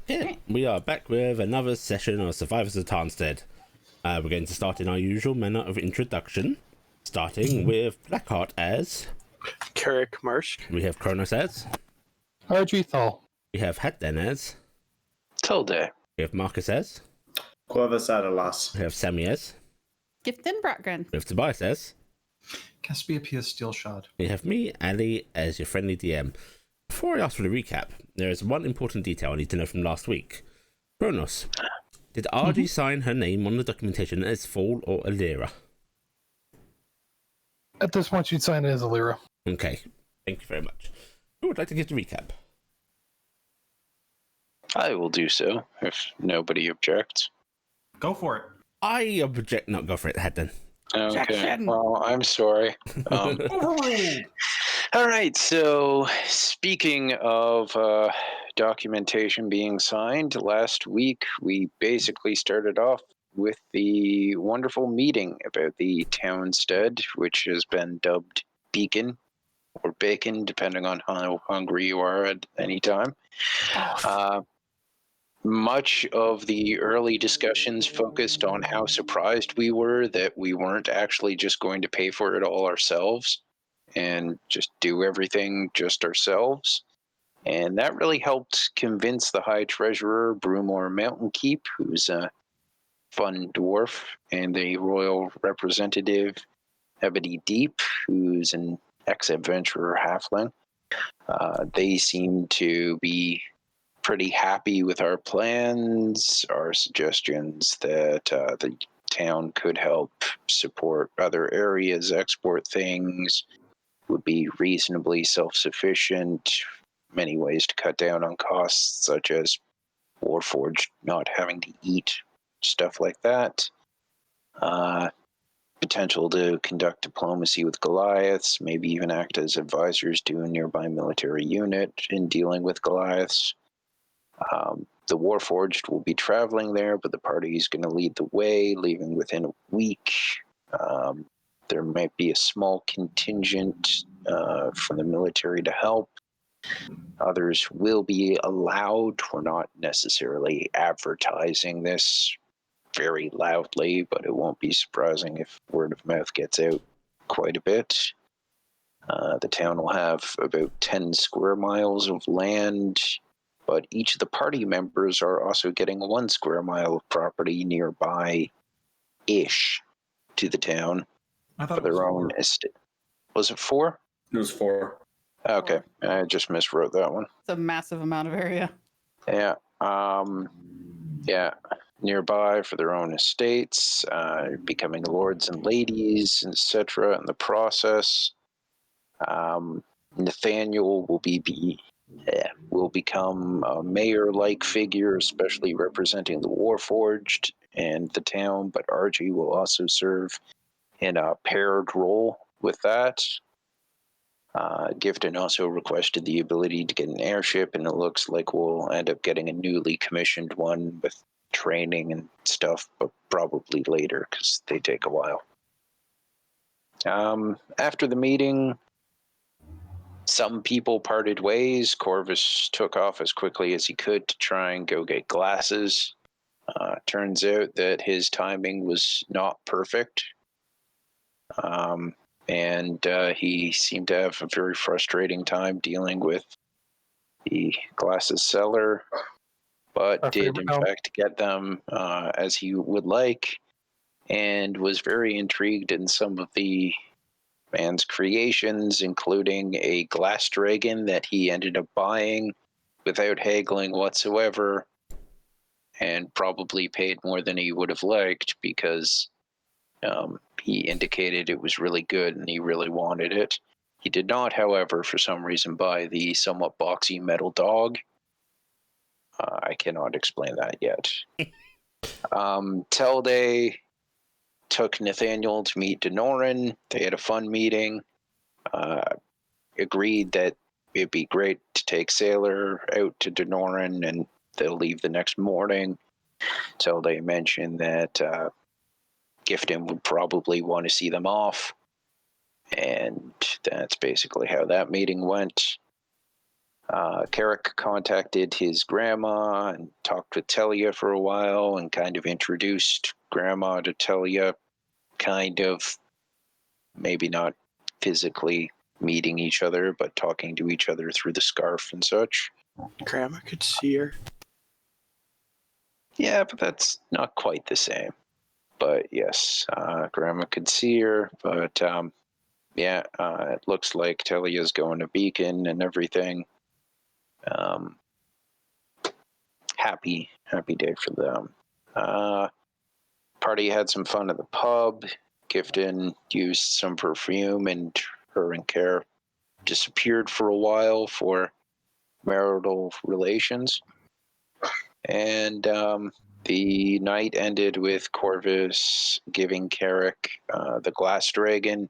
Yeah, we are back with another session of Survivors of Tarnstead. We're going to start in our usual manner of introduction, starting with Blackheart as... Carrick Marsh. We have Kronos as... RG Thal. We have Hatden as... Tilde. We have Marcus as... Corvus Adalas. We have Sammy as... Gifton Bratgren. We have Tobias as... Caspiopia Steelshod. We have me, Ali, as your friendly DM. Before I ask for the recap, there is one important detail I need to know from last week. Kronos, did RG sign her name on the documentation as Fall or Alira? At this point, she'd sign it as Alira. Okay, thank you very much. Who would like to give the recap? I will do so, if nobody objects. Go for it. I object. No, go for it, Hatden. Okay, Objection. well, I'm sorry. Overruled. All right, so speaking of documentation being signed, last week we basically started off with the wonderful meeting about the Tarnstead, which has been dubbed Beacon or Bacon, depending on how hungry you are at any time. Much of the early discussions focused on how surprised we were that we weren't actually just going to pay for it all ourselves and just do everything just ourselves. And that really helped convince the High Treasurer, Brumor Mountain Keep, who's a fun dwarf, and the Royal Representative, Ebony Deep, who's an ex-adventurer halfling. They seem to be pretty happy with our plans, our suggestions that the town could help support other areas, export things, would be reasonably self-sufficient, many ways to cut down on costs, such as Warforged not having to eat, stuff like that. Potential to conduct diplomacy with Goliaths, maybe even act as advisors to a nearby military unit in dealing with Goliaths. The Warforged will be traveling there, but the party is going to lead the way, leaving within a week. There might be a small contingent from the military to help. Others will be allowed. We're not necessarily advertising this very loudly, but it won't be surprising if word of mouth gets out quite a bit. The town will have about 10 square miles of land, but each of the party members are also getting 1 square mile of property nearby-ish to the town for their own estate. Was it 4? It was 4. Okay, I just miswrote that one. It's a massive amount of area. Yeah, nearby for their own estates, becoming lords and ladies, etc. in the process. Nathaniel will become a mayor-like figure, especially representing the Warforged and the town, but RG will also serve in a paired role with that. Gifton also requested the ability to get an airship, and it looks like we'll end up getting a newly commissioned one with training and stuff, but probably later because they take a while. After the meeting, some people parted ways. Corvus took off as quickly as he could to try and go get glasses. Turns out that his timing was not perfect. And he seemed to have a very frustrating time dealing with the glasses seller, but did in fact get them as he would like, and was very intrigued in some of the man's creations, including a glass dragon that he ended up buying without haggling whatsoever, and probably paid more than he would have liked because he indicated it was really good and he really wanted it. He did not, however, for some reason, buy the somewhat boxy metal dog. I cannot explain that yet. Telde took Nathaniel to meet Denoran. They had a fun meeting. Agreed that it'd be great to take Sailor out to Denoran and they'll leave the next morning. Telde mentioned that Gifton would probably want to see them off, and that's basically how that meeting went. Carrick contacted his grandma and talked with Telia for a while and kind of introduced grandma to Telia, kind of maybe not physically meeting each other, but talking to each other through the scarf and such. Grandma could see her. Yeah, but that's not quite the same. But yes, grandma could see her, but it looks like Telia's going to Beacon and everything. Happy day for them. Party had some fun at the pub. Gifton used some perfume, and her and Care disappeared for a while for marital relations. And the night ended with Corvus giving Carrick the glass dragon,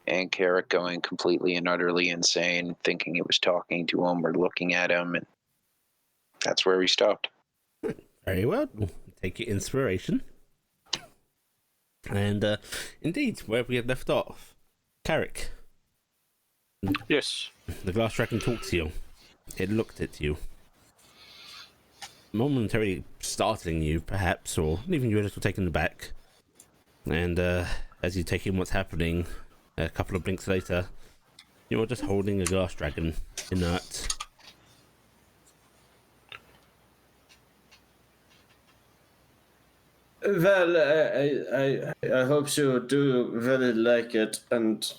and Carrick going completely and utterly insane, thinking it was talking to him or looking at him, and that's where we stopped. Very well. Take your inspiration. And indeed, where we had left off, Carrick, Yes. the glass dragon talked to you. It looked at you, momentarily startling you, perhaps, or leaving you a little taken aback. And as you take in what's happening, a couple of blinks later, you are just holding a glass dragon, inert. Well, I hope you do really like it, and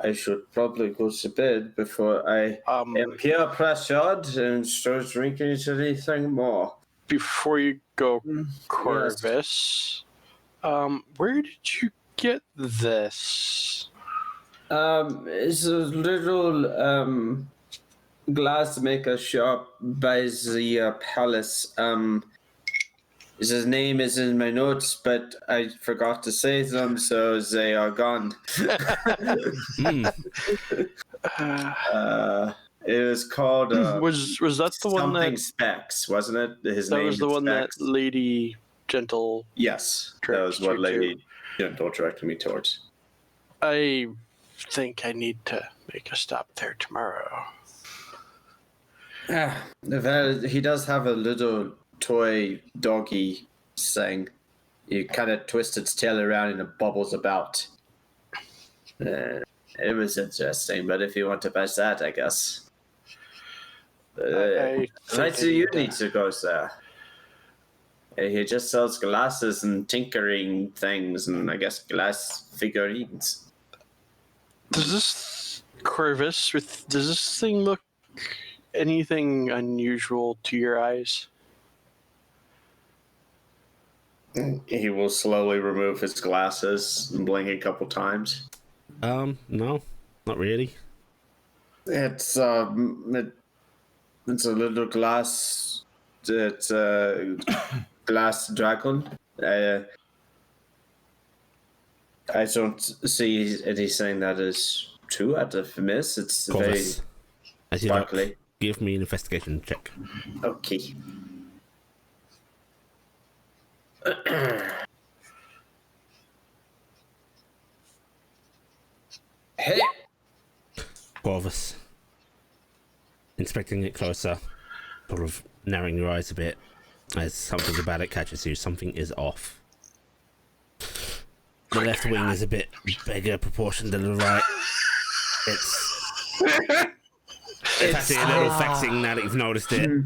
I should probably go to bed before I am peer pressured and start drinking anything more. Before you go, Yes. Corvus, where did you get this? It's a little glassmaker shop by the palace. His name is in my notes, but I forgot to say them, so they are gone. It was called was that the one something that Specs, wasn't it? His that name was the is one that Specs. Lady Gentle? Yes, that directed was what you to? Lady Gentle directed me towards. I think I need to make a stop there tomorrow. Well, he does have a little toy doggy thing. You kind of twist its tail around and it bubbles about. It was interesting, but if you want to buy that, I guess. I Right, think so you need to go there. He just sells glasses and tinkering things, and I guess glass figurines. Does this Corvus? Does this thing look anything unusual to your eyes? He will slowly remove his glasses and blink a couple times. No, not really. It's it's a little glass. It's a glass dragon. I don't see anything that is too out of miss. It's very Corvus, as you look, sparkly. give me an investigation check. Okay. Hey. Corvus, inspecting it closer, sort of narrowing your eyes a bit as something about it catches you. Something is off. The left wing is a bit bigger proportion than the right. It's actually a little vexing now that you've noticed it.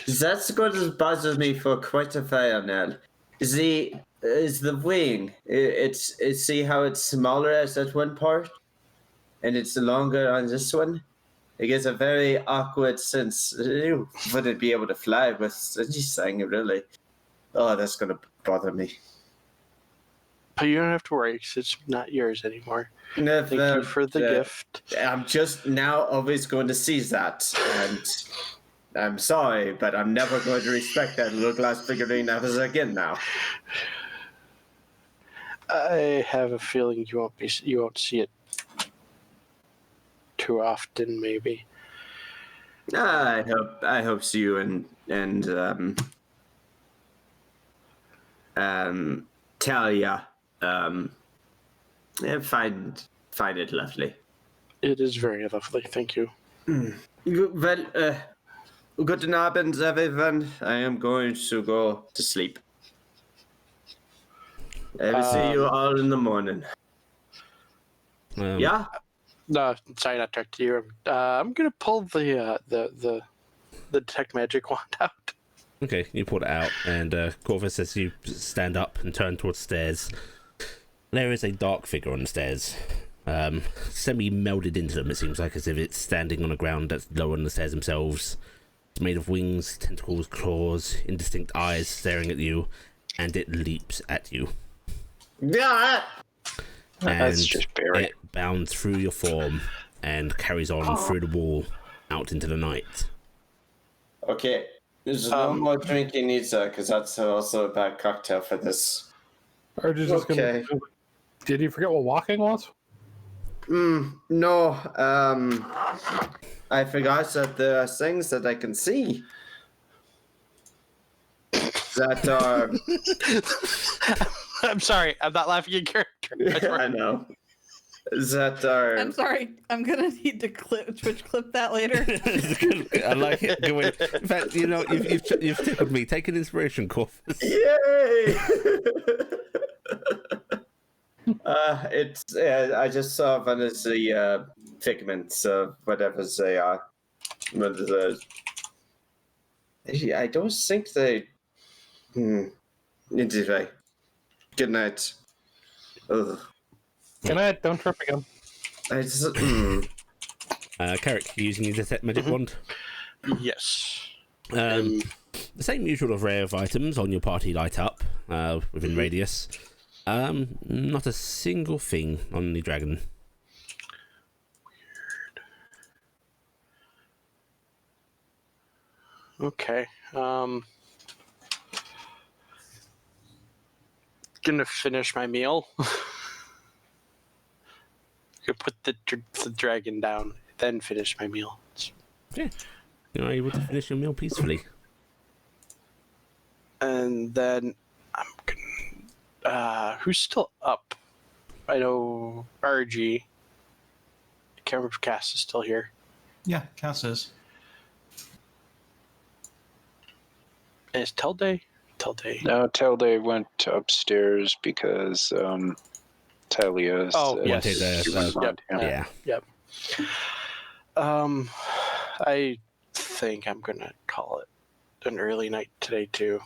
That's going to bother me for quite a while now. Is the wing? It's see how it's smaller as that one part, and it's longer on this one. It gives a very awkward sense. You wouldn't be able to fly with this thing, really. Oh, that's going to bother me. But you don't have to worry, 'cause it's not yours anymore. No, Thank you for the gift. I'm just now always going to see that, and I'm sorry, but I'm never going to respect that little glass figurine ever again now. I have a feeling you won't see it too often, maybe. I hope so. You and Talia find it lovely. It is very lovely, thank you. Well, good Abend, everyone. I am going to go to sleep. I will see you all in the morning. Yeah? No, sorry, not talk to you. I'm gonna pull the detect magic wand out. Okay, you pull it out, and Corvus, as you stand up and turn towards the stairs, there is a dark figure on the stairs. Semi-melded into them, it seems like, as if it's standing on the ground that's lower than the stairs themselves. It's made of wings, tentacles, claws, indistinct eyes staring at you, and it leaps at you. Yeah! And That's just Barry. it bounds through your form and carries on through the wall out into the night. Okay. There's no more drinking either, because that's also a bad cocktail for this. Or just Okay. gonna. Did you forget what walking was? No. I forgot that there are things that I can see. That are. I'm sorry, I'm not laughing in character. Yeah, I know. That are. I'm sorry. I'm gonna need to Twitch clip that later. I like it. Go in. In fact, you know, you've tickled me. Take an inspiration, Corvus. Yay! It's. I just saw one of the figments of whatever they are. One of the. I don't think they. Anyway. Good night. Ugh. Good night. Don't trip again. I just. Carrick, you using your detect magic wand? Yes. The same usual array of items on your party light up within radius. Not a single thing on the dragon. Okay. Gonna finish my meal. Gonna put the dragon down, then finish my meal. Okay. You're able to finish your meal peacefully. And then I'm gonna. Who's still up? I know RG. I can't remember if Cass is still here. Yeah, Cass is. And it's Telday? Telday. No, Telday went upstairs because Talia Oh, yes. Wanted, she went on, Yeah. Yep. I think I'm gonna call it an early night today too,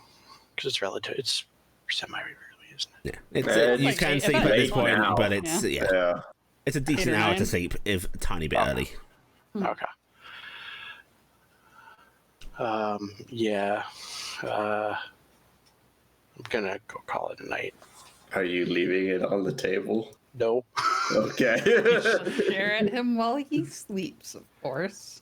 because it's relative. It's semi-early, isn't it? Yeah. It's, you like can eight- sleep about at this eight point, now. but it's Yeah. it's a decent 8 or hour 9. to sleep, if a tiny bit early. Okay. Yeah. I'm gonna go call it a night. Are you leaving it on the table? No. Okay. Stare at him while he sleeps, of course.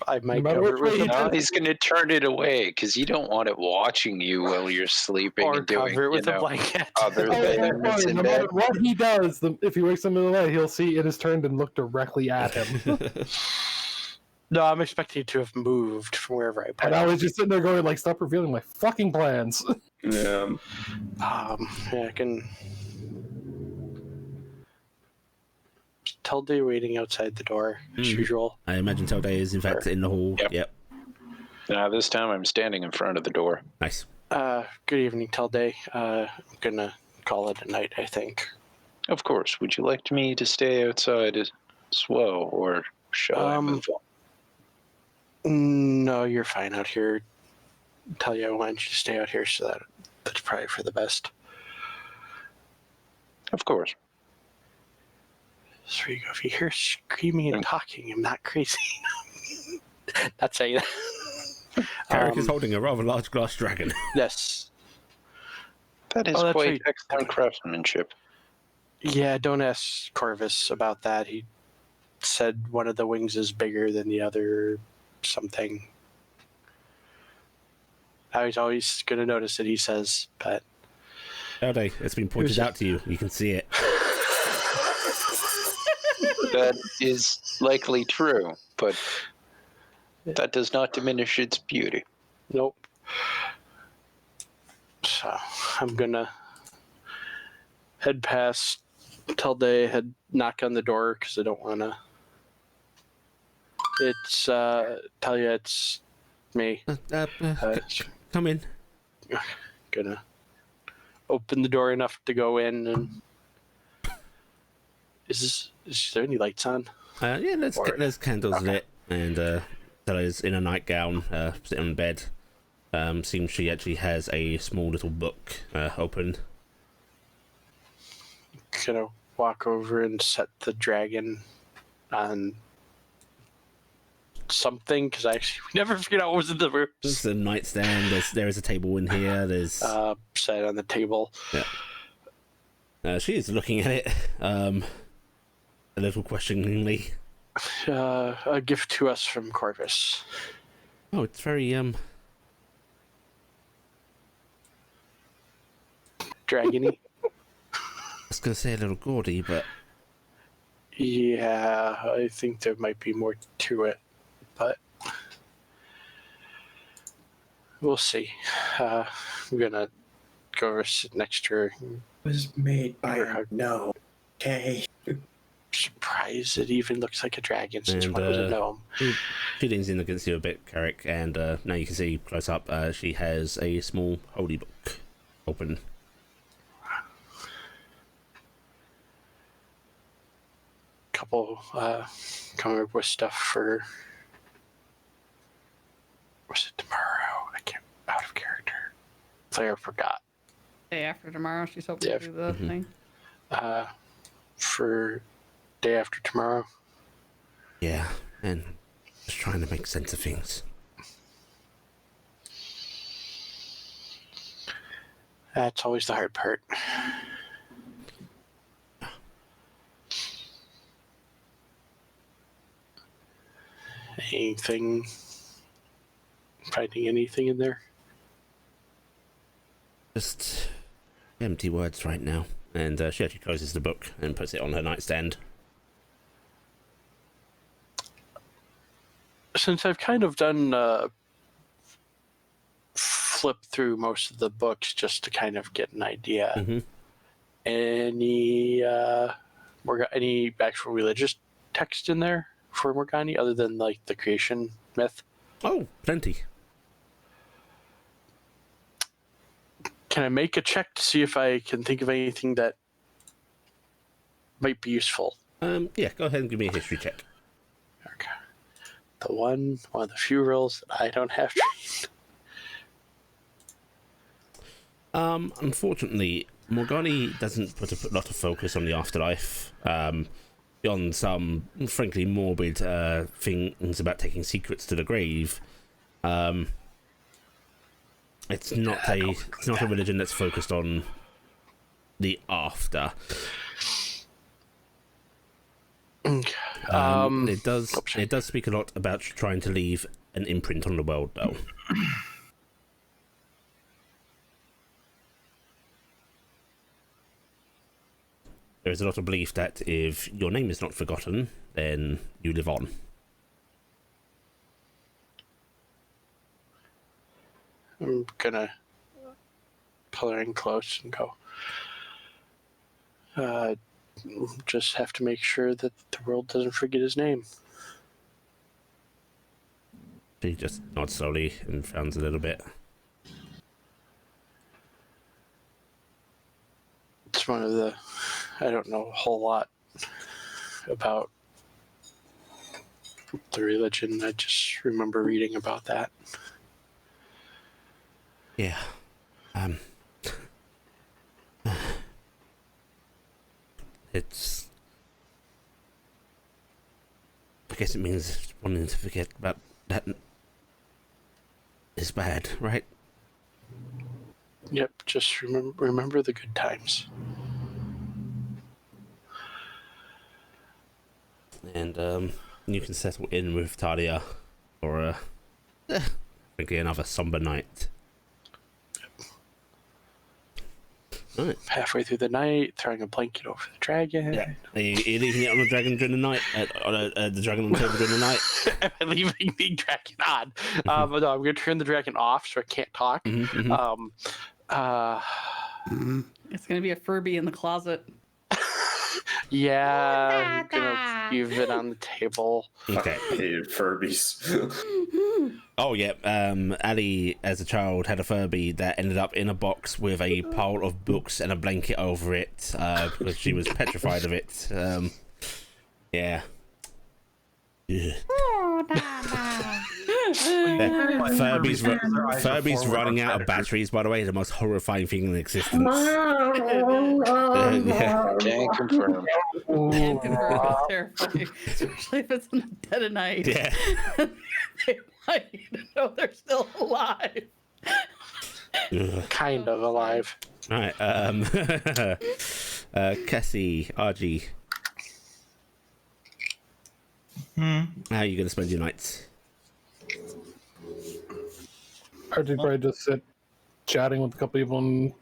I might No matter cover which it way with you a turn No, he's going to turn it away because you don't want it watching you while you're sleeping or and doing, cover it with you a know, blanket. other Oh, things don't worry, in no bed. matter what he does, if he wakes up in the night, he'll see it is turned and look directly at him. No, I'm expecting to have moved from wherever I put And I it. was just sitting there going, like, stop revealing my fucking plans. Yeah. Yeah, I can tell Day waiting outside the door as usual. I imagine Telday is in fact in the hall. Yep. This time I'm standing in front of the door. Nice. Good evening, Telday. I'm gonna call it a night, I think. Of course. Would you like me to stay outside as well, or shall I move on? No, you're fine out here. Tell you I want you to stay out here, so that's probably for the best. Of course. So you go. If you hear screaming and talking, I'm not crazy. Not saying that. Carrick is holding a rather large glass dragon. Yes. That is that's quite right. excellent craftsmanship. Yeah, don't ask Corvus about that. He said one of the wings is bigger than the other something. I was always going to notice it, he says, but... Telday, it's been pointed out to you. You can see it. That is likely true, but that does not diminish its beauty. Nope. So, I'm going to head past, tell Day, knock on the door, because I don't want to... It's Talia, it's me. Come in. Gonna open the door enough to go in, and is there any lights on? Yeah, there's candles lit, and Talia's in a nightgown, sitting on bed. Seems she actually has a small little book open. Gonna walk over and set the dragon on something, because I actually never figured out what was in the room. There's a nightstand. There is a table in here. There's set on the table. Yeah. She is looking at it, a little questioningly. A gift to us from Corvus. Oh, it's very Dragony. I was gonna say a little gaudy, but Yeah, I think there might be more to it, but we'll see. I'm gonna go over, sit next to her. Was made by a no. Okay. Surprised it even looks like a dragon since And, one was a gnome. she leans in against you a bit, Carrick, and now you can see close up. She has a small holy book open. Couple coming up with stuff for. Was it tomorrow? I can't. Out of character. I forgot. Day after tomorrow, she's hoping to do the thing. For day after tomorrow. Yeah, and just trying to make sense of things. That's always the hard part. Finding anything in there? Just empty words right now. And she actually closes the book and puts it on her nightstand. Since I've kind of done flip through most of the books just to kind of get an idea, any actual religious text in there for Morgani other than like the creation myth? Oh, plenty. Can I make a check to see if I can think of anything that might be useful? Yeah, go ahead and give me a history check. Okay. The one of the few rolls that I don't have trained. Unfortunately, Morgani doesn't put a lot of focus on the afterlife. Beyond some, frankly, morbid things about taking secrets to the grave. It's not a religion that's focused on the after. It does speak a lot about trying to leave an imprint on the world, though. There's a lot of belief that if your name is not forgotten, then you live on. I'm gonna pull her in close and go. Just have to make sure that the world doesn't forget his name. She just nods slowly and frowns a little bit. It's one of the. I don't know a whole lot about the religion. I just remember reading about that. Yeah. It's. I guess it means wanting to forget about that is bad, right? Yep, just remember the good times. And you can settle in with Talia for frankly another somber night. Right. Halfway through the night, throwing a blanket over the dragon. Yeah. Are you leaving it on the dragon during the night? The dragon on the table during the night? Am I leaving the dragon on? But no, I'm going to turn the dragon off so I can't talk. It's going to be a Furby in the closet. Yeah, I'm gonna leave it on the table. Okay. Hated Furbies. Oh yeah. Ali, as a child, had a Furby that ended up in a box with a pile of books and a blanket over it because she was petrified of it. Yeah. Ugh. Furby's running out of batteries, by the way, the most horrifying thing in existence. Yeah. Can confirm. And it's terrifying, especially if it's in the dead of night. Yeah. They want you to know they're still alive. Ugh. Kind of alive. All right. Cassie, RG, how are you going to spend your nights? I'd probably just sit chatting with a couple people, and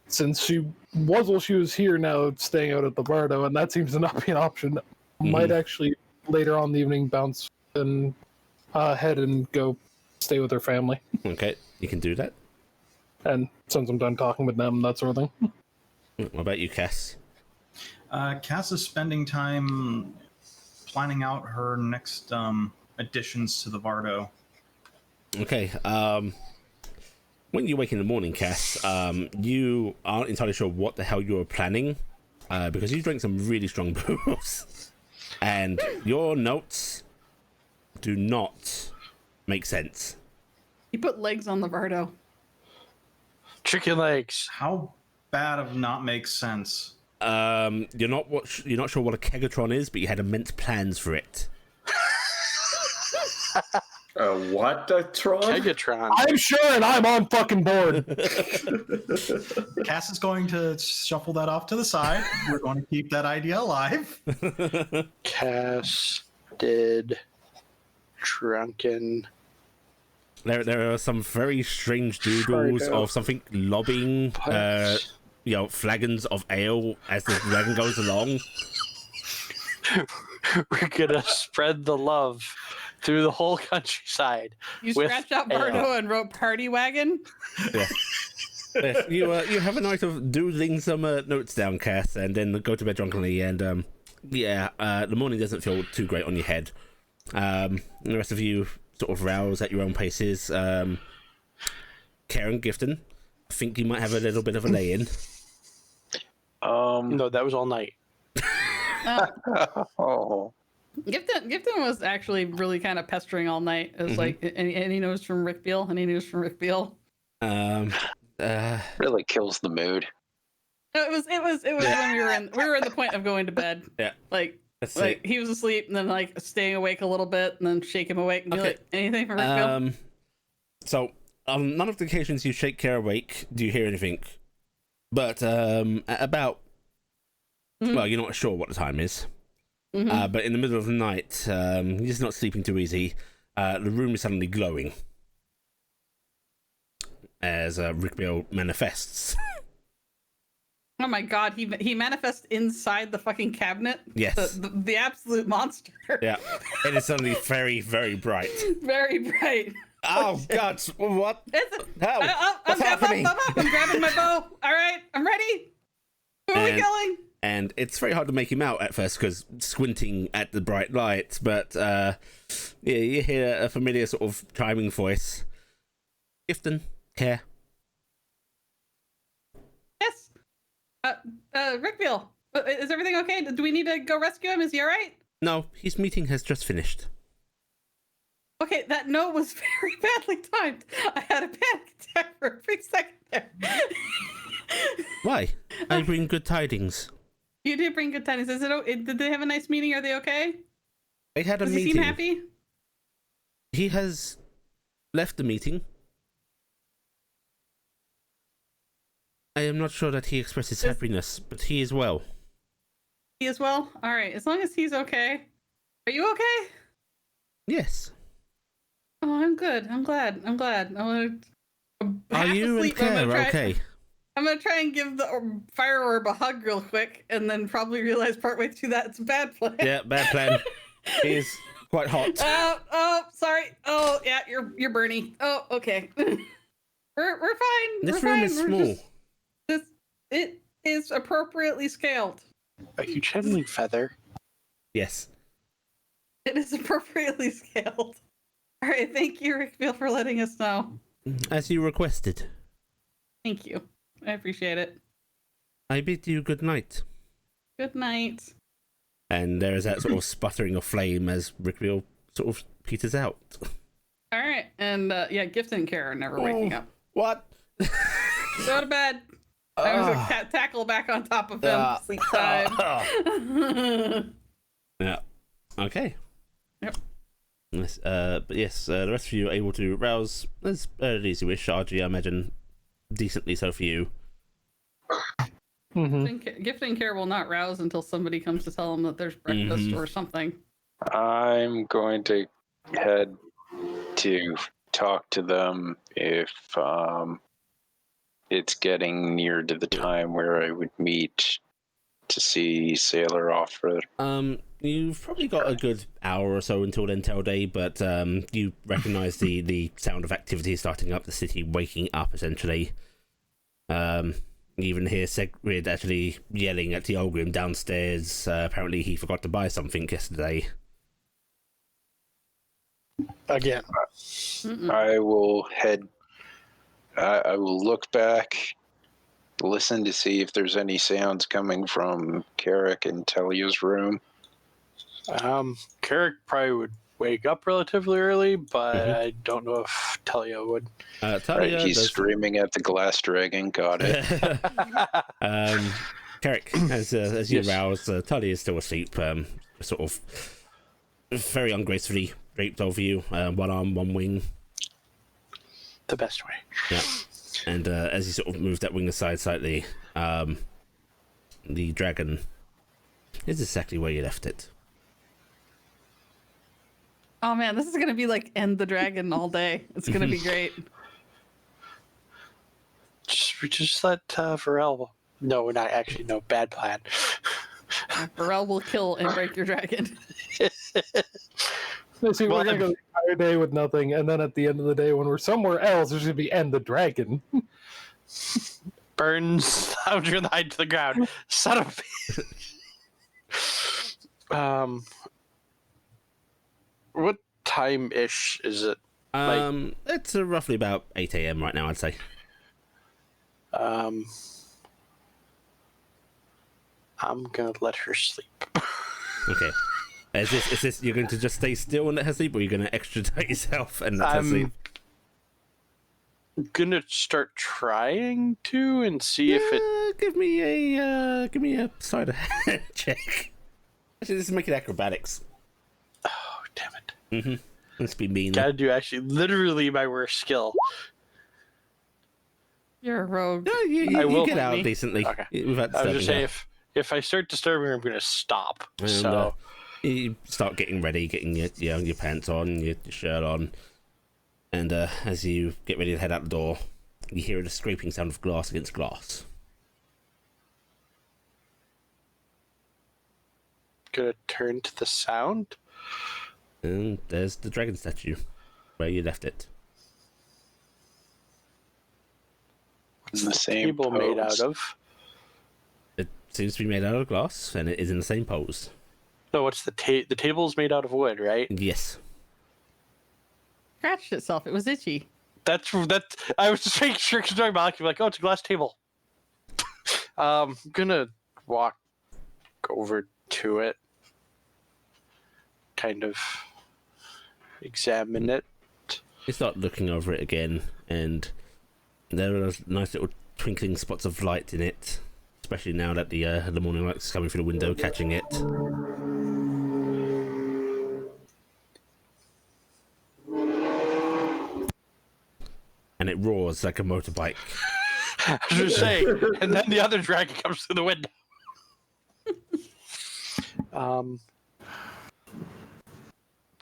since she was while she was here, now staying out at the Bardo, and that seems to not be an option. Might actually later on in the evening bounce and head and go stay with her family. Okay, you can do that. And since I'm done talking with them, that sort of thing. What about you, Cass? Cass is spending time planning out her next additions to the Vardo. Okay. When you wake in the morning, Cass, you aren't entirely sure what the hell you were planning because you drank some really strong booze, and your notes do not make sense. You put legs on the Vardo. Chicken legs. How bad of not makes sense? You're not sure what a kegatron is, but you had immense plans for it. What a Tron? Megatron. I'm sure, and I'm on fucking board. Cass is going to shuffle that off to the side. We're going to keep that idea alive. Cass did drunken. There are some very strange doodles of something lobbing, flagons of ale as the wagon goes along. We're gonna spread the love through the whole countryside. You with scratched out ale. Vardo and wrote party wagon. Yeah. Yes, you have a night of doodling some notes down, Cass, and then go to bed drunkenly. And the morning doesn't feel too great on your head. The rest of you sort of rouse at your own paces. Karen, Gifton, I think you might have a little bit of a lay-in. No, that was all night. Oh. Gifton was actually really kind of pestering all night. It was like any news from Rick Beale? Any news from Rick Beale? Really kills the mood. No, it was when we were in the point of going to bed. Yeah. Like Let's like see. he was asleep and then like staying awake a little bit and then shake him awake and be Okay. like, anything from Rick Beale? So on none of the occasions you shake Care awake, do you hear anything? But at about well, you're not sure what the time is. But in the middle of the night, you're just not sleeping too easy. The room is suddenly glowing as Rick Beale manifests. Oh my god, he manifests inside the fucking cabinet. Yes. The absolute monster. Yeah, it is suddenly very, very bright. Very bright. Oh God! What? How? I'm What's happening? up. I'm grabbing my bow. All right, I'm ready. Who are we killing? And it's very hard to make him out at first because squinting at the bright lights. But yeah, you hear a familiar sort of chiming voice. Gifton, Care. Yes. Rick Beale, is everything okay? Do we need to go rescue him? Is he all right? No, his meeting has just finished. Okay, that note was very badly timed. I had a panic attack for a brief second there. Why? I bring good tidings. You did bring good tidings. Did they have a nice meeting? Are they okay? They had a Does meeting. he seem happy? He has left the meeting. I am not sure that he expresses happiness, but he is well. He is well? All right, as long as he's okay. Are you okay? Yes. Oh, I'm good. I'm glad. I'm Are you and Care okay? I'm gonna try and give the fire orb a hug real quick, and then probably realize partway through that it's a bad plan. Yeah, bad plan. He is quite hot. Oh, sorry. Oh, yeah, you're Bernie. Oh, okay. We're fine. This We're room fine. is We're small. it is appropriately scaled. Are you channeling Feather? Yes. It is appropriately scaled. All right, thank you, Rickfield, for letting us know. As you requested. Thank you. I appreciate it. I bid you good night. Good night. And there is that sort of sputtering of flame as Rickville sort of peters out. All right, and yeah, Gift and Kara are never waking up. What? Go to bed. I was a tackle back on top of him. Sleep time. Yeah. Okay. Yep. Yes, but yes, the rest of you are able to rouse as early as you wish. RG, I imagine, decently so for you. Gift and Care will not rouse until somebody comes to tell them that there's breakfast or something. I'm going to head to talk to them if it's getting near to the time where I would meet to see Sailor off further. You've probably got a good hour or so until then, Day, but you recognise the sound of activity starting up, the city waking up essentially. You even hear Segrid actually yelling at the Olgrim downstairs. Apparently he forgot to buy something yesterday. Again. I will head. I will look back, listen to see if there's any sounds coming from Carrick and Talia's room. Carrick probably would wake up relatively early, but I don't know if Talia would. Talia He's screaming at the glass dragon. Got it. Carrick, as you rouse, Talia is still asleep, sort of very ungracefully draped over you, one arm, one wing. The best way. Yeah. And as you sort of move that wing aside slightly, the dragon is exactly where you left it. Oh man, this is gonna be like End the Dragon all day. It's gonna be great. Just let Varel. No, we're not actually. No, bad plan. Burrell will kill and break your dragon. See, we're gonna go the entire day with nothing, and then at the end of the day, when we're somewhere else, there's gonna be End the Dragon. Burns out your hide to the ground. Son of a. What time ish is it? It's roughly about 8 a.m. right now, I'd say. I'm gonna let her sleep. Okay. Is this you're going to just stay still and let her sleep, or you're going to extradite yourself and let her sleep? I'm gonna start trying to and see if it. Give me a side check. Actually, this is making acrobatics. Oh damn it! Let's be mean. Gotta do actually literally my worst skill. You're a rogue. No, you get out me. decently. Okay. Without I was just disturbing saying if I start disturbing her, I'm gonna stop. And, So you start getting ready, getting your pants on, your shirt on, and as you get ready to head out the door, you hear the scraping sound of glass against glass. gonna turn to the sound. And there's the dragon statue where you left it. What's In the same table made out pose. of? It seems to be made out of glass, and it is in the same pose. No, what's the the table's made out of wood, right? Yes. Scratched itself. It was itchy. That's I was just making sure because my like, oh, it's a glass table. I'm gonna walk over to it, kind of examine it. You start looking over it again, and there are nice little twinkling spots of light in it, especially now that the morning light's coming through the window, catching it. And it roars like a motorbike. I was just saying, and then the other dragon comes through the window.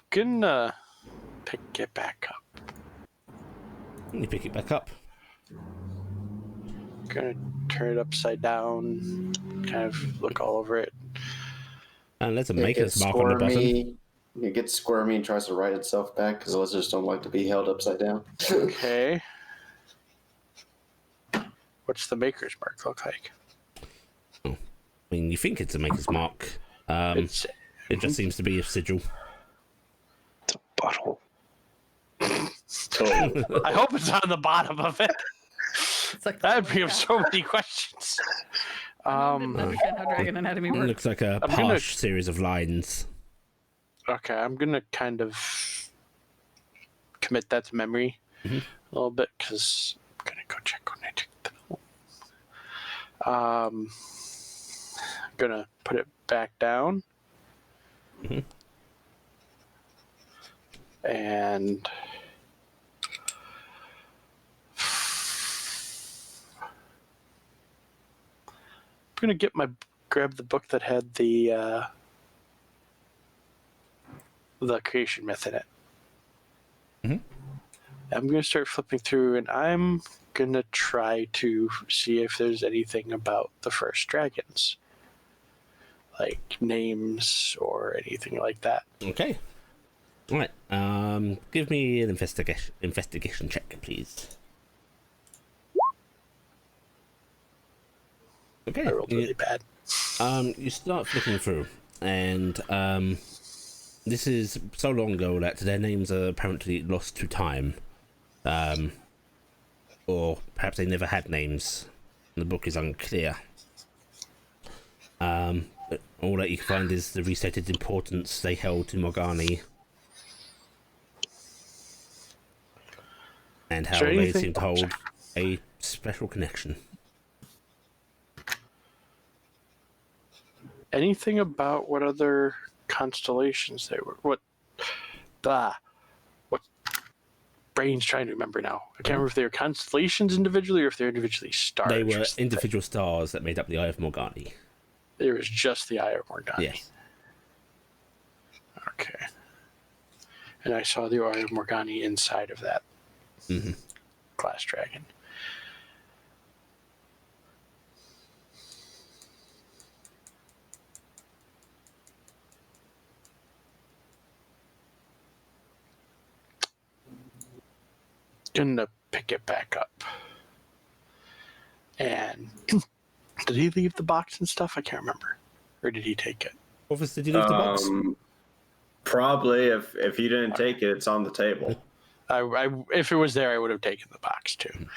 Gonna pick it back up. You pick it back up. Gonna turn it upside down, kind of look all over it. And there's a It maker's gets mark on the bottom. squirmy. It gets squirmy and tries to right itself back because lizards don't like to be held upside down. Okay. What's the maker's mark look like? I mean, you think it's a maker's mark. It's It just seems to be a sigil. It's a butthole. I hope it's on the bottom of it. It's like That'd be of so many questions. didn't understand how dragon anatomy It works. looks like a I'm harsh series of lines. Okay, I'm gonna kind of commit that to memory a little bit because I'm gonna go check when I take the film. I'm gonna put it back down. And I'm gonna grab the book that had the creation myth in it. I'm gonna start flipping through, and I'm gonna try to see if there's anything about the first dragons, like names or anything like that. Okay. All right. Give me an investigation check, please. Okay. I rolled really bad. You start flicking through, and this is so long ago that their names are apparently lost to time, or perhaps they never had names. The book is unclear. But all that you can find is the restated importance they held to Morgani, and how they seem to hold a special connection. Anything about what other constellations they were? What brain's trying to remember now. I can't remember if they were constellations individually or if they're individually stars. They were individual stars that made up the Eye of Morgani. There was just the Eye of Morgani. Yes. Okay. And I saw the Eye of Morgani inside of that glass dragon. Gonna pick it back up. And did he leave the box and stuff? I can't remember. Or did he take it? Office, did you leave the box? Probably. If you didn't take it, it's on the table. If it was there, I would have taken the box too.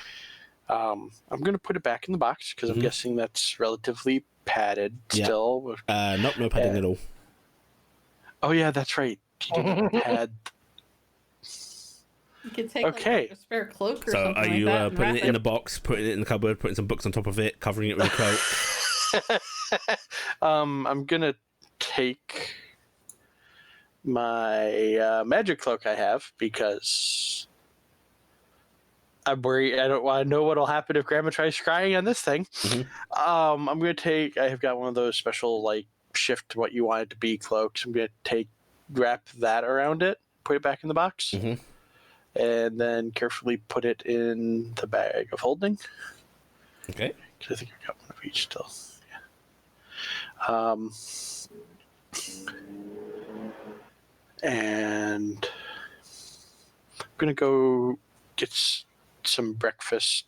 I'm gonna put it back in the box because I'm guessing that's relatively padded still. Nope, no padding at all. Oh yeah, that's right. You didn't pad. You could take like, a spare cloak or So something are you like that and putting wrap it in the box, putting it in the cupboard, putting some books on top of it, covering it with a cloak? I'm gonna take my magic cloak I have because I'm worried. I don't want to know what'll happen if Grandma tries scrying on this thing. I'm gonna take. I have got one of those special like shift what you want it to be cloaks. I'm gonna wrap that around it, put it back in the box, and then carefully put it in the bag of holding. Okay. Because I think I got one of each still. And I'm gonna go get some breakfast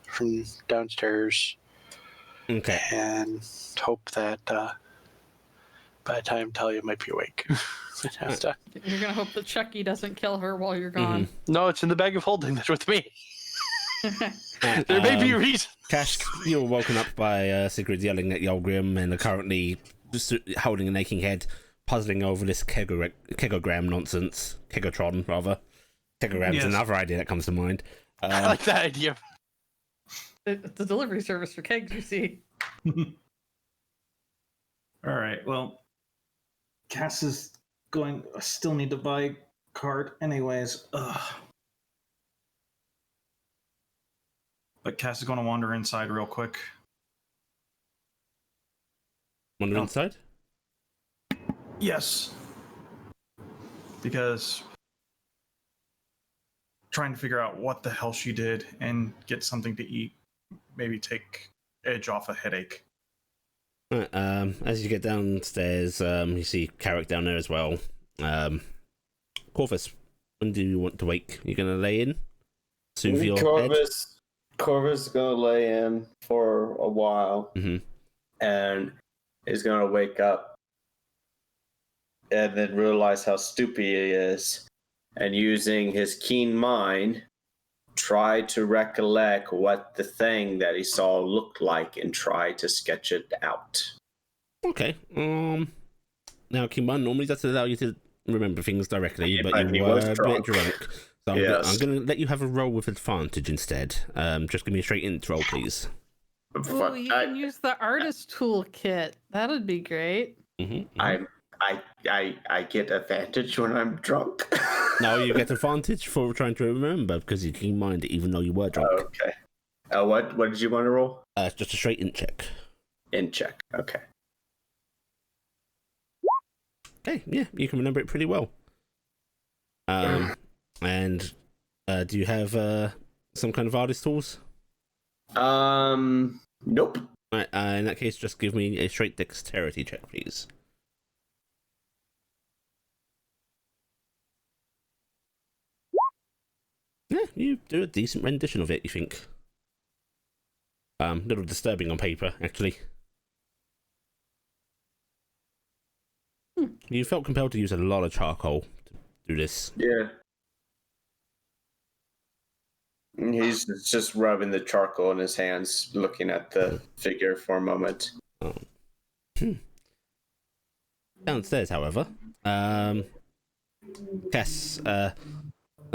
from downstairs. Okay. And hope that by the time Talia might be awake. You're gonna hope that Chucky doesn't kill her while you're gone. No, it's in the bag of holding that's with me. There may be a reason. Cash, you're woken up by Sigrid yelling at Yolgrim and are currently just holding an aching head, puzzling over this kegogram nonsense. Kegotron, rather. Kegogram is another idea that comes to mind. I like that idea. It's a delivery service for kegs, you see. All right, well, Cass is going. I still need to buy card anyways. Ugh. But Cass is going to wander inside real quick. Wander inside? Yes. Because trying to figure out what the hell she did and get something to eat, maybe take edge off a headache. Right, as you get downstairs, you see Carrick down there as well. Corvus, when do you want to wake? You gonna lay in? Soothe your head? Corvus is gonna lay in for a while, and is going to wake up and then realize how stupid he is, and using his keen mind, try to recollect what the thing that he saw looked like and try to sketch it out. Okay. Now, Kimban normally doesn't allow you to remember things directly, but But he you was were a bit drunk. So Yes. I'm going to let you have a roll with advantage instead. Just give me a straight int roll, please. Ooh, you can use the artist toolkit. That'd be great. I get advantage when I'm drunk. No, you get advantage for trying to remember because you keep in mind it, even though you were drunk. Okay. What did you want to roll? Just a straight int check. In check. Okay. Okay, yeah, you can remember it pretty well. And do you have some kind of artist tools? Nope. Right, in that case, just give me a straight dexterity check, please. Yeah, you do a decent rendition of it, you think. A little disturbing on paper, actually. You felt compelled to use a lot of charcoal to do this. Yeah. He's just rubbing the charcoal in his hands, looking at the figure for a moment. Downstairs, however, Cass,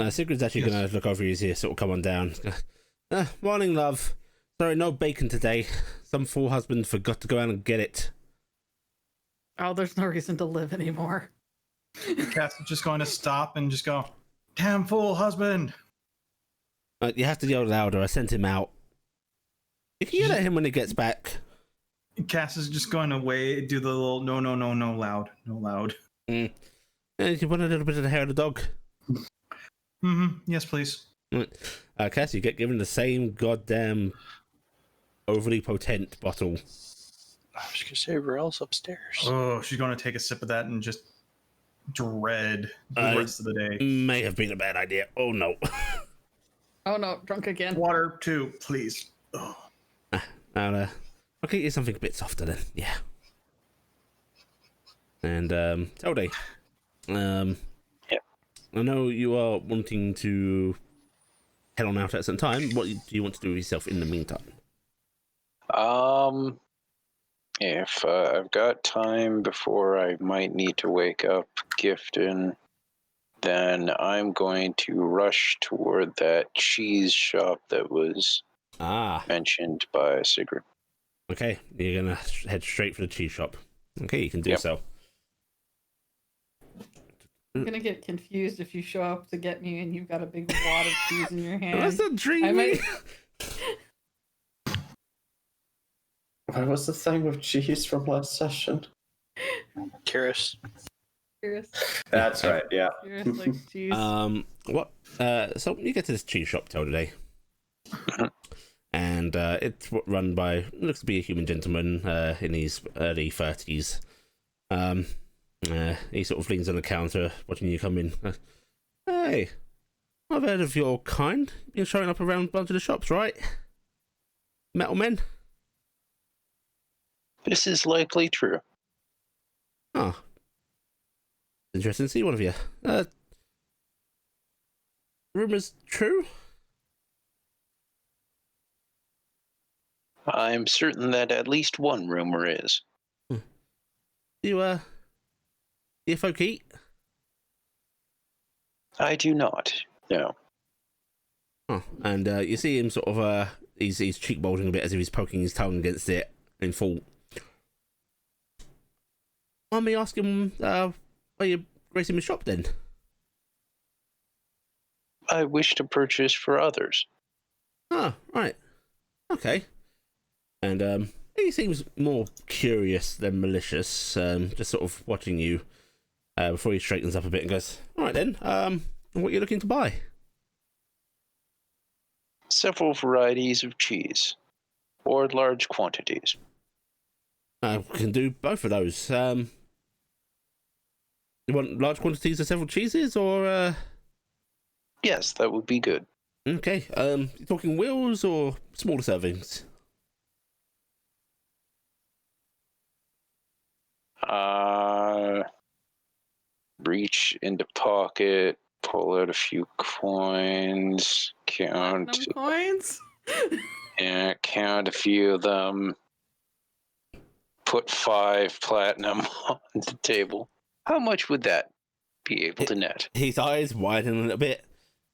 Sigrid's actually Yes. going to look over his ear, sort of come on down. Morning, love. Sorry, no bacon today. Some fool husband forgot to go out and get it. Oh, there's no reason to live anymore. Cass is just going to stop and just go, "Damn fool husband!" You have to yell louder. I sent him out. You can yell at him when he gets back. Cass is just going to do the little no, loud, no loud. You want a little bit of the hair of the dog? Yes, please. Cass, you get given the same goddamn overly potent bottle. I was gonna say Rael's upstairs. Oh, she's going to take a sip of that and just dread the rest of the day. May have been a bad idea. Oh no. Oh no, drunk again. Water too, please. Oh. I'll get you something a bit softer then. Yeah. And Telde, Yep. I know you are wanting to head on out at some time. What do you want to do with yourself in the meantime? If I've got time before I might need to wake up Gifton, then I'm going to rush toward that cheese shop that was mentioned by Sigrid. Okay, you're gonna head straight for the cheese shop. Okay, you can do so. I'm gonna get confused if you show up to get me and you've got a big wad of cheese in your hand. That's a dream. I might... What was the thing with cheese from last session? Curious. That's right, yeah. Like cheese. What? So you get to this cheese shop today, and it's run by looks to be a human gentleman in his early 30s. He sort of leans on the counter, watching you come in. Hey, I've heard of your kind. You're showing up around a bunch of the shops, right? Metal men. This is likely true. Oh, interesting to see one of you. Rumors true? I'm certain that at least one rumor is. You folk eat? I do not. No. Oh, and you see him sort of he's cheek bulging a bit as if he's poking his tongue against it in full. Mind me asking why you're raising the shop then? I wish to purchase for others. Ah, right. Okay. And he seems more curious than malicious, just sort of watching you before he straightens up a bit and goes, alright then, what are you looking to buy? Several varieties of cheese, or large quantities. We can do both of those. You want large quantities of several cheeses, or Yes, that would be good. Okay, you talking wheels or smaller servings? Reach into pocket, pull out a few coins, count. Platinum coins. Yeah, count a few of them. Put 5 platinum on the table. How much would that be able to net? His eyes widen a little bit,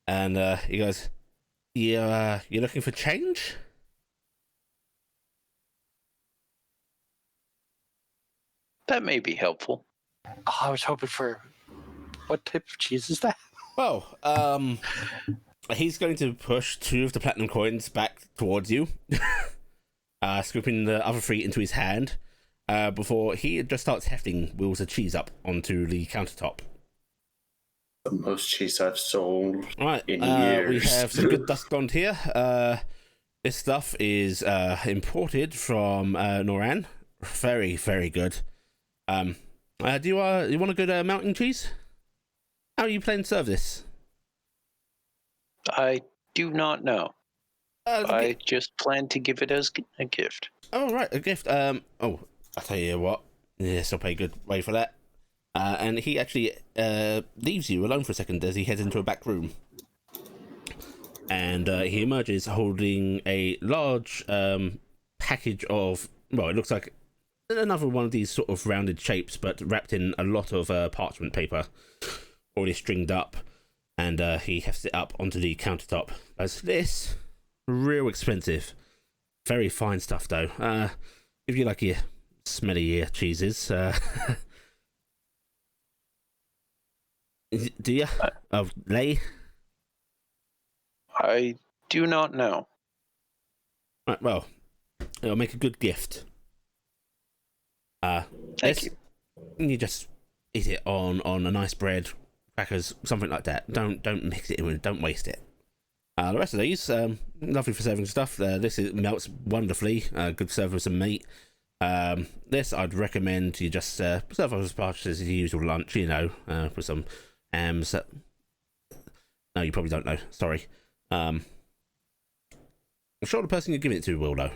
and he goes, "You're looking for change?" That may be helpful. Oh, I was hoping for. What type of cheese is that? Well, he's going to push 2 of the platinum coins back towards you, scooping the other 3 into his hand, before he just starts hefting wheels of cheese up onto the countertop. The most cheese I've sold Right, in we years. have some good dust blonde here. This stuff is imported from Noran. Very, very good. Do you want a good mountain cheese? How are you planning to serve this? I do not know. I just plan to give it as a gift. Oh, right, a gift. Oh, I'll tell you what. Yes, I'll pay a good way for that. And he actually leaves you alone for a second as he heads into a back room. And he emerges holding a large package of, well, it looks like another one of these sort of rounded shapes, but wrapped in a lot of parchment paper, already stringed up. And he hefts it up onto the countertop. As this, real expensive. Very fine stuff, though. If you like your smelly cheeses, do you? Lay? I do not know. Right, well, it'll make a good gift. Thank you. You just eat it on a nice bread, crackers, something like that. Don't mix it in, don't waste it. The rest of these, lovely for serving stuff. This melts wonderfully. Good to serve with some meat. This I'd recommend you just serve as part as your usual lunch, with some hams. No, you probably don't know. Sorry. I'm sure the person you're giving it to will, though.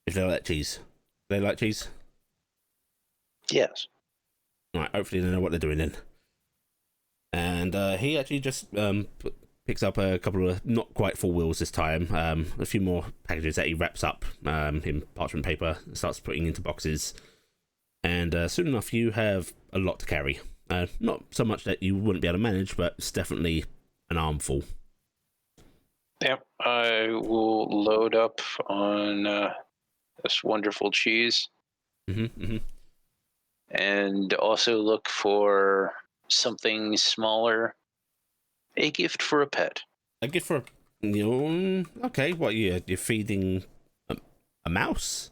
If they like cheese. They like cheese? Yes. Right, hopefully they know what they're doing then. And he actually just picks up a couple of not quite full wheels this time. A few more packages that he wraps up in parchment paper, starts putting into boxes. And soon enough, you have a lot to carry. Not so much that you wouldn't be able to manage, but it's definitely an armful. Yep. I will load up on this wonderful cheese. And also look for something smaller. A gift for a pet. A gift for okay, what, you're feeding a mouse?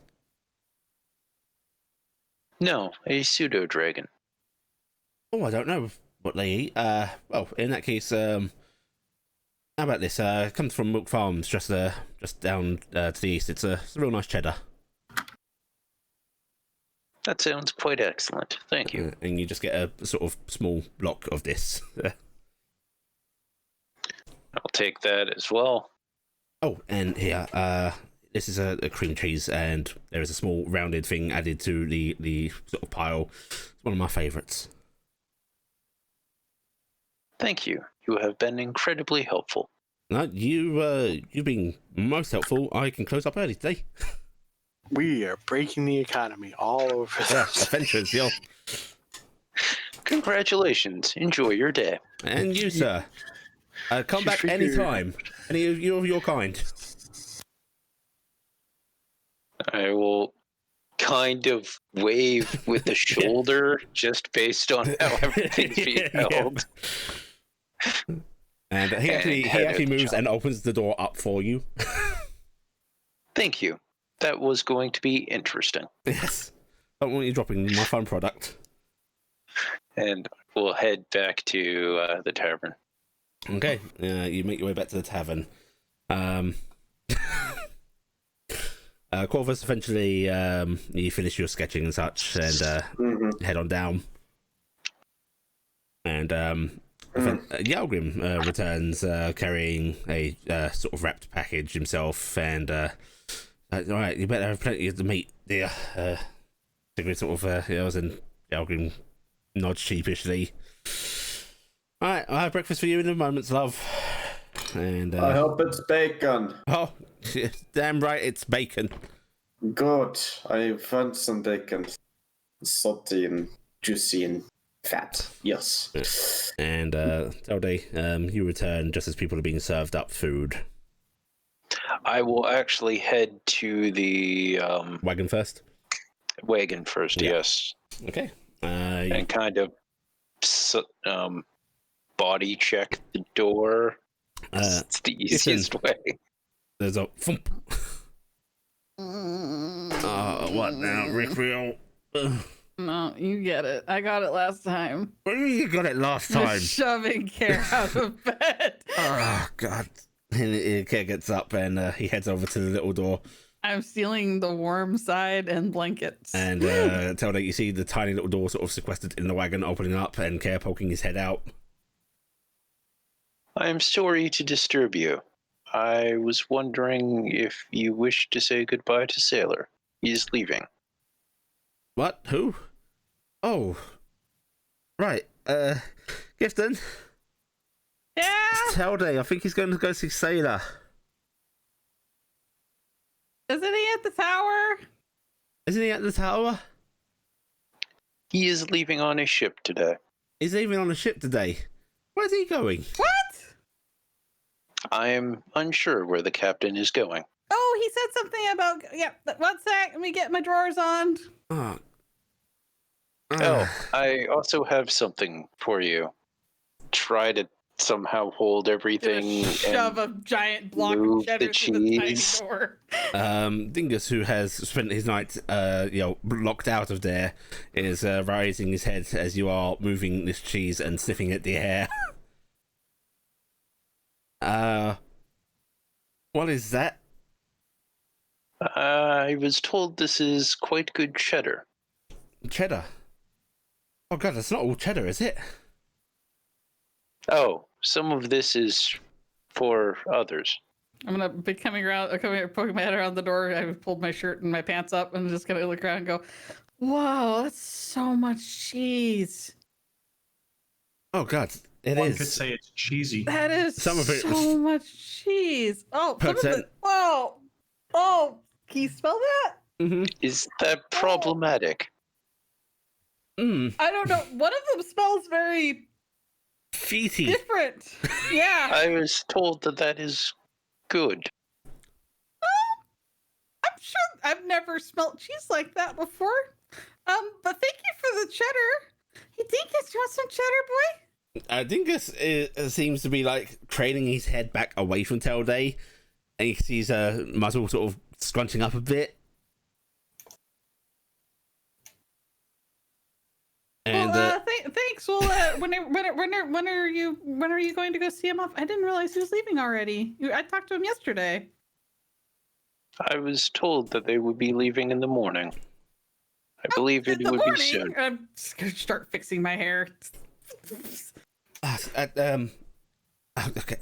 No, a pseudo dragon. Oh, I don't know what they eat. Well, in that case, how about this? It comes from Milk Farms, just down to the east. It's a real nice cheddar. That sounds quite excellent. Thank you. And you just get a sort of small block of this. I'll take that as well. Oh, and here, this is a cream cheese, and there is a small rounded thing added to the sort of pile. It's one of my favourites. Thank you. You have been incredibly helpful. No, you've been most helpful. I can close up early today. We are breaking the economy all over Yeah, this. adventures, yo. Congratulations. Enjoy your day. And you, sir. Come back anytime. Any of your kind. I will kind of wave with the shoulder just based on how everything's being held. And he actually moves and opens the door up for you. Thank you. That was going to be interesting. Yes. Don't want you dropping my fun product. And we'll head back to the tavern. Okay. You make your way back to the tavern. Corvus, eventually you finish your sketching and such and head on down. And Yalgrim returns carrying a sort of wrapped package himself, and all right, you better have plenty of the meat, dear. Sigrid sort of yells and Elgin nods sheepishly. All right, I'll have breakfast for you in a moment, love. And I hope it's bacon. oh, damn right, it's bacon. Good. I want some bacon. Salty and juicy and fat. Yes. And Telde, you return just as people are being served up food. I will actually head to the Wagon first. Wagon first. Yeah. Yes. Okay. And kind of body check the door. It's the easiest way. There's a thump. What now, Rick Real? No, you get it. I got it last time. You got it last time. Just shoving Care out of bed. Oh God! And Care gets up and he heads over to the little door. I'm stealing the warm side and blankets. And Telde, you see the tiny little door sort of sequestered in the wagon opening up, and Care poking his head out. I am sorry to disturb you. I was wondering if you wish to say goodbye to Sailor. He is leaving. What? Who? Oh, right. Gifton. Yeah. Telde, I think he's going to go see Sailor. Isn't he at the tower? Isn't he at the tower? He is leaving on a ship today. He's leaving on a ship today. Where's he going? What? I am unsure where the captain is going. Oh, he said something about, yeah, one sec, let me get my drawers on. Oh. I also have something for you. Try to somehow hold everything Shove a giant block of cheddar through the tiny door. Dingus, who has spent his night, locked out of there, is raising his head as you are moving this cheese and sniffing at the air. What is that? I was told this is quite good cheddar. Cheddar? Oh God, that's not all cheddar, is it? Oh, some of this is for others. I'm gonna be coming around, poking my head around the door. I've pulled my shirt and my pants up, and I'm just gonna look around and go, "Whoa, that's so much cheese." Oh God, it One is. could say it's cheesy. That is Some of it so was- much cheese. Oh, some of Percent. it. Whoa, oh, can you smell that? Mm-hmm. Is that problematic? I don't know. One of them smells very Feety. different. Yeah. I was told that is good. I'm sure I've never smelled cheese like that before. But thank you for the cheddar. Hey, Dinkus, you want some cheddar, boy? Dingus seems to be like craning his head back away from Telde, and he sees a muzzle sort of scrunching up a bit. And Well, thanks. Well, when are you going to go see him off? I didn't realize he was leaving already. I talked to him yesterday. I was told that they would be leaving in the morning. I believe it In the would morning, be soon. I'm just gonna start fixing my hair. okay,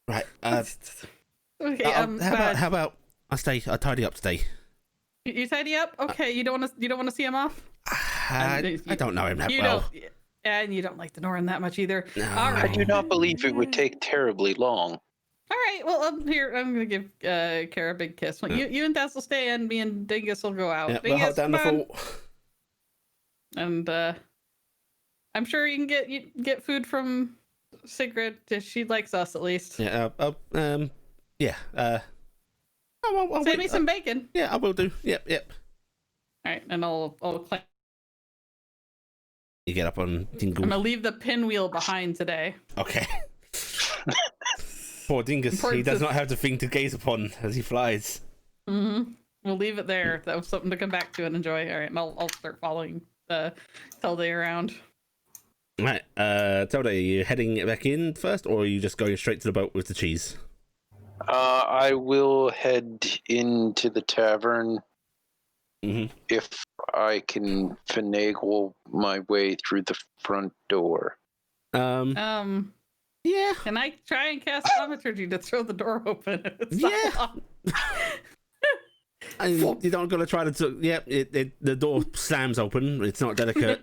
right. Okay. How about I tidy up today? You tidy up? Okay. You don't want to see him off? I don't know him that You well. don't, and you don't like the Norn that much either. No. All I right. do not believe it would take terribly long. All right. Well, here I'm gonna give Kara a big kiss. Yeah. You and Tess will stay, and me and Dingus will go out. Yeah, we'll hold Dingus, down the come on. fort. And I'm sure you can get food from Sigrid. She likes us at least. Yeah. Yeah. I'll Save wait. me some bacon. Yeah, I will do. Yep. All right, and I'll You get up on Dingle. I'm gonna leave the pinwheel behind today. Okay. Poor Dingus. He Important does to- not have the thing to gaze upon as he flies. Mm-hmm. We'll leave it there. That was something to come back to and enjoy. All right, and I'll start following Telde around. Right. Telde, are you heading back in first, or are you just going straight to the boat with the cheese? I will head into the tavern if I can finagle my way through the front door. Yeah. Can I try and cast thaumaturgy to throw the door open? It's Yeah. not locked? You don't gotta try to. Yep, the door slams open. It's not delicate,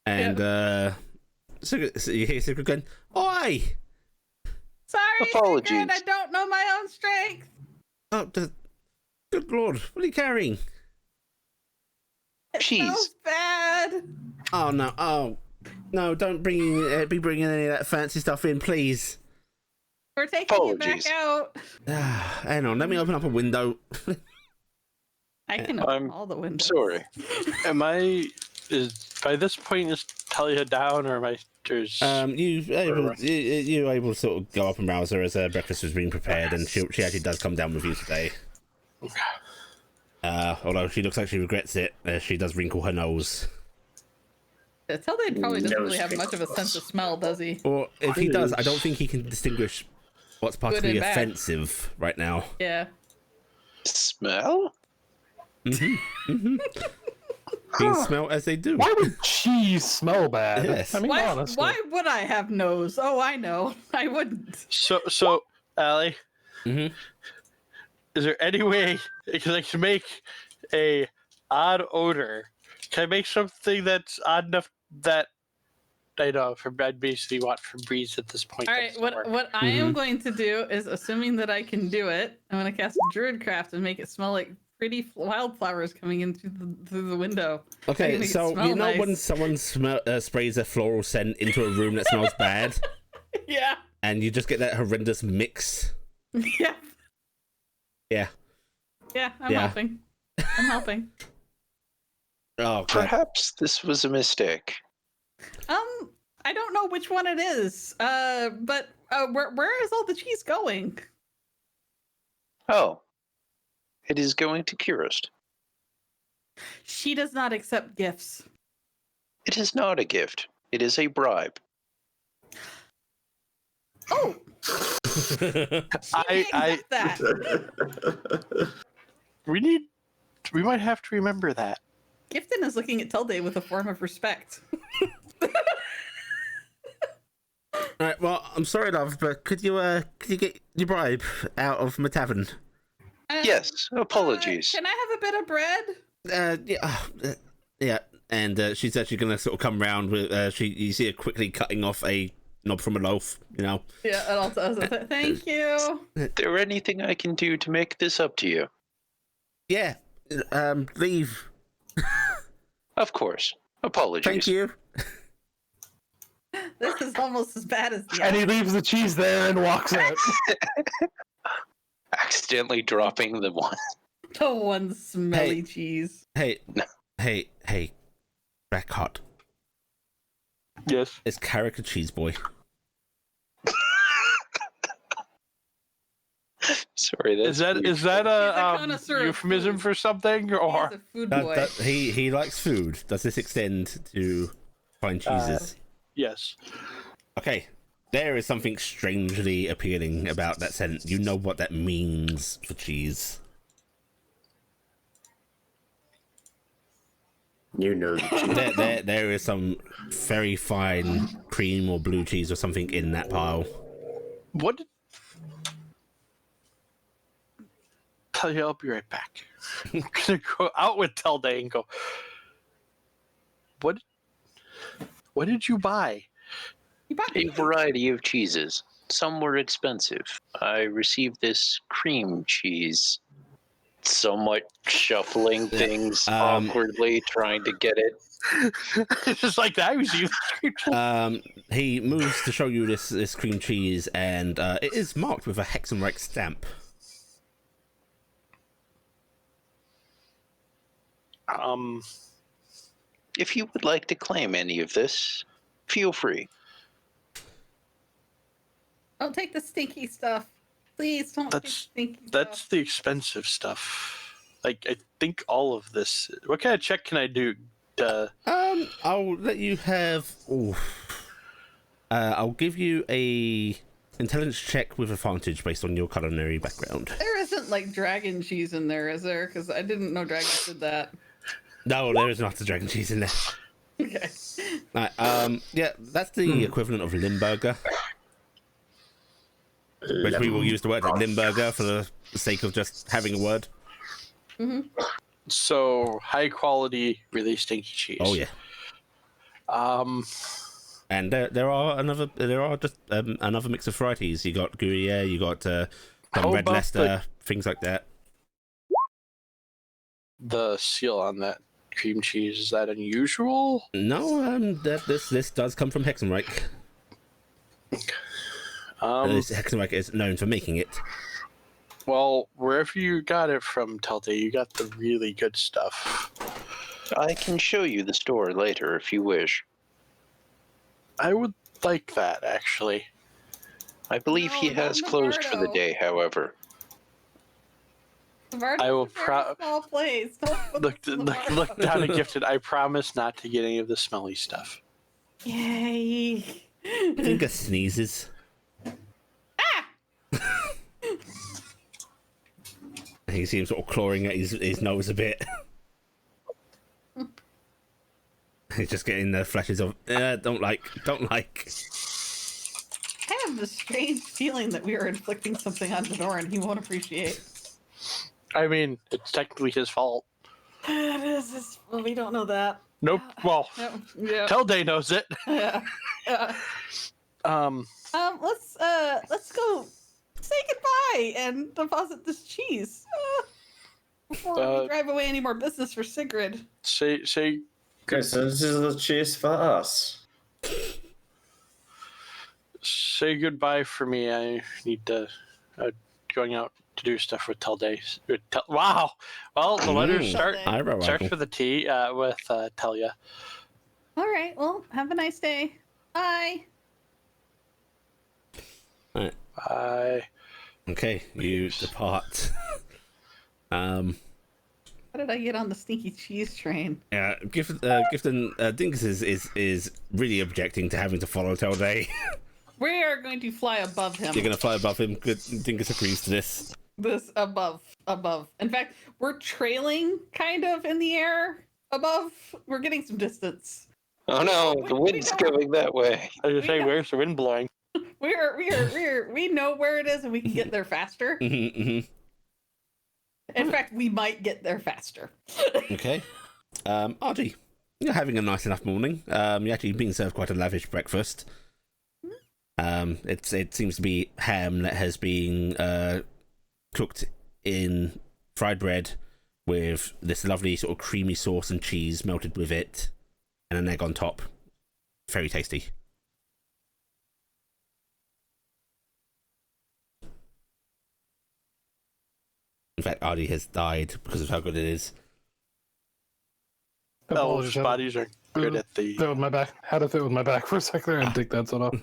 and so you hear Sigrid going, "Oi!" Sorry, Apologies. Sigrid, I don't know my own strength. Oh, good lord! What are you carrying? It Cheese. smells bad. Oh no! Oh no! Don't be bringing any of that fancy stuff in, please. We're taking Apologies. it back out. Hang on, let me open up a window. I can I'm open all the windows. Sorry. Is by this point is Talia down, or am I? There's You able to sort of go up and rouse her as breakfast was being prepared, and she actually does come down with you today. Although she looks like she regrets it, she does wrinkle her nose. Tilde probably doesn't really have Nose much of a sense of smell, does he? Or if he does, I don't think he can distinguish what's particularly and bad. offensive right now. Yeah. Smell? Things smell as they do. Why would cheese smell bad? Yes. I mean, honestly. Why would I have nose? Oh, I know. I wouldn't. so Allie. Mhm. Is there any way because I can make a odd odor? Can I make something that's odd enough that I know I'd basically want Febreze at this point? All right, what I am going to do is, assuming that I can do it, I'm going to cast Druidcraft and make it smell like pretty wildflowers coming in through the window. Okay, Make it so smell you know nice. when someone sprays a floral scent into a room that smells bad, Yeah. and you just get that horrendous mix? Yeah. Yeah. Yeah, I'm Yeah. helping. I'm helping. Oh, God. Perhaps this was a mistake. I don't know which one it is. But where is all the cheese going? Oh. It is going to Curist. She does not accept gifts. It is not a gift. It is a bribe. Oh, she may accept that. We might have to remember that. Gifton is looking at Tilde with a form of respect. All right, well, I'm sorry, love, but could you get your bribe out of my tavern? Yes, apologies. Can I have a bit of bread? Yeah. And she's actually gonna sort of come round with you see her quickly cutting off a knob from a loaf, you know. Yeah, and also thank you. Is there anything I can do to make this up to you? Yeah. Leave. Of course. Apologies. Thank you. This is almost as bad as the And he leaves the cheese there and walks out. Accidentally dropping the one. the one smelly Hey. cheese. Hey. No. Hey. Blackhot. Yes. It's Carrick a cheese boy. Sorry, that's Is that a connoisseur of euphemism food. for something, He's or a food boy. He likes food. Does this extend to fine cheeses? yes? Okay. There is something strangely appealing about that scent. You know what that means for cheese. You know. There is some very fine cream or blue cheese or something in that pile. What? Tell you, I'll be right back. I'm gonna go out with Tilde and go. What did you buy? You bought a variety of cheeses. Some were expensive. I received this cream cheese. Somewhat shuffling things awkwardly, trying to get it. Just like that, was you. He moves to show you this cream cheese, and it is marked with a Hexenreich stamp. If you would like to claim any of this, feel free. Don't take the stinky stuff. Please don't take the stinky That's stuff. the expensive stuff. Like I think all of this. What kind of check can I do? I'll let you have. I'll give you a intelligence check with advantage based on your culinary background. There isn't like dragon cheese in there, is there? Because I didn't know dragons did that. No, there is not a dragon cheese in there. Okay. Right, yeah, that's the equivalent of Limburger. Which we will use the word Limburger for the sake of just having a word. So high quality, really stinky cheese. Oh yeah. And there are just another mix of varieties. You got Gruyere, you got some How Red about Leicester, things like that. The seal on that cream cheese, is that unusual? No, this does come from Hexenreich. Hexenreich is known for making it. Well, wherever you got it from, Telte, you got the really good stuff. I can show you the store later if you wish. I would like that, actually. I believe No, he not has closed for the Navarro. day, however. Vardo's I will a very small place. Don't put Look, this in look, Vardo. look down at Gifted. I promise not to get any of the smelly stuff. Yay. Dingus sneezes. I think you see him sort of clawing at his nose a bit. He's just getting the flashes of don't like. I have this strange feeling that we are inflicting something on Denor and he won't appreciate. I mean, it's technically his fault. It is. Well, we don't know that. Nope. Well, Yeah. Telday knows it. Yeah. Let's go say goodbye and deposit this cheese before we drive away any more business for Sigrid. Say Okay, so this is the cheese for us. say goodbye for me. I need to going out to do stuff with Telday. Wow. Well, the letters start for the T with Telia. All right. Well, have a nice day. Bye. Bye. Okay, you depart. How did I get on the stinky cheese train? Yeah, Gifton Dingus is really objecting to having to follow Telday. We are going to fly above him. You're gonna fly above him. Good, Dingus agrees to this. This above. In fact, we're trailing kind of in the air above. We're getting some distance. Oh no, the wind's going that way. I was just saying, where's the wind blowing? We know where it is and we can get there faster. In fact, we might get there faster. Okay. RG, you're having a nice enough morning. You're actually being served quite a lavish breakfast. It seems to be ham that has been cooked in fried bread with this lovely sort of creamy sauce and cheese melted with it, and an egg on top. Very tasty. In fact, Artie has died because of how good it is. Elves' bodies are good at the. Fit with my back. Had to fit with my back for a second there and take that sort off.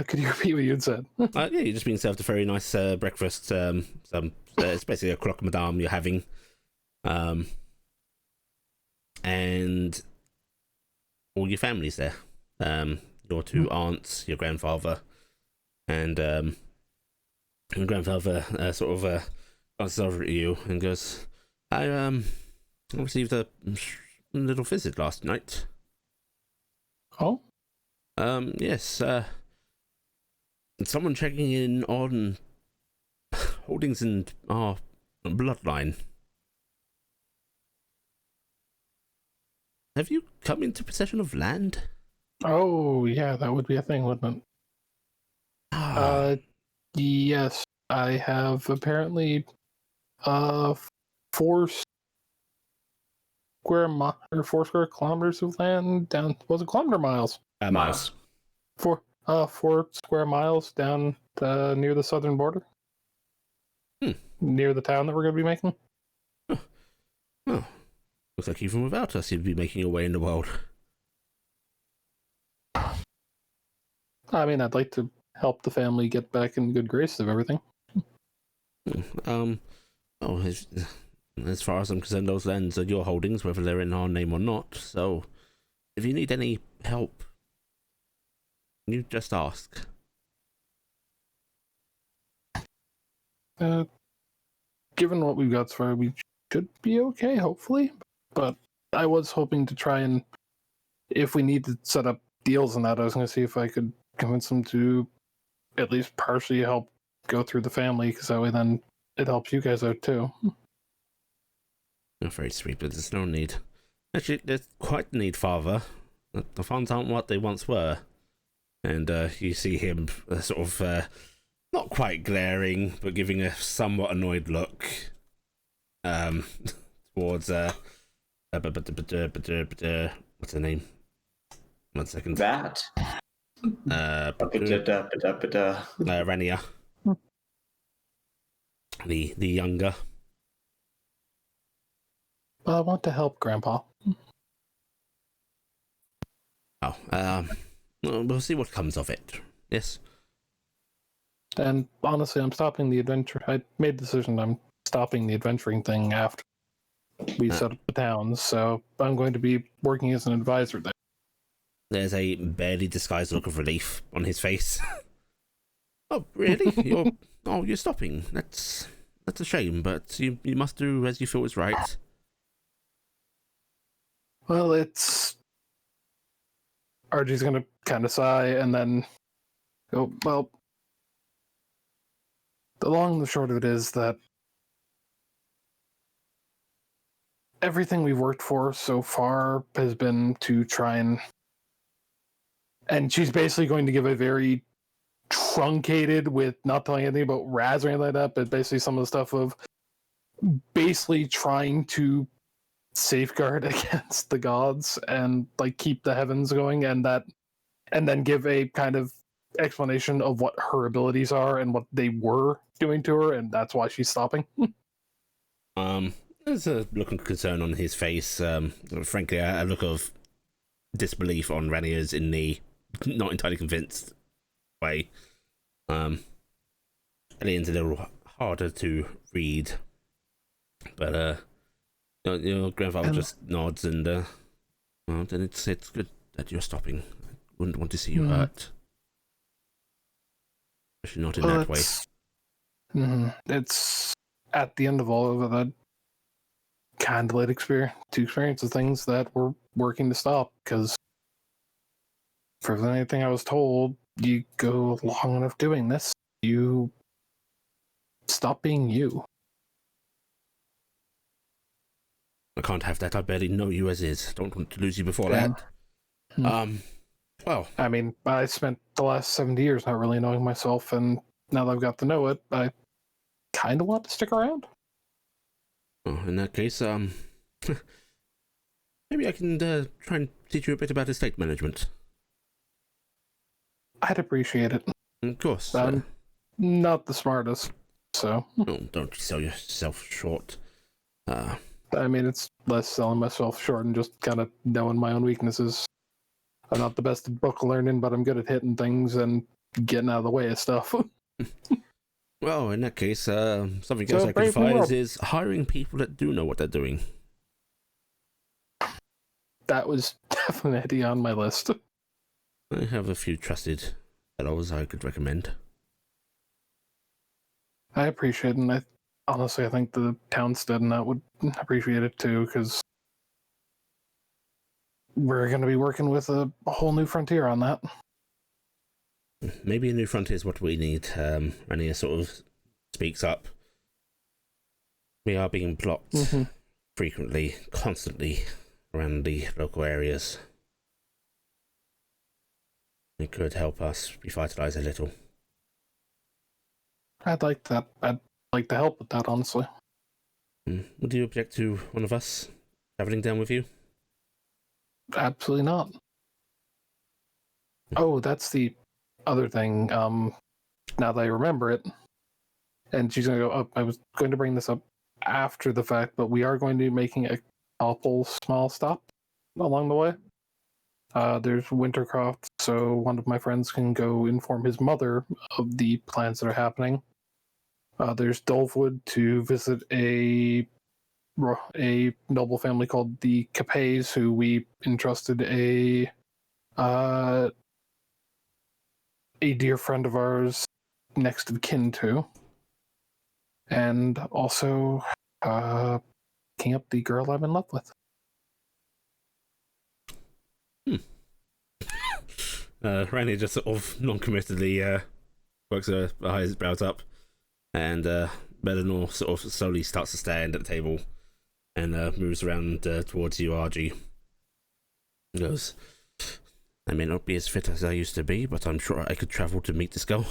Could you repeat what you'd said? Yeah, you're just being served a very nice breakfast. It's basically a croque madame you're having, and all your family's there. Your two aunts, your grandfather, and your grandfather sort of glances over at you and goes, "I received a little visit last night." Oh? Yes. Someone checking in on holdings in our bloodline. Have you come into possession of land? Oh, yeah, that would be a thing, wouldn't it? Yes, I have apparently 4 square kilometers of land down. Was it kilometer miles? Miles. 4 square miles down near the southern border. Near the town that we're going to be making. Oh, looks like even without us, you'd be making your way in the world. I mean, I'd like to help the family get back in good grace of everything. As far as I'm concerned, those lands are your holdings, whether they're in our name or not. So, if you need any help, you just ask. Given what we've got so far, we should be okay, hopefully. But I was hoping to try and, if we need to set up deals on that, I was going to see if I could convince them to at least partially help go through the family, because that way then it helps you guys out too. You're very sweet, but there's no need. Actually, there's quite the need, Father. The funds aren't what they once were. And you see him sort of not quite glaring, but giving a somewhat annoyed look towards what's her name? 1 second. That. Rania. The younger. Well, I want to help, Grandpa. Oh, we'll see what comes of it. Yes. And honestly, I'm stopping the adventure. I made the decision I'm stopping the adventuring thing after we set up the towns, so I'm going to be working as an advisor there. There's a barely disguised look of relief on his face. Oh, really? You're stopping. That's a shame, but you must do as you feel is right. Well, Archie's gonna kind of sigh and then go, well, the long and the short of it is that everything we've worked for so far has been to try and she's basically going to give a very truncated, with not telling anything about Raz or anything like that, but basically some of the stuff of basically trying to safeguard against the gods and like keep the heavens going, and then give a kind of explanation of what her abilities are and what they were doing to her, and that's why she's stopping. There's a look of concern on his face. Frankly, a look of disbelief on Rania's in the not entirely convinced way. Elian's a little harder to read, but your grandfather just nods and well, then it's good that you're stopping. I wouldn't want to see you hurt, especially not in that way. It's at the end of all of it, kind of led to experience the things that we're working to stop, because for anything I was told, you go long enough doing this, you stop being you. I can't have that. I barely know you as is. Don't want to lose you before that. Well, I mean, I spent the last 70 years not really knowing myself, and now that I've got to know it, I kind of want to stick around. Oh, in that case, maybe I can try and teach you a bit about estate management. I'd appreciate it. Of course. I'm not the smartest, so... Don't sell yourself short. I mean, it's less selling myself short and just kind of knowing my own weaknesses. I'm not the best at book learning, but I'm good at hitting things and getting out of the way of stuff. Well, in that case, something else I can advise is hiring people that do know what they're doing. That was definitely on my list. I have a few trusted fellows I could recommend. I appreciate it, and honestly, I think the Tarnstead and that would appreciate it too, because we're going to be working with a whole new frontier on that. Maybe a new frontier is what we need. Rania sort of speaks up. We are being blocked frequently, constantly around the local areas. It could help us revitalize a little. I'd like that. I'd like to help with that, honestly. Would you object to one of us traveling down with you? Absolutely not. Oh, that's the other thing. Now that I remember it, and she's going to go up. I was going to bring this up after the fact, but we are going to be making a couple small stops along the way. There's Wintercroft, so one of my friends can go inform his mother of the plans that are happening. There's Dolpwood to visit a noble family called the Capets, who we entrusted a dear friend of ours next of kin to. And also picking up the girl I'm in love with. Randy just sort of non-committedly works her eyebrows up, and Belenor sort of slowly starts to stand at the table, and moves around towards you, RG. He goes, I may not be as fit as I used to be, but I'm sure I could travel to meet this girl.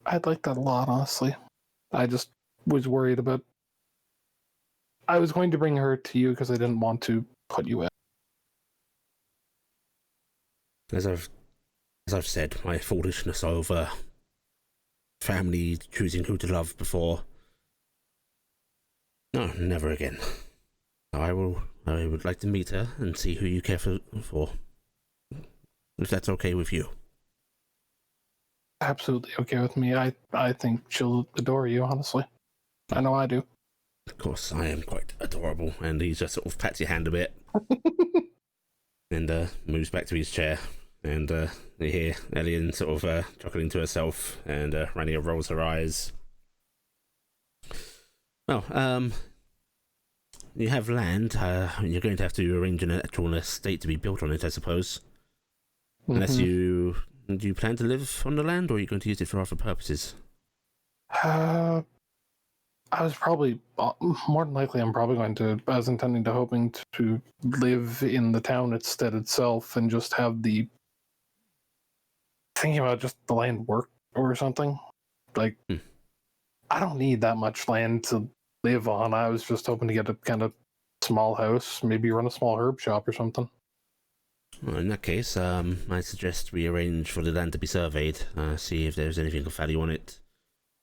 I'd like that a lot, honestly. I just was worried about... I was going to bring her to you because I didn't want to put you in. As I've said, my foolishness over family choosing who to love before. No, never again. I would like to meet her and see who you care for. If that's okay with you. Absolutely okay with me. I think she'll adore you, honestly. I know I do. Of course, I am quite adorable, and he just sort of pats your hand a bit, and moves back to his chair. And you hear Elian sort of chuckling to herself, and Rania rolls her eyes. Well, you have land. You're going to have to arrange an actual estate to be built on it, I suppose. Unless do you plan to live on the land, or are you going to use it for other purposes? I was probably, more than likely, I was intending to hoping to live in the town instead itself and just have thinking about just the land work or something. Like, I don't need that much land to live on. I was just hoping to get a kind of small house, maybe run a small herb shop or something. Well, in that case, I suggest we arrange for the land to be surveyed, see if there's anything of value on it,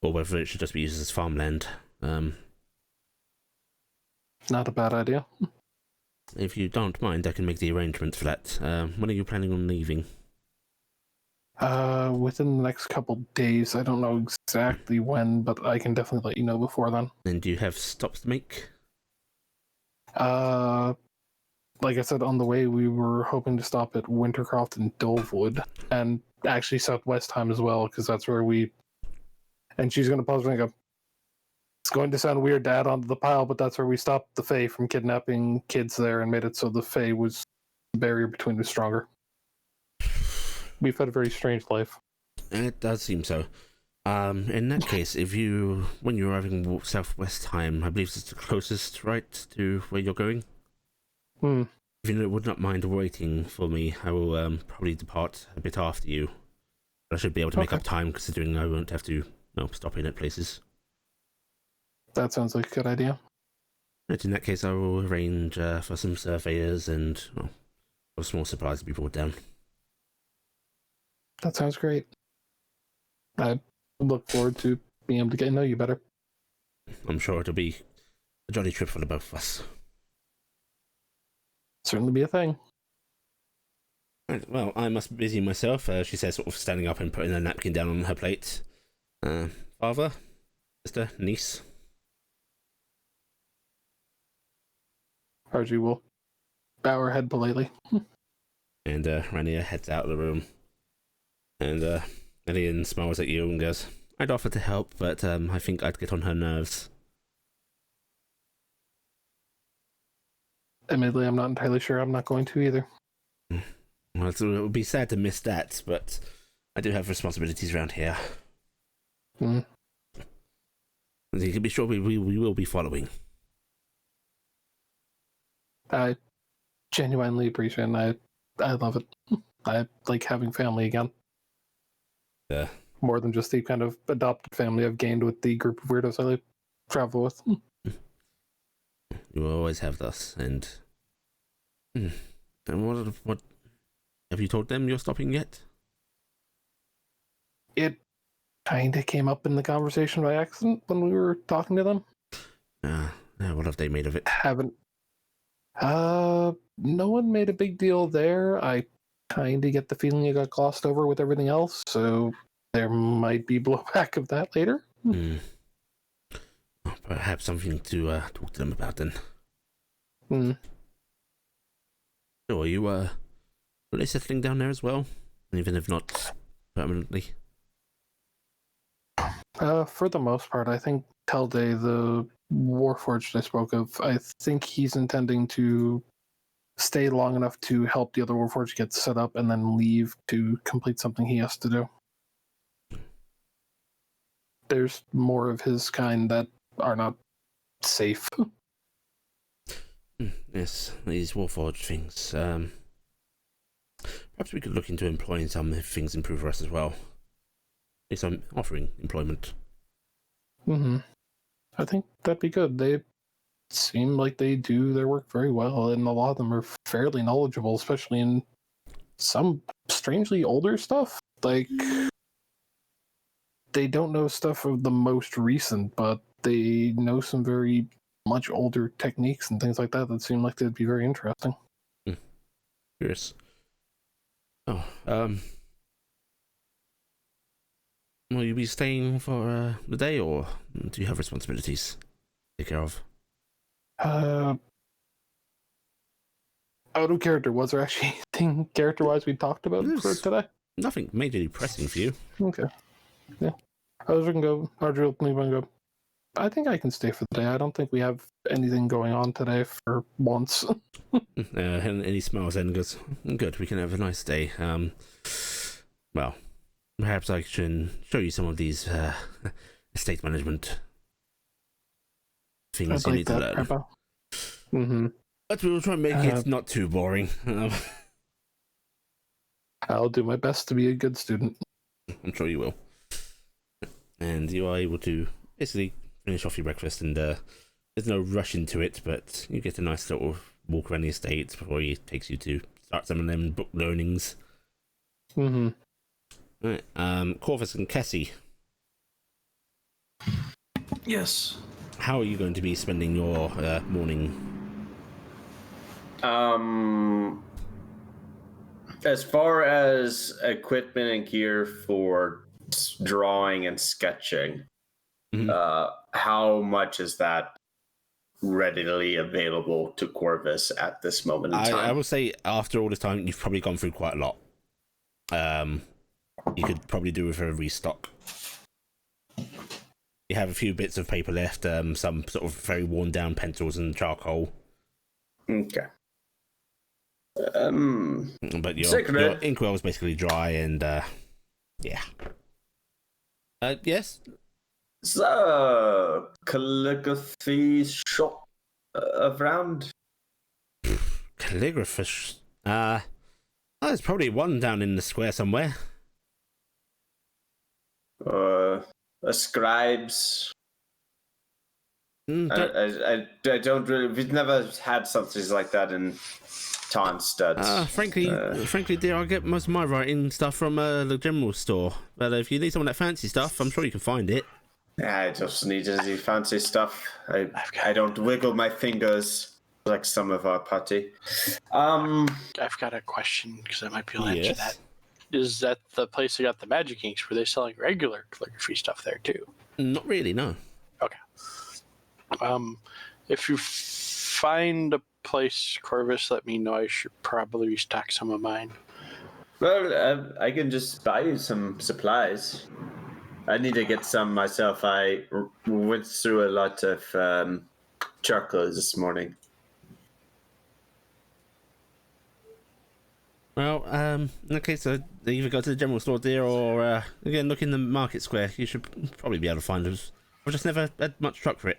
or whether it should just be used as farmland. Not a bad idea. If you don't mind, I can make the arrangements for that. When are you planning on leaving? Within the next couple days. I don't know exactly when, but I can definitely let you know before then. And do you have stops to make? Like I said, on the way, we were hoping to stop at Wintercroft and Dovewood, and actually Southwest Time as well, because that's where we... And she's going to pause and go, it's going to sound weird to add onto the pile, but that's where we stopped the Fae from kidnapping kids there and made it so the Fae was... the barrier between us stronger. We've had a very strange life. It does seem so. In that case, when you're arriving Southwest Time, I believe it's the closest, right, to where you're going? If you would not mind waiting for me, I will probably depart a bit after you. But I should be able to make up time, considering I won't have to stop in at places. That sounds like a good idea. But in that case, I will arrange for some surveyors and for small supplies to be brought down. That sounds great. I look forward to being able to get to know you better. I'm sure it'll be a jolly trip for the both of us. Certainly be a thing. Right, well, I must busy myself, she says, sort of standing up and putting a napkin down on her plate. Father? Sister? Niece? Archie will bow her head politely. And Rania heads out of the room. And Elian smiles at you and goes, I'd offer to help, but I think I'd get on her nerves. Admittedly, I'm not entirely sure. I'm not going to either. Well, it would be sad to miss that, but I do have responsibilities around here. You can be sure we will be following. I genuinely appreciate it. I love it. I like having family again. Yeah. More than just the kind of adopted family I've gained with the group of weirdos I travel with. You will always have us, and what have you told them you're stopping yet? It kind of came up in the conversation by accident when we were talking to them. What have they made of it? Haven't. No one made a big deal there. I kind of get the feeling it got glossed over with everything else, so there might be blowback of that later. Perhaps something to talk to them about then. So are you are they settling down there as well? Even if not permanently? For the most part, I think Telday, the Warforged I spoke of, I think he's intending to stay long enough to help the other Warforged get set up and then leave to complete something he has to do. There's more of his kind that are not safe. Yes, these Warforged things. Perhaps we could look into employing some if things improve for us as well. At least I'm offering employment. I think that'd be good. They seem like they do their work very well, and a lot of them are fairly knowledgeable, especially in some strangely older stuff. Like, they don't know stuff of the most recent, but they know some very much older techniques and things like that that seem like they'd be very interesting. Curious. Oh, will you be staying for the day, or do you have responsibilities to take care of? Out of character, was there actually anything character-wise we talked about for today? Nothing majorly pressing for you. Okay. Yeah. I was going to go, Audrey will leave and go, I think I can stay for the day. I don't think we have anything going on today for once. And he smiles and goes, good, we can have a nice day. Well, perhaps I can show you some of these estate management things you need to learn. Mm-hmm. But we'll try and make it not too boring. I'll do my best to be a good student. I'm sure you will. And you are able to basically finish off your breakfast, and there's no rush into it, but you get a nice little walk around the estate before he takes you to start some of them book learnings. Mm-hmm. Right, Corvus and Cassie. Yes. How are you going to be spending your morning? As far as equipment and gear for drawing and sketching, how much is that readily available to Corvus at this moment in time? I will say, after all this time, you've probably gone through quite a lot. You could probably do with a restock. You have a few bits of paper left, some sort of very worn down pencils and charcoal. Okay. But your inkwell is basically dry, and yeah. Yes. Is that a calligraphy shop around? Calligrapher. There's probably one down in the square somewhere. A scribes. I don't really. We've never had something like that in Tarnstead. Frankly, dear, I get most of my writing stuff from the general store. But if you need some of that fancy stuff, I'm sure you can find it. I just need the fancy stuff. I don't wiggle my fingers like some of our party. I've got a question, because I might be able to answer that. Is that the place that got the magic inks? Were they selling regular calligraphy stuff there too? Not really, no. Okay. If you find a place, Corvus, let me know. I should probably restock some of mine. Well, I can just buy you some supplies. I need to get some myself. I went through a lot of charcoal this morning. Well, okay, so either go to the general store, dear, or again, look in the market square. You should probably be able to find us. I've just never had much truck for it.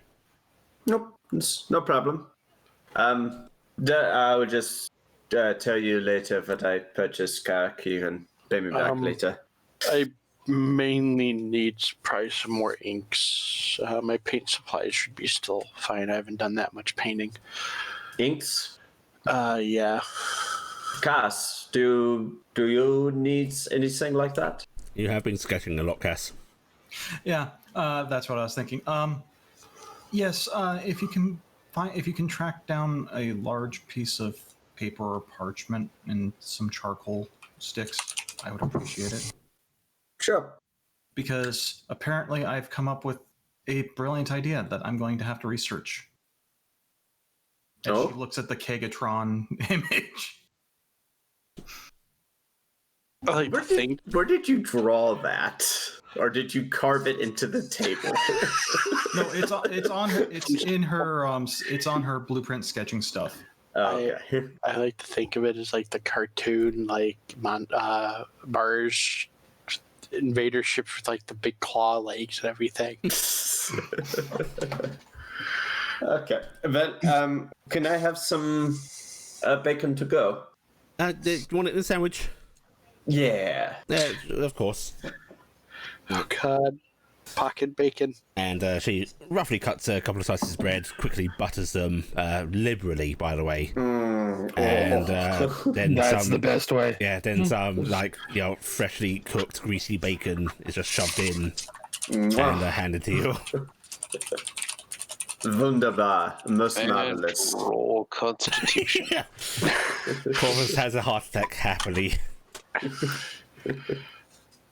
Nope, it's no problem. I will just tell you later that I purchased Kark. You can pay me back later. I mainly need probably some more inks. My paint supplies should be still fine. I haven't done that much painting. Inks? Yeah. Cass, do you need anything like that? You have been sketching a lot, Cass. Yeah, that's what I was thinking. Yes, if you can track down a large piece of paper or parchment and some charcoal sticks, I would appreciate it. Sure. Because apparently I've come up with a brilliant idea that I'm going to have to research. And she looks at the Kegatron image. Where did you draw that? Or did you carve it into the table? No, it's on her blueprint sketching stuff. Okay. I like to think of it as like the cartoon, like Mars invader ships with like the big claw legs and everything. Okay, but can I have some bacon to go? Do you want it in a sandwich? Yeah. Yeah, of course. Oh God, pocket bacon. And she roughly cuts a couple of slices of bread, quickly butters them liberally, by the way, and then That's some. the best way. Yeah, then some freshly cooked greasy bacon is just shoved in and handed to you. Wunderbar, most And marvelous. roll Constitution. Yeah. Corvus has a heart attack happily.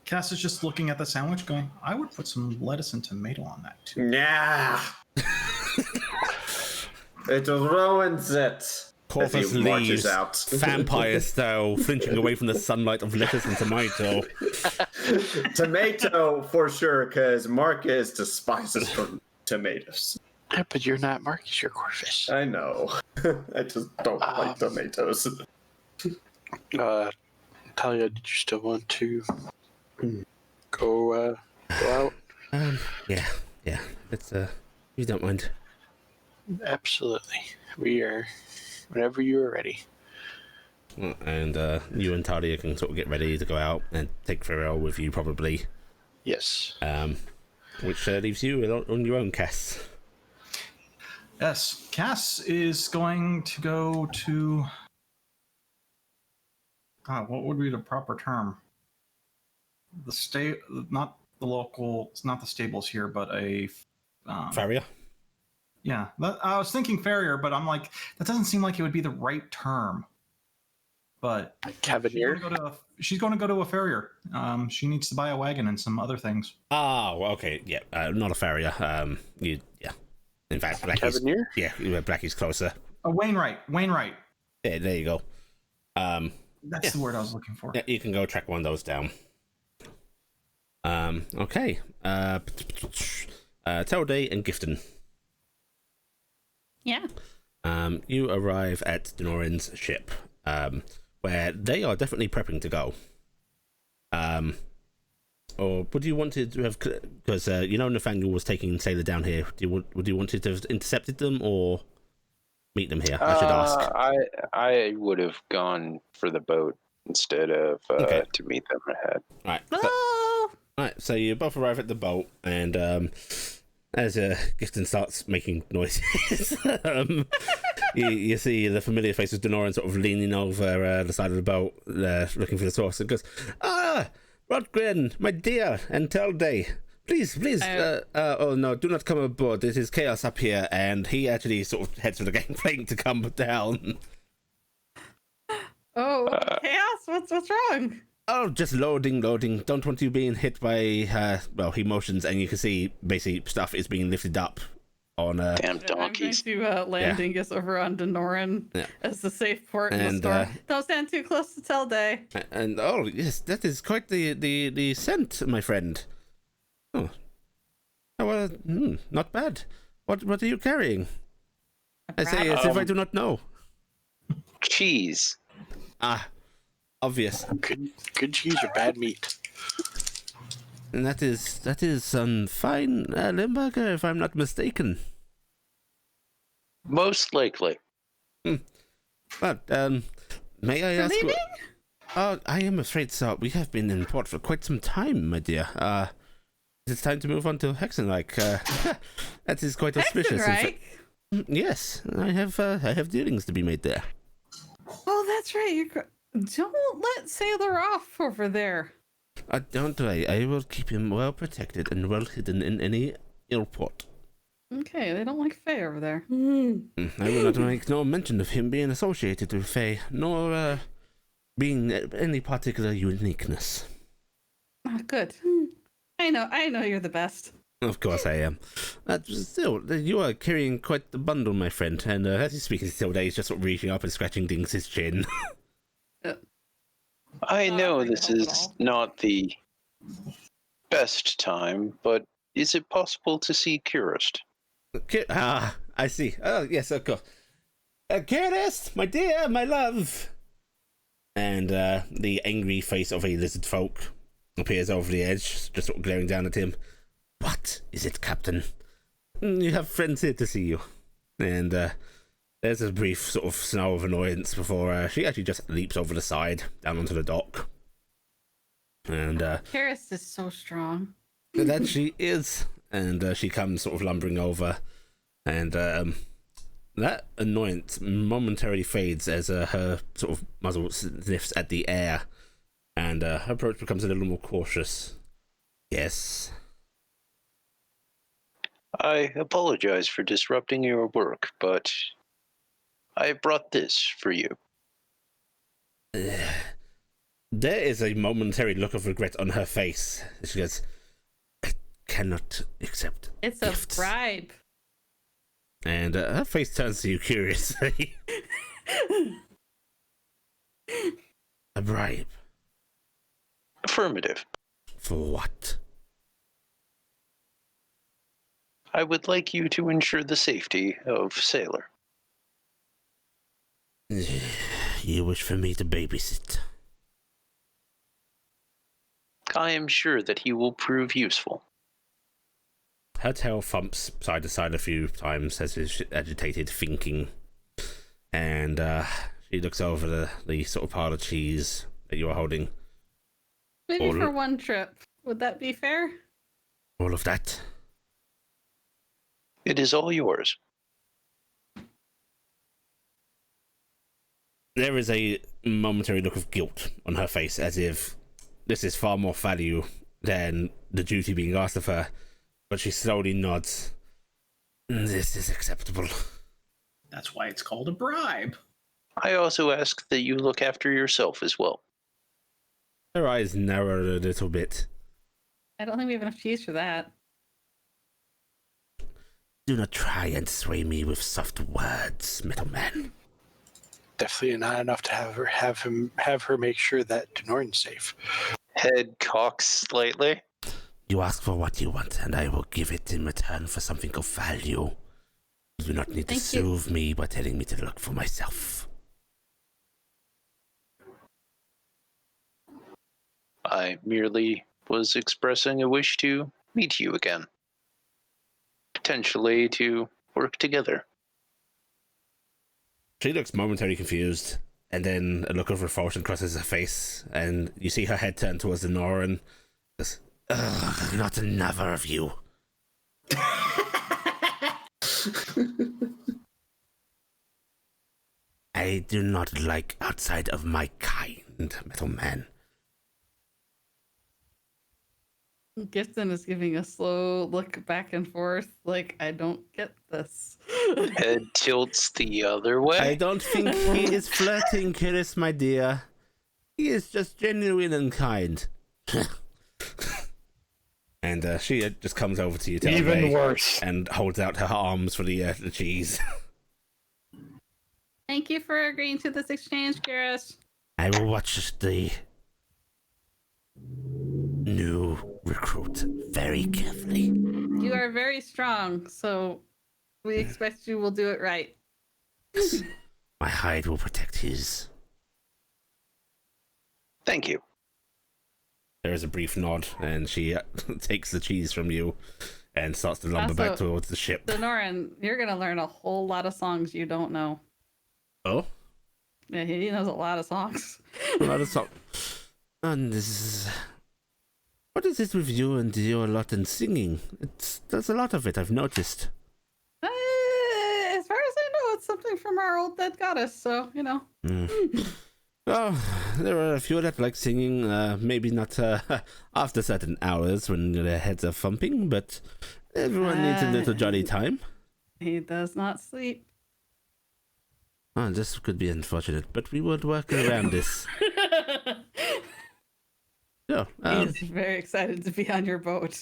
Cass is just looking at the sandwich going, I would put some lettuce and tomato on that too. Yeah. It ruins it. Corvus leaves, vampire style, flinching away from the sunlight of lettuce and tomato. Tomato for sure, because Marcus despises tomatoes. Yeah, but you're not Marcus, you're Corvus. I know. I just don't like tomatoes. Talia, did you still want to go out? Yeah. It's you don't mind. Absolutely. We are, whenever you are ready. And you and Talia can sort of get ready to go out and take Pharrell with you, probably. Yes. Which leaves you on your own, Cass. Yes, Cass is going to go to... God, what would be the proper term? Not the local, it's not the stables here, but a... Farrier? Yeah, I was thinking farrier, but I'm like, that doesn't seem like it would be the right term. But Cavalier? She's going to go to a farrier. She needs to buy a wagon and some other things. Oh, okay, yeah, not a farrier. Yeah. In fact, Blackie's... Cavalier? Yeah, Blackie's closer. A Wainwright. Yeah, there you go. That's the word I was looking for. Yeah, you can go track one of those down. Okay. Telday and Gifton. Yeah. You arrive at Denoran's ship, where they are definitely prepping to go. Or would you want to have, because Nathaniel was taking Sailor down here, would you want to have intercepted them or meet them here? I should ask. I would have gone for the boat instead of to meet them ahead. Right, so you both arrive at the boat, and as Gifton starts making noises, you see the familiar face of Denoran sort of leaning over the side of the boat, looking for the source, and goes, Rodgren, my dear, and Telday, please, oh no, do not come aboard. It is chaos up here, and he actually sort of heads for the gangplank to come down. Oh, chaos? What's wrong? Oh, just loading. Don't want you being hit by, emotions, and you can see basically stuff is being lifted up on damn donkeys. I'm going to land Dingus over on Denoran as the safe port in the storm. Don't stand too close to Telday. And oh yes, that is quite the scent, my friend. Oh, not bad. What are you carrying? I say as if I do not know. Cheese. Obvious. Good cheese or bad meat? And that is some fine Limburger, if I'm not mistaken. Most likely. But may I ask? I am afraid so. We have been in port for quite some time, my dear. It's time to move on to Hexenreich. That is quite auspicious. Yes, I have dealings to be made there. Oh, that's right. Don't let Sailor off over there. Don't worry. I will keep him well protected and well hidden in any ill port. Okay, they don't like Faye over there. I will not make no mention of him being associated with Faye, nor being any particular uniqueness. Good. I know you're the best. Of course I am. Still, you are carrying quite the bundle, my friend, and as he's speaking to Tilday, he's just sort of reaching up and scratching Dingus' chin. I know this is not the best time, but is it possible to see Curist? I see. Oh, yes, of course. Curist, my dear, my love. And the angry face of a lizard folk appears over the edge, just sort of glaring down at him. What is it, Captain? You have friends here to see you. And there's a brief sort of snarl of annoyance before she actually just leaps over the side, down onto the dock. And Karis is so strong. that she is. And she comes sort of lumbering over. And that annoyance momentarily fades as her sort of muzzle sniffs at the air. And her approach becomes a little more cautious. Yes. I apologize for disrupting your work, but I brought this for you. There is a momentary look of regret on her face. She goes, I cannot accept It's gifts. a bribe. And her face turns to you curiously. A bribe? Affirmative. For what? I would like you to ensure the safety of Sailor. You wish for me to babysit? I am sure that he will prove useful. Her tail thumps side to side a few times as she's agitated, thinking. And she looks over the sort of pile of cheese that you are holding. Maybe All- for one trip. Would that be fair? All of that? It is all yours. There is a momentary look of guilt on her face, as if this is far more value than the duty being asked of her. But she slowly nods. This is acceptable. That's why it's called a bribe. I also ask that you look after yourself as well. Her eyes narrow a little bit. I don't think we have enough cheese for that. Do not try and sway me with soft words, middleman. Definitely not enough to have her make sure that Denorn's safe. Head cocks slightly. You ask for what you want, and I will give it in return for something of value. You do not need to Thank you. soothe me by telling me to look for myself. I merely was expressing a wish to meet you again. Potentially to work together. She looks momentarily confused, and then a look of revulsion crosses her face, and you see her head turn towards the Noran. Just, ugh, not another of you. I do not like outside of my kind, middleman. Gifton is giving a slow look back and forth, like, I don't get this. Head tilts the other way. I don't think he is flirting, Kiris, my dear. He is just genuine and kind. And she just comes over to you, Even worse. and holds out her arms for the cheese. Thank you for agreeing to this exchange, Karis. I will watch the new recruit very carefully. You are very strong, so we expect you will do it right. My hide will protect his. Thank you. There is a brief nod, and she takes the cheese from you and starts to lumber back Also, towards the ship. Sonoran, you're gonna learn a whole lot of songs you don't know. Oh? Yeah, he knows a lot of songs. A lot of song. And this is... What is it with you and your lot and singing? There's a lot of it, I've noticed. As far as I know, it's something from our old dead goddess, so, you know. Oh, there are a few that like singing, maybe not after certain hours when their heads are thumping, but everyone needs a little jolly time. He does not sleep. Oh, this could be unfortunate, but we would work around this. So, He's very excited to be on your boat.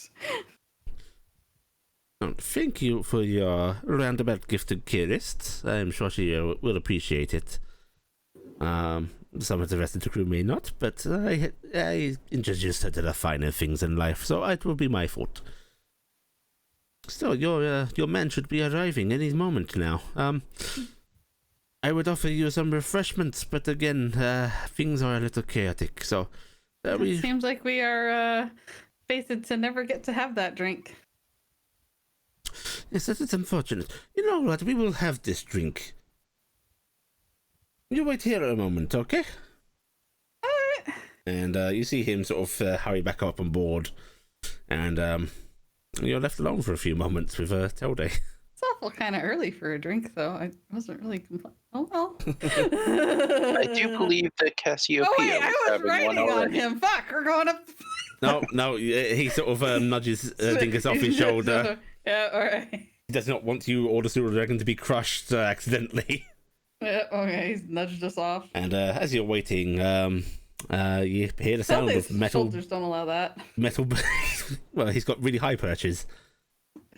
thank you for your roundabout gift to Kirist. I'm sure she will appreciate it. Some of the rest of the crew may not, but I introduced her to the finer things in life, so it will be my fault. So your man should be arriving any moment now. I would offer you some refreshments, but again, things are a little chaotic, so It seems like we are fated to never get to have that drink. Yes, that is unfortunate. You know what? We will have this drink. You wait here a moment, okay? And you see him sort of hurry back up on board, and you're left alone for a few moments with Tilde. It's awful kind of early for a drink, though. I wasn't really Oh well. I do believe that Cassiopeia Oh wait, I was having one writing on already. him. Fuck, we're going up. No, he sort of nudges Dingus off his shoulder. Yeah, all right. He does not want you or the Pseudo Dragon to be crushed accidentally. Yeah, okay, he's nudged us off. And as you're waiting, you hear the sound of metal. Shoulders don't allow that. Metal. Well, he's got really high perches.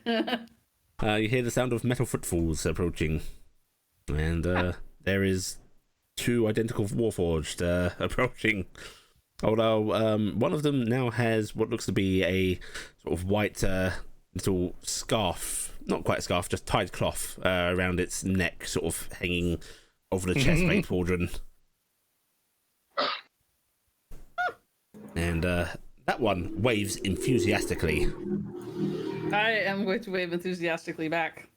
You hear the sound of metal footfalls approaching, and there is two identical Warforged approaching. Although one of them now has what looks to be a sort of white little scarf, not quite a scarf, just tied cloth around its neck, sort of hanging over the chest plate pauldron. And that one waves enthusiastically. I am going to wave enthusiastically back.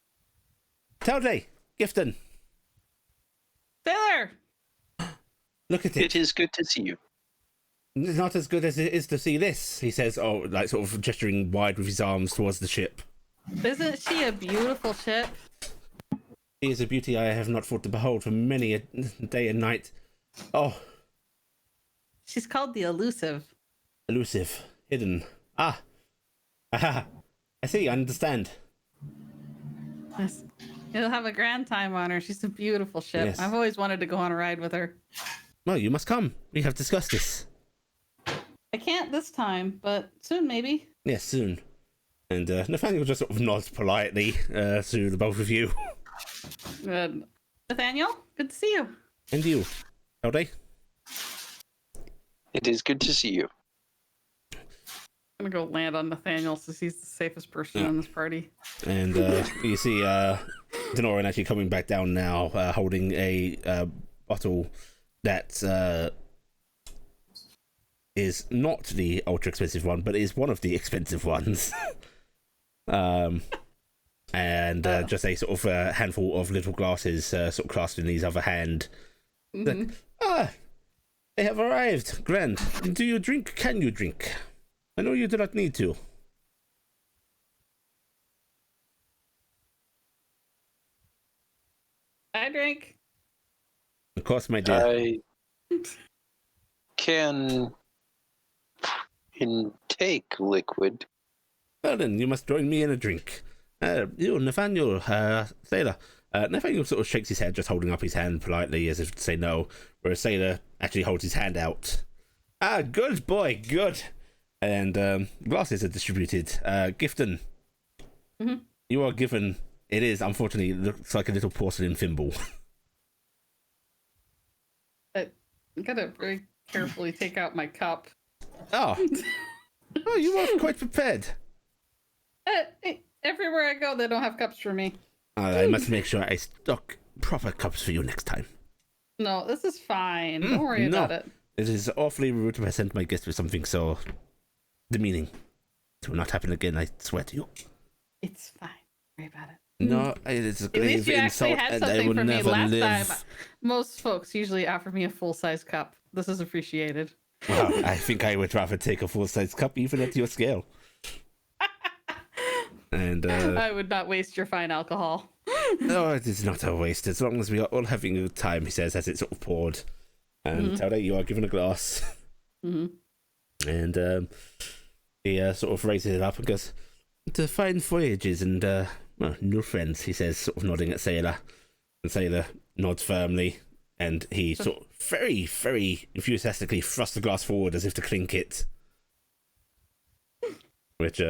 Tilde, Gifton. Stay there! Look at it. It is good to see you. Not as good as it is to see this, he says, like sort of gesturing wide with his arms towards the ship. Isn't she a beautiful ship? She is a beauty I have not thought to behold for many a day and night. Oh. She's called the Elusive. Elusive. Hidden. Ah. Aha. I see, I understand. Yes. You'll have a grand time on her. She's a beautiful ship. Yes. I've always wanted to go on a ride with her. Well, you must come. We have discussed this. I can't this time, but soon maybe. Yes, soon. And Nathaniel just sort of nods politely to the both of you. Nathaniel, good to see you. And you, Tilde. It is good to see you. I'm gonna go land on Nathaniel since he's the safest person in this party. And you see Denoran actually coming back down now, holding a bottle that is not the ultra expensive one, but is one of the expensive ones. And just a sort of handful of little glasses sort of clasped in his other hand. Mm-hmm. They have arrived. Grand. Do you drink? Can you drink? I know you do not need to. I drink. Of course, my dear. I can intake liquid. Well then, you must join me in a drink. You, Nathaniel, Sailor. Nathaniel sort of shakes his head, just holding up his hand politely as if to say no, whereas Sailor actually holds his hand out. Ah, good boy, good. And glasses are distributed. Gifton, you are given, it is, unfortunately, it looks like a little porcelain thimble. I gotta very carefully take out my cup. Oh. Oh, you are quite prepared. Everywhere I go, they don't have cups for me. I must make sure I stock proper cups for you next time. No, this is fine. Don't worry about it. It is awfully rude to present my guest with something so demeaning. It will not happen again, I swear to you. It's fine. Don't worry about it. No, it is a At least grave you insult, actually had and I something will for me never last live. time. Most folks usually offer me a full-size cup. This is appreciated. Well, I think I would rather take a full-size cup, even at your scale. And I would not waste your fine alcohol. no, it is not a waste. As long as we are all having a good time, he says, as it's sort of poured. And Tilde, you are given a glass. And he sort of raises it up and goes, "To fine voyages and well, new friends," he says, sort of nodding at Sailor. And Sailor nods firmly, and he sort of very, very enthusiastically thrusts the glass forward as if to clink it. Which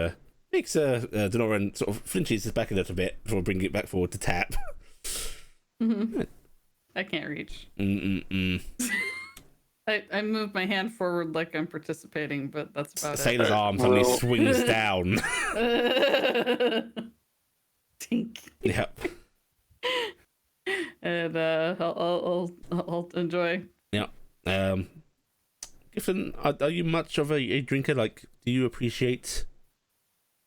makes Denoran sort of flinches back a little bit before bringing it back forward to tap. I can't reach. I move my hand forward like I'm participating, but that's about Sailor's arm suddenly swings down. it. Tink. Yep. And I'll enjoy. Yeah. Giffen, are you much of a drinker? Like, do you appreciate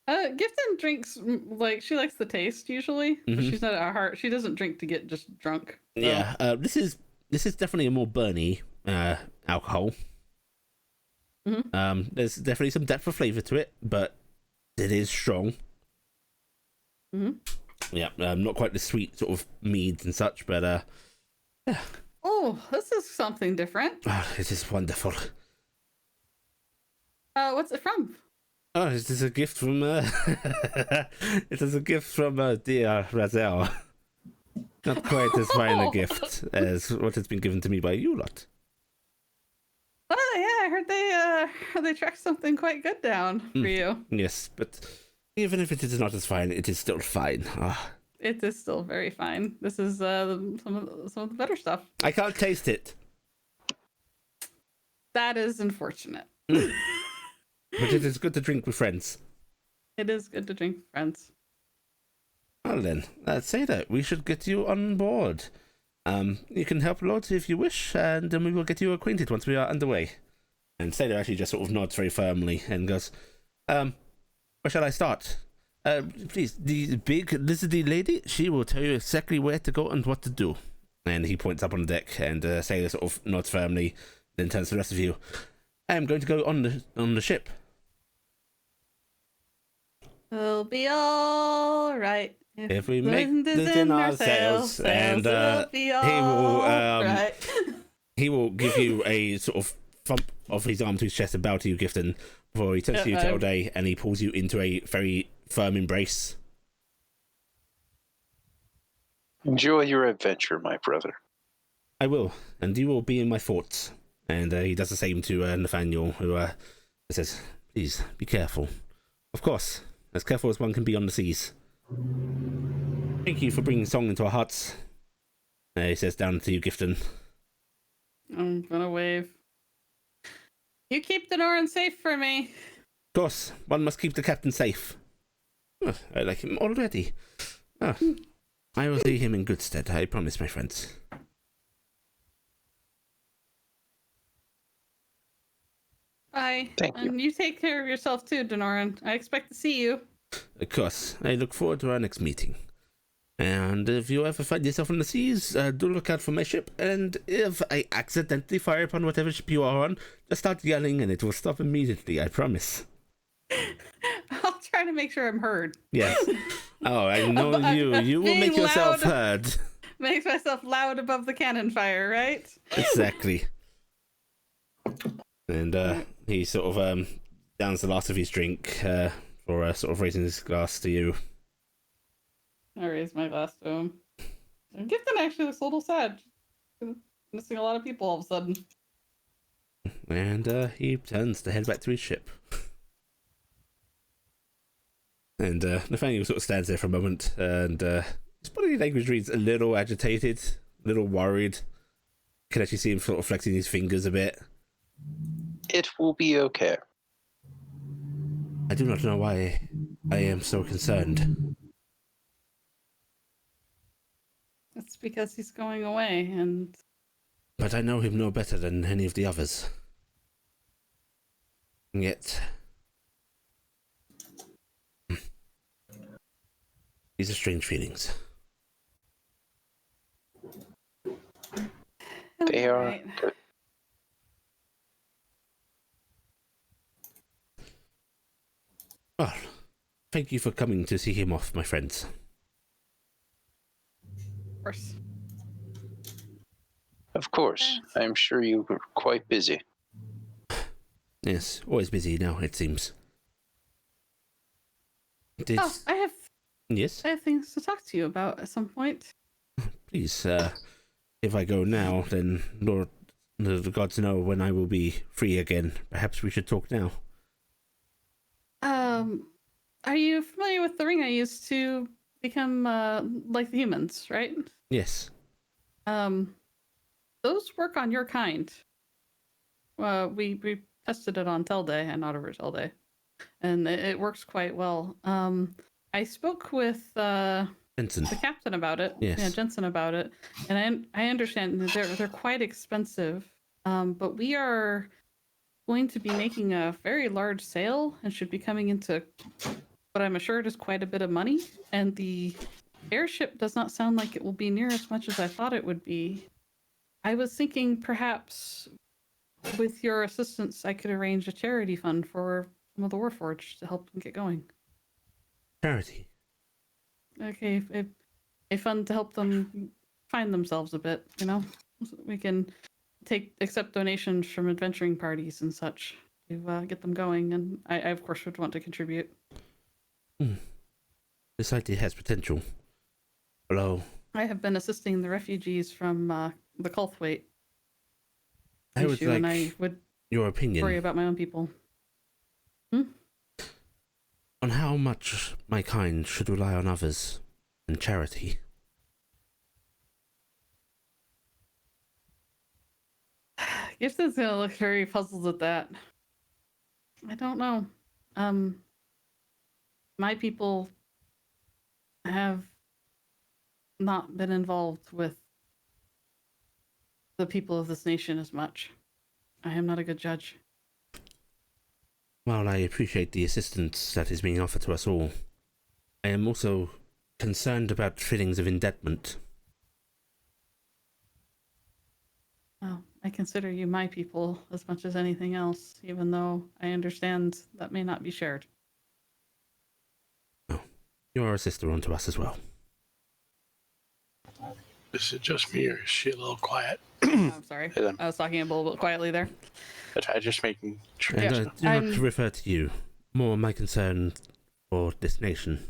Gifton drinks like she likes the taste usually, but Mhm. she's not a heart. She doesn't drink to get just drunk. So. Yeah, this is definitely a more burny alcohol. Mhm. There's definitely some depth of flavor to it, but it is strong. Mhm. Yeah, not quite the sweet sort of meads and such, but Oh, this is something different. it is wonderful. What's it from? Oh, it is a gift from it is a gift from dear Razel. Not quite as fine a gift as what has been given to me by you lot. Oh yeah, I heard they tracked something quite good down for you. Yes, but even if it is not as fine, it is still fine. It is still very fine. This is some of the better stuff. I can't taste it. That is unfortunate. But it is good to drink with friends. It is good to drink with friends. Well then, let's say that we should get you on board. You can help Lord if you wish, and then we will get you acquainted once we are underway. And Sailor actually just sort of nods very firmly and goes, where shall I start? Please, the big lizardy lady, she will tell you exactly where to go and what to do. And he points up on the deck, and Sailor sort of nods firmly, then turns to the rest of you. I am going to go on the ship. We'll be all right If we make wind is this in our sails, and it'll be he will all right. he will give you a sort of thump of his arm to his chest and bow to you, Gifton, before he turns to you, Day, and he pulls you into a very firm embrace. Enjoy your adventure, my brother. I will, and you will be in my thoughts. And he does the same to Nathaniel, who says, please, be careful. Of course, as careful as one can be on the seas. Thank you for bringing song into our hearts. He says down to you, Gifton. I'm gonna wave. You keep the Noran safe for me. Of course, one must keep the captain safe. Oh, I like him already. Oh, I will see him in good stead, I promise, my friends. Bye. Thank you. And you take care of yourself too, Denoran. I expect to see you. Of course, I look forward to our next meeting. And if you ever find yourself on the seas, do look out for my ship. And if I accidentally fire upon whatever ship you are on, just start yelling and it will stop immediately, I promise. I'll try to make sure I'm heard. Yes. Oh, I know you. You will make yourself heard. Makes myself loud above the cannon fire, right? Exactly. And he sort of downs the last of his drink for sort of raising his glass to you. I raise my glass to him. And Gifton actually looks a little sad. Missing a lot of people all of a sudden. And he turns to head back to his ship. And Nathaniel sort of stands there for a moment, and his body language reads a little agitated, a little worried. You can actually see him sort of flexing his fingers a bit. It will be okay. I do not know why I am so concerned. It's because he's going away, and But I know him no better than any of the others. And yet... these are strange feelings. They are. Right. Well, thank you for coming to see him off, my friends. Of course. Of course. I'm sure you were quite busy. Yes, always busy now, it seems. Oh, I have Yes? things to talk to you about at some point. Please, if I go now, then Lord, the gods know when I will be free again. Perhaps we should talk now. Are you familiar with the ring I used to become like the humans, right? Yes. Those work on your kind. We tested it on Telde and not over Telde, and it works quite well. I spoke with Jensen. the captain about it. Yes. Yeah, Jensen about it, and I understand that they're quite expensive. But we are going to be making a very large sale and should be coming into what I'm assured is quite a bit of money, and the airship does not sound like it will be near as much as I thought it would be. I was thinking perhaps with your assistance, I could arrange a charity fund for some of the Warforged to help them get going. Charity. Okay, a fund to help them find themselves a bit, you know? So we can accept donations from adventuring parties and such to get them going, and I of course would want to contribute. This idea has potential. Although I have been assisting the refugees from the Colthwaite I would issue, like and I would your opinion worry about my own people. on how much my kind should rely on others and charity. Gibson's gonna look very puzzled at that. I don't know. My people have not been involved with the people of this nation as much. I am not a good judge. While I appreciate the assistance that is being offered to us all, I am also concerned about feelings of indebtment. Well, I consider you my people as much as anything else, even though I understand that may not be shared. Oh, you are a sister unto us as well. Is it just me, or is she a little quiet? I'm sorry. Hey, then. I was talking a little bit quietly there. I just making sure. And Yeah, I do not refer to you. More my concern for this nation.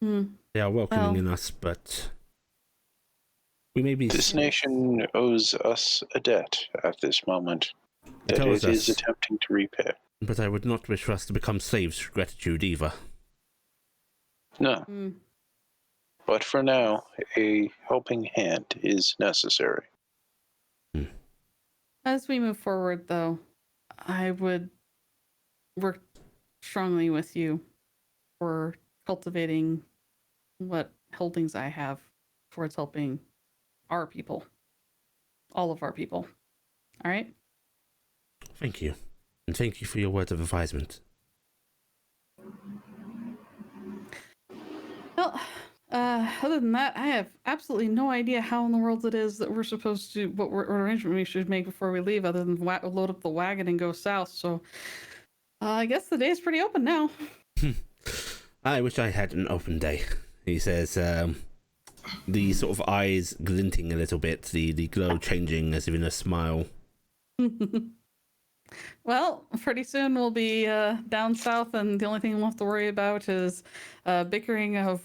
They are welcoming in us, but we may be... This nation owes us a debt at this moment It that owes it is us. attempting to repay. But I would not wish for us to become slaves to gratitude either. No. But for now, a helping hand is necessary. As we move forward, though, I would work strongly with you for cultivating what holdings I have towards helping our people, all of our people. All right? Thank you. And thank you for your words of advisement. Well, other than that, I have absolutely no idea how in the world it is that we're supposed to, what arrangement we should make before we leave, other than load up the wagon and go south. So I guess the day's pretty open now. I wish I had an open day, he says, the sort of eyes glinting a little bit, the glow changing as if in a smile. Well, pretty soon we'll be down south, and the only thing we'll have to worry about is bickering of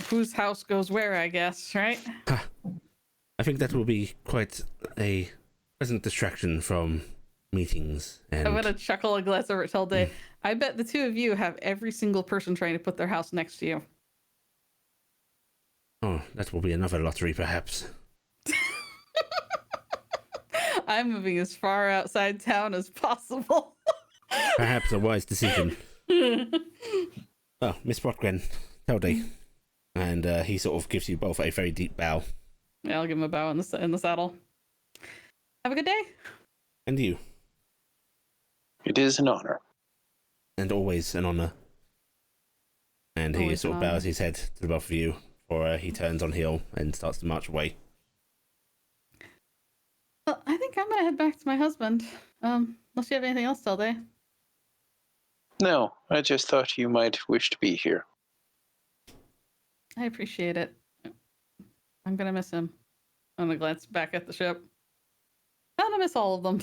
whose house goes where, I guess, right? I think that will be quite a pleasant distraction from meetings. And I'm gonna chuckle and glance over at Tilde. I bet the two of you have every single person trying to put their house next to you. oh, that will be another lottery, perhaps. I'm moving as far outside town as possible. Perhaps a wise decision. Oh, Miss Botgren, Tilde. And he sort of gives you both a very deep bow. Yeah, I'll give him a bow in the saddle. Have a good day. And you. It is an honor. And always an honor. And he Always sort of an honor. bows his head to the both of you before he turns on heel and starts to march away. Well, I think I'm gonna head back to my husband. Unless you have anything else, Tilde. No, I just thought you might wish to be here. I appreciate it. I'm gonna miss him. I'm gonna glance back at the ship. I'm gonna miss all of them.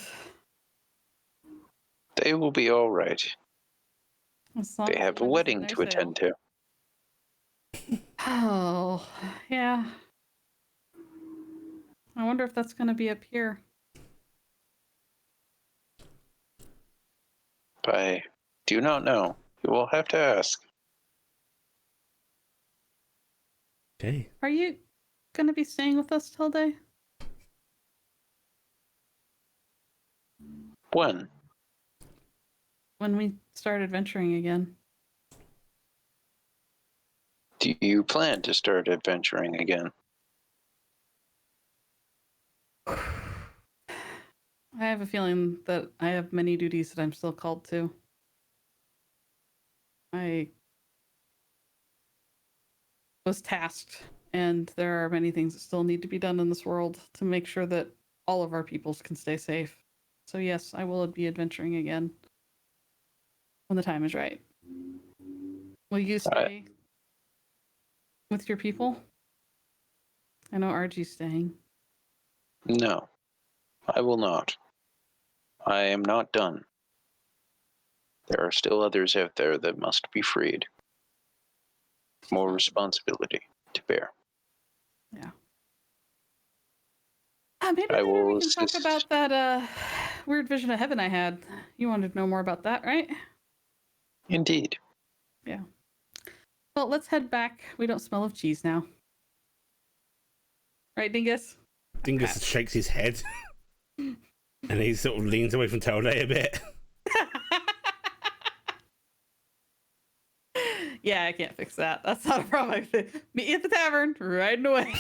They will be all right. As long They as have the a wind is in wedding their to sail. attend to. Oh, yeah. I wonder if that's gonna be up here. I do not know. You will have to ask. Okay. Are you gonna be staying with us, Tilde? When? When we start adventuring again? Do you plan to start adventuring again? I have a feeling that I have many duties that I'm still called to. I was tasked, and there are many things that still need to be done in this world to make sure that all of our peoples can stay safe. So yes, I will be adventuring again when the time is right. Will you stay with your people? I know RG's staying. No, I will not. I am not done. There are still others out there that must be freed. More responsibility to bear. Yeah. Maybe I later will we can talk assist. about that weird vision of heaven I had. You wanted to know more about that, right? Indeed. Yeah. Well, let's head back. We don't smell of cheese now. Right, Dingus? Dingus shakes his head. And he sort of leans away from Telday a bit. Yeah, I can't fix that. That's not a problem. Meet you at the tavern, riding away.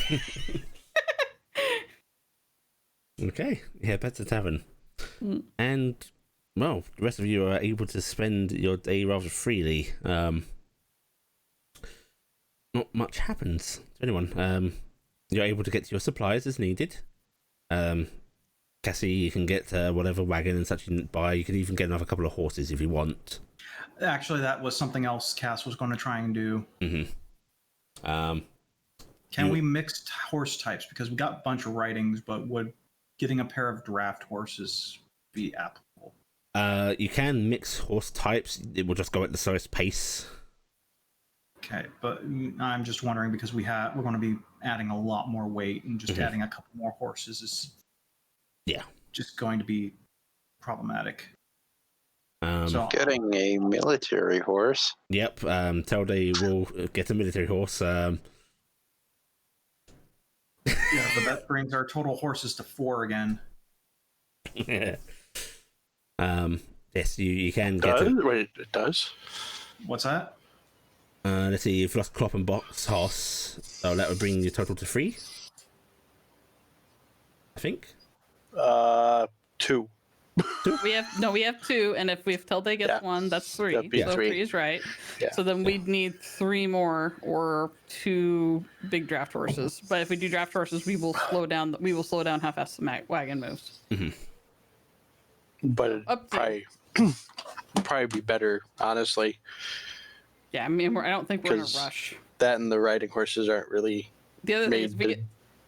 Okay, yeah, back to the tavern. And, well, the rest of you are able to spend your day rather freely. Not much happens to anyone. You're able to get to your supplies as needed. Cassie, you can get whatever wagon and such you buy. You could even get another couple of horses if you want. Actually, that was something else Cass was going to try and do. Mm-hmm. Can we mix horse types? Because we got a bunch of ridings, but would getting a pair of draft horses be applicable? You can mix horse types. It will just go at the slowest pace. Okay, but I'm just wondering because we're going to be adding a lot more weight, and just adding a couple more horses is just going to be problematic. So Getting a military horse. Yep. Telday will get a military horse. yeah, but that brings our total horses to 4 again. Yes, you can get. Wait, it does. What's that? Let's see. You've lost Clop and Box horse, so that would bring your total to 3. I think. 2. We have 2, and if Telday gets 1, that's 3. That'd be so 3. 3 is right. Yeah. So then we'd need 3 more or 2 big draft horses. But if we do draft horses, we will slow down. We will slow down how fast the wagon moves. But it'd probably be better, honestly. Yeah, I mean, I don't think we're in a rush. That and the riding horses aren't really The other thing is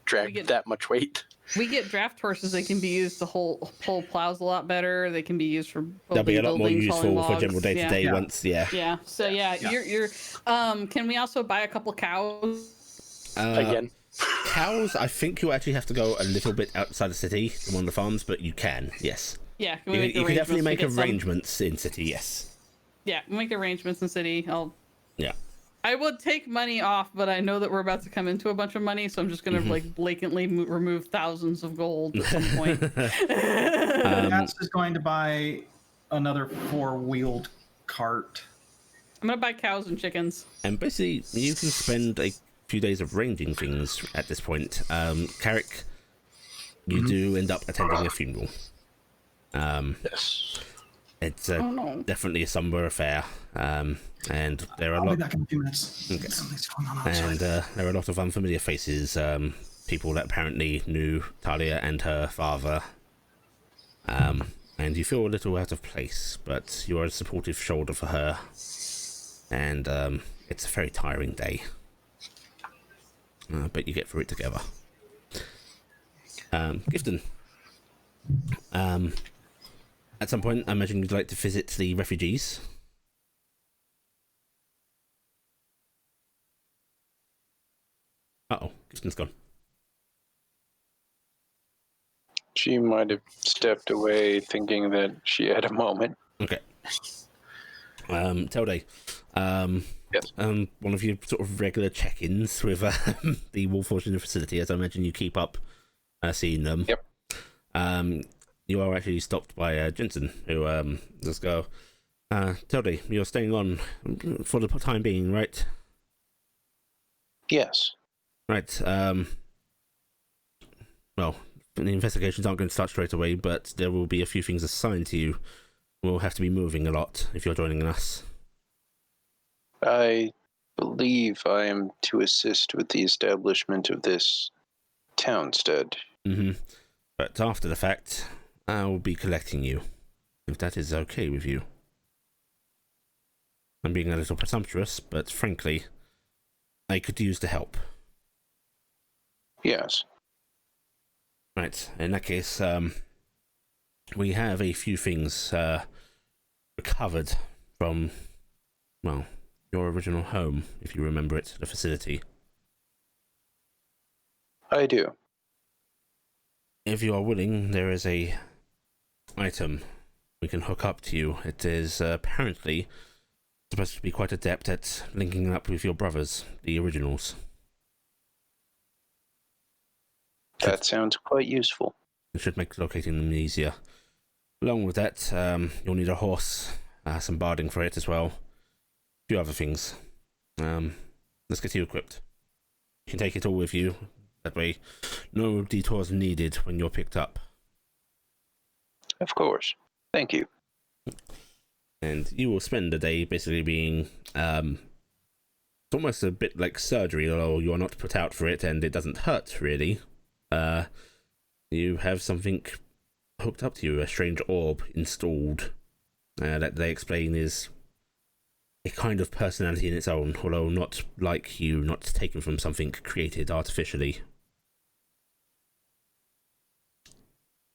drag that much weight. We get draft horses. They can be used to pull plows a lot better. They can be used for They'll be a lot more buildings, useful hauling for general logs. day-to-day once. Yeah. So you're. Can we also buy a couple cows? Again. Cows, I think you actually have to go a little bit outside the city from one of the farms, but you can, yes. Yeah, You can definitely make arrangements in city, yes. Yeah, make arrangements in city. Yeah. I would take money off, but I know that we're about to come into a bunch of money, so I'm just gonna blatantly remove thousands of gold at some point. Cass is going to buy another 4-wheeled cart. I'm gonna buy cows and chickens. And basically, you can spend a few days of ranging things at this point. Carrick, you do end up attending a funeral. Yes. It's definitely a somber affair. And there are I'll be back in a few minutes. Okay. Something's going on outside. And there are a lot of unfamiliar faces. People that apparently knew Talia and her father. And you feel a little out of place, but you are a supportive shoulder for her. And it's a very tiring day. But you get through it together. Gifton. At some point, I imagine you'd like to visit the refugees. Uh-oh, Gifton's gone. She might have stepped away thinking that she had a moment. Okay. Telday. Yes. One of your sort of regular check-ins with the Wolf Fortune facility, as I imagine you keep up seeing them. Yep. You are actually stopped by Jensen, who just go, Telday, you're staying on for the time being, right? Yes. Right. Well, the investigations aren't going to start straight away, but there will be a few things assigned to you. We'll have to be moving a lot if you're joining us. I believe I am to assist with the establishment of this Tarnstead. Mm-hmm. But after the fact, I will be collecting you, if that is okay with you. I'm being a little presumptuous, but frankly, I could use the help. Yes. Right, in that case, we have a few things recovered from, well, your original home, if you remember it, the facility. I do. If you are willing, there is a item we can hook up to you. It is apparently supposed to be quite adept at linking up with your brothers, the originals. That sounds quite useful. It should make locating them easier. Along with that, you'll need a horse, some barding for it as well. A few other things. Let's get you equipped. You can take it all with you. That way, no detours needed when you're picked up. Of course. Thank you. And you will spend the day basically being it's almost a bit like surgery, although you're not put out for it and it doesn't hurt really. You have something hooked up to you, a strange orb installed that they explain is a kind of personality in its own, although not like you, not taken from something created artificially.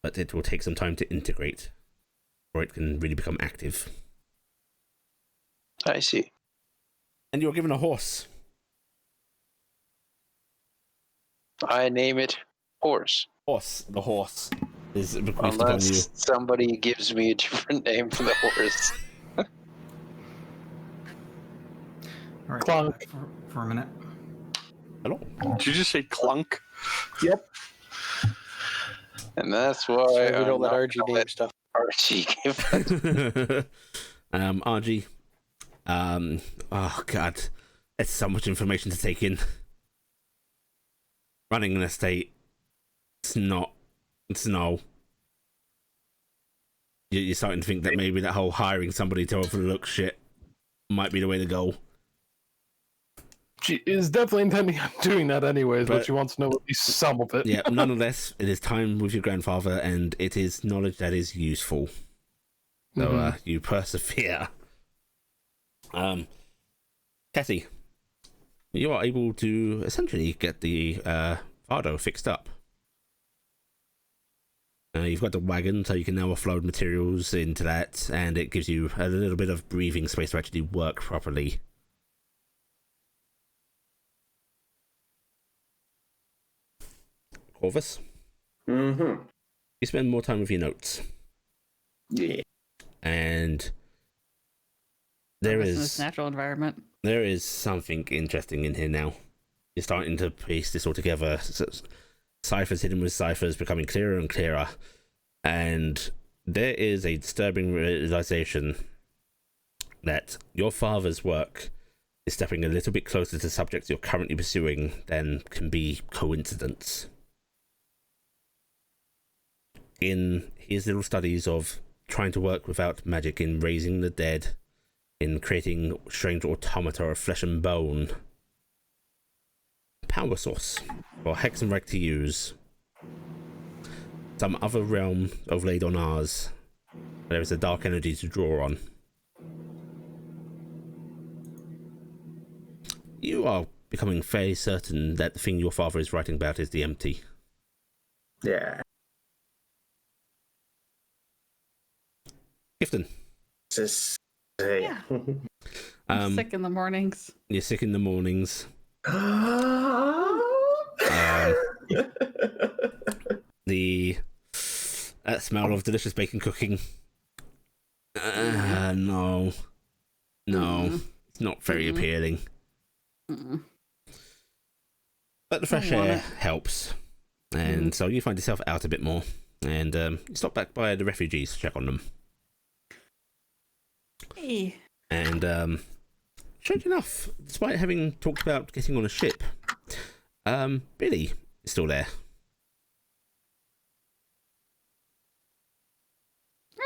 But it will take some time to integrate, or it can really become active. I see. And you're given a horse. I name it Horse. The horse is bequeathed upon you. Unless somebody gives me a different name for the horse. All right. Clunk. For a minute. Hello. Did you just say clunk? Yep. And that's why Sorry, we I'm don't let not RG gonna name stuff. RG give RG. Oh god, it's so much information to take in. Running an estate, it's no. You're starting to think that maybe that whole hiring somebody to overlook shit might be the way to go. She is definitely intending on doing that anyways, but But- she wants to know at least some of it. Yeah, nonetheless, it is time with your grandfather, and it is knowledge that is useful. So you persevere. Cassie, you are able to essentially get the Vardo fixed up. You've got the wagon, so you can now offload materials into that, and it gives you a little bit of breathing space to actually work properly. Corvus, Mm-hmm. you spend more time with your notes, Yeah. and there Purpose in is this natural environment. there is something interesting in here now. You're starting to piece this all together. Ciphers hidden with ciphers becoming clearer and clearer, and there is a disturbing realization that your father's work is stepping a little bit closer to subjects you're currently pursuing than can be coincidence. In his little studies of trying to work without magic, in raising the dead, in creating strange automata of flesh and bone, power source or Hexenreich to use, some other realm overlaid on ours. There is a dark energy to draw on. You are becoming fairly certain that the thing your father is writing about is the empty. Yeah. Gifton, Just Yeah. I'm sick in the mornings. you're sick in the mornings. The smell of delicious bacon cooking. No, it's not very appealing. But the fresh Don't want air it. helps, and so you find yourself out a bit more. And you stop back by the refugees to check on them. Hey. And strange enough, despite having talked about getting on a ship, Billy is still there.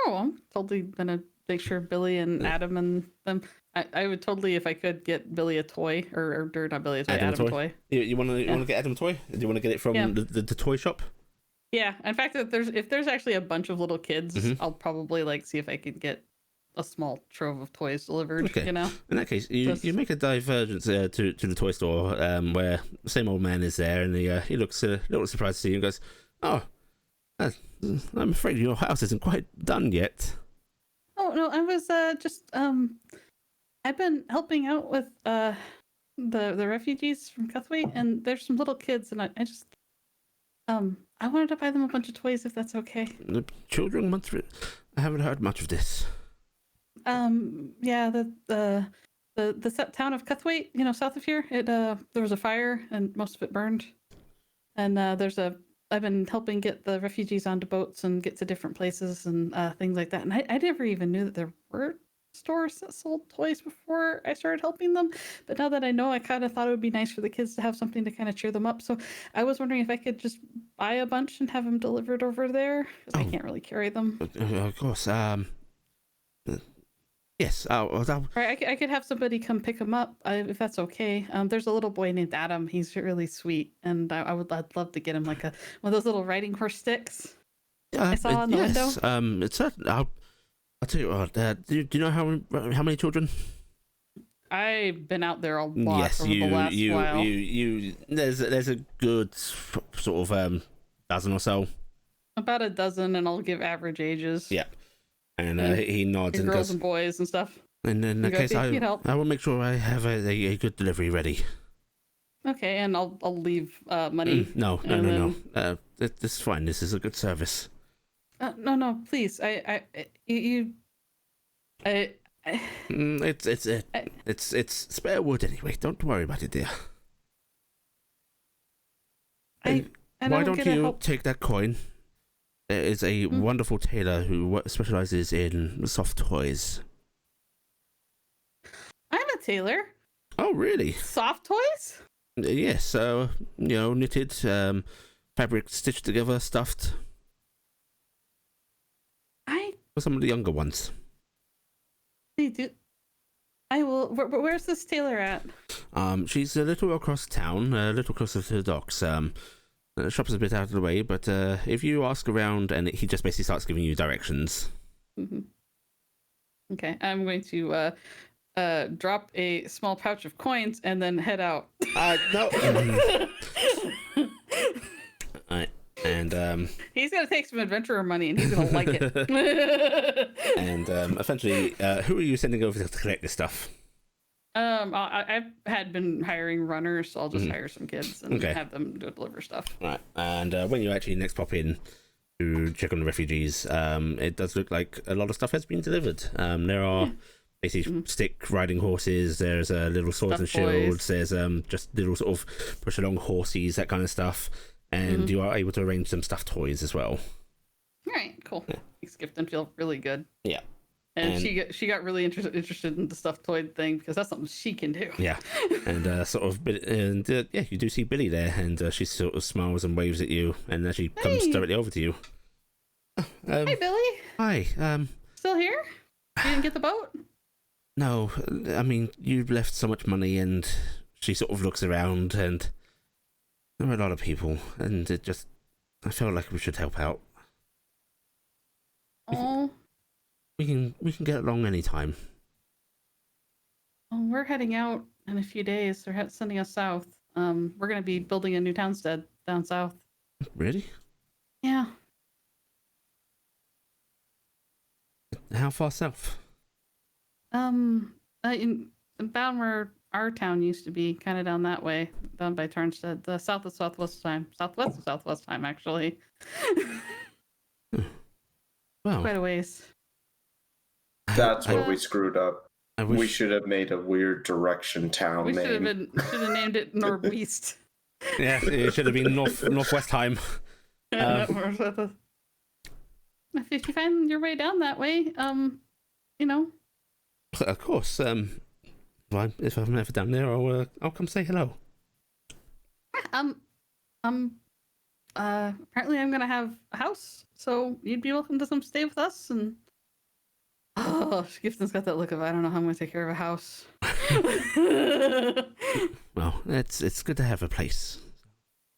Oh, I'm totally gonna make sure Billy and Adam and them. I would totally, if I could, get Billy a toy, or not Billy a toy, Adam a toy. You want to get Adam a toy? Do you want to get it from the toy shop? Yeah. In fact, if there's actually a bunch of little kids, Mm-hmm. I'll probably like see if I can get a small trove of toys delivered. Okay. You know. In that case, you make a divergence to the toy store, where the same old man is there, and he looks a little surprised to see you and goes, "Oh, I'm afraid your house isn't quite done yet." Oh no, I was just I've been helping out with the refugees from Cuthwaite, and there's some little kids, and I just I wanted to buy them a bunch of toys if that's okay. The children want to... I haven't heard much of this. Yeah, the town of Cuthwaite, south of here, there was a fire and most of it burned, and I've been helping get the refugees onto boats and get to different places and things like that, and I never even knew that there were stores that sold toys before I started helping them, but now that I know, I kind of thought it would be nice for the kids to have something to kind of cheer them up. So I was wondering if I could just buy a bunch and have them delivered over there, because I can't really carry them. Of course. Yes. Or I could have somebody come pick them up if that's okay. There's a little boy named Adam. He's really sweet, and I'd love to get him like one of those little riding horse sticks I saw on the window. It's I'll tell you what. Do you know how many children? I've been out there a lot yes, over the last while. There's a good sort of dozen or so. About a dozen, and I'll give average ages. Yeah, and he nods and girls goes, and boys and stuff. And in that case, I will make sure I have a good delivery ready. Okay, and I'll leave money. No. This is fine. This is a good service. No, please. It's spare wood anyway. Don't worry about it, dear. Why don't you take that coin? There is a wonderful tailor who specializes in soft toys. I'm a tailor. Oh, really? Soft toys? Yes. Knitted, fabric stitched together, stuffed. For some of the younger ones. They do. I will. Where's this tailor at? She's a little across town, a little closer to the docks. The shop's a bit out of the way, but if you ask around, and he just basically starts giving you directions. Mm-hmm. Okay, I'm going to drop a small pouch of coins and then head out. No. And he's gonna take some adventurer money, and he's gonna like it. And eventually, who are you sending over to collect this stuff? I had been hiring runners, so I'll just hire some kids and have them deliver stuff. Right, and when you actually next pop in to check on the refugees, it does look like a lot of stuff has been delivered. There are basically stick riding horses. There's little swords and shields. There's just little sort of push along horses, that kind of stuff. And you are able to arrange some stuffed toys as well. All right, cool. Yeah. Makes Gifton feel really good. Yeah. And she got really interested in the stuffed toy thing, because that's something she can do. Yeah. And you do see Billy there, and she sort of smiles and waves at you, and actually comes directly over to you. Hey, Billy. Hi. Still here? You didn't get the boat? No, I mean, you've left so much money, and she sort of looks around, and there are a lot of people, and I felt like we should help out. Oh. We can get along anytime. Well, we're heading out in a few days. They're sending us south. We're going to be building a new Tarnstead down south. Really? Yeah. How far south? Down where our town used to be, kind of down that way, down by Tarnstead. The southwest time, actually. Wow. Quite a ways. That's where we screwed up. We should have made a weird direction town we name. should have named it Northeast. Yeah, it should have been Northwest time. If you find your way down that way, Of course. If I'm ever down there, I'll come say hello. Apparently I'm gonna have a house, so you'd be welcome to come stay with us. And Oh, Gifton's got that look of I don't know how I'm going to take care of a house. Well, it's good to have a place.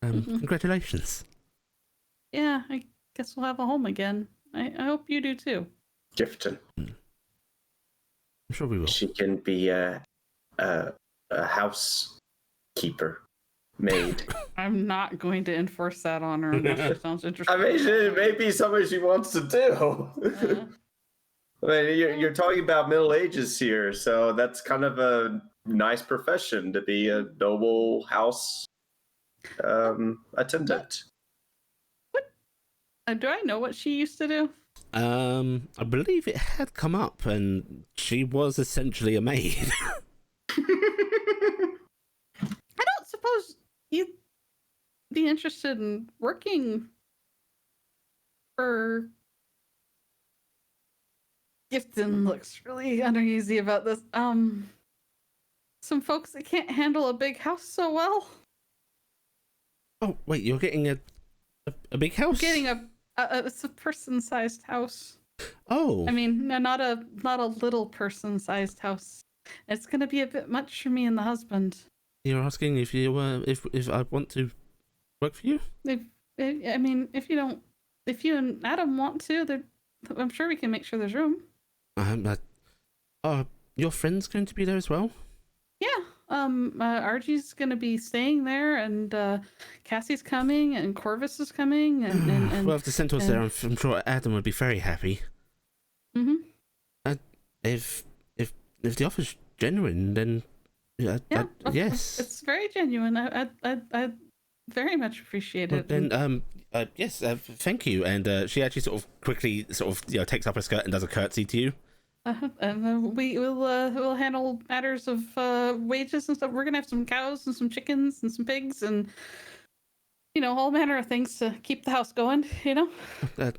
Congratulations. Yeah, I guess we'll have a home again. I hope you do too. Gifton. I'm sure we will. She can be a housekeeper, maid. I'm not going to enforce that on her unless she sounds interesting. I mean, it may be something she wants to do. I mean, you're talking about Middle Ages here, so that's kind of a nice profession to be a noble house attendant. Do I know what she used to do? I believe it had come up, and she was essentially a maid. I don't suppose you'd be interested in working for. Gifton looks really uneasy about this. Some folks that can't handle a big house so well. Oh wait, you're getting a big house? I'm getting it's a person-sized house. Oh. I mean, no, not a little person-sized house. It's gonna be a bit much for me and the husband. You're asking if you if I want to work for you? If you and Adam want to, I'm sure we can make sure there's room. Your friend's going to be there as well? Yeah. Archie's gonna be staying there, and Cassie's coming, and Corvus is coming, and well, if the Centaur's there, I'm sure Adam would be very happy. Mm-hmm. If the offer's genuine, then yes, it's very genuine. I very much appreciate it. Then yes, thank you. And she actually sort of quickly takes up her skirt and does a curtsy to you. And we'll handle matters of wages and stuff. We're gonna have some cows and some chickens and some pigs and all manner of things to keep the house going.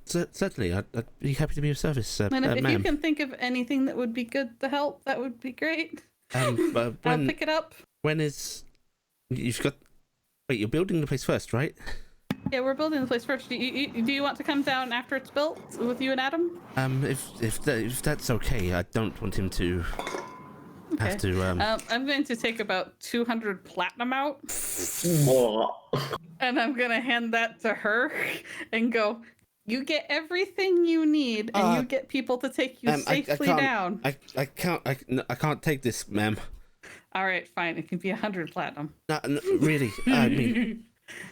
Certainly, I'd be happy to be of service. And if ma'am. you can think of anything that would be good to help, that would be great. I'll pick it up. When is you've got? Wait, you're building the place first, right? Yeah, we're building the place first. Do you want to come down after it's built with you and Adam? If that's okay, I don't want him to have to. I'm going to take about 200 platinum out, and I'm gonna hand that to her, and go. You get everything you need, and you get people to take you safely down. I can't take this, ma'am. All right, fine. It can be 100 platinum. No, really. I mean.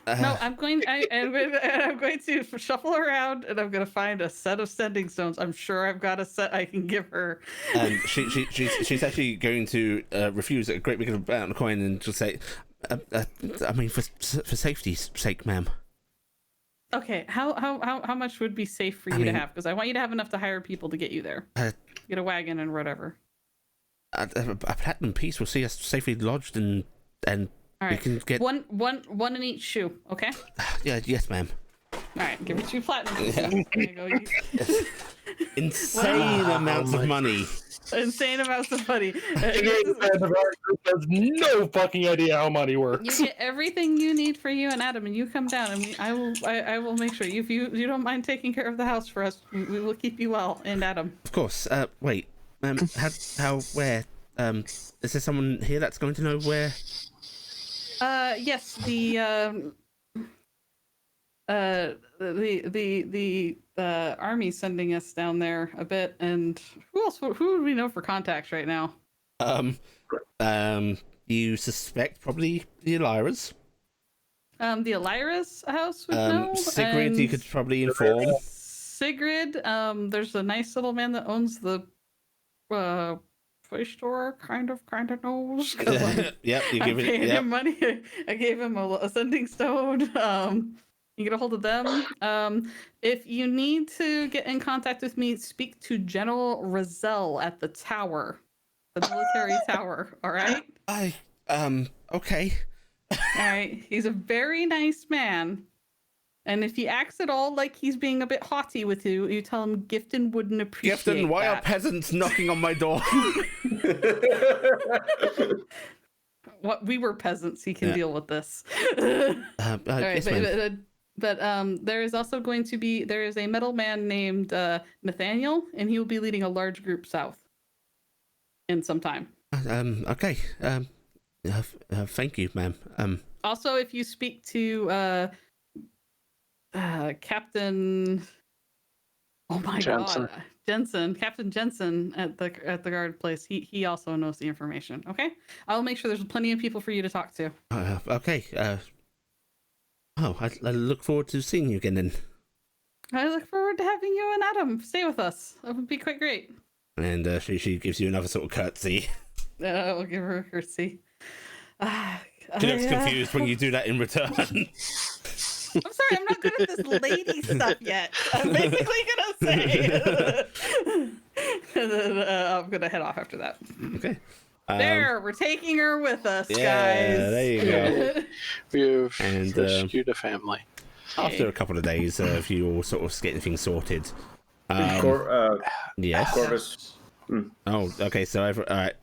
No, I'm going to shuffle around, and I'm going to find a set of sending stones. I'm sure I've got a set I can give her. And she's actually going to refuse a great big amount of coin and just say, I mean, for safety's sake, ma'am. Okay, how much would be safe for you to have? Because I want you to have enough to hire people to get you there. Get a wagon and whatever. A platinum piece will see us safely lodged and all right. we can get one in each shoe. Okay. Yeah. Yes, ma'am. All right. Give me 2 platinum pieces. There you go. Insane amounts of money. Insane amounts of money. Has no fucking idea how money works. You get everything you need for you and Adam, and you come down, and I will make sure if you don't mind taking care of the house for us, we will keep you well, and Adam. Of course. Wait. Where? Is there someone here that's going to know where? Yes, the army's sending us down there a bit, and who would we know for contacts right now? You suspect probably the Elyras. The Elyras house would know. Sigrid, you could probably inform. Sigrid, there's a nice little man that owns the toy store, kind of knows. Yep, you give it. Him money. I gave him a sending stone. You get a hold of them. If you need to get in contact with me, speak to General Rizal at the tower, the military tower. All right. Okay. All right. He's a very nice man. And if he acts at all like he's being a bit haughty with you, you tell him Gifton wouldn't appreciate Gifton, why that. are peasants knocking on my door? What we were peasants, he can deal with this. All right, yes, But there is also going to be a metal man named Nathaniel, and he will be leading a large group south in some time. Okay. Thank you, ma'am. Also, if you speak to Captain, oh my Jensen. God, Jensen, Captain Jensen at the guard place, he also knows the information. Okay, I'll make sure there's plenty of people for you to talk to. Okay. I look forward to seeing you again then. I look forward to having you and Adam stay with us. That would be quite great. And she gives you another sort of curtsy. I'll give her a curtsy. She looks confused when you do that in return. I'm sorry, I'm not good at this lady stuff yet. I'm basically gonna say, and then I'm gonna head off after that. Okay. We're taking her with us, guys. There you go. We've And, rescued a family. After a couple of days of you all sort of getting things sorted. Yes. Corvus. Oh, okay. So, all right.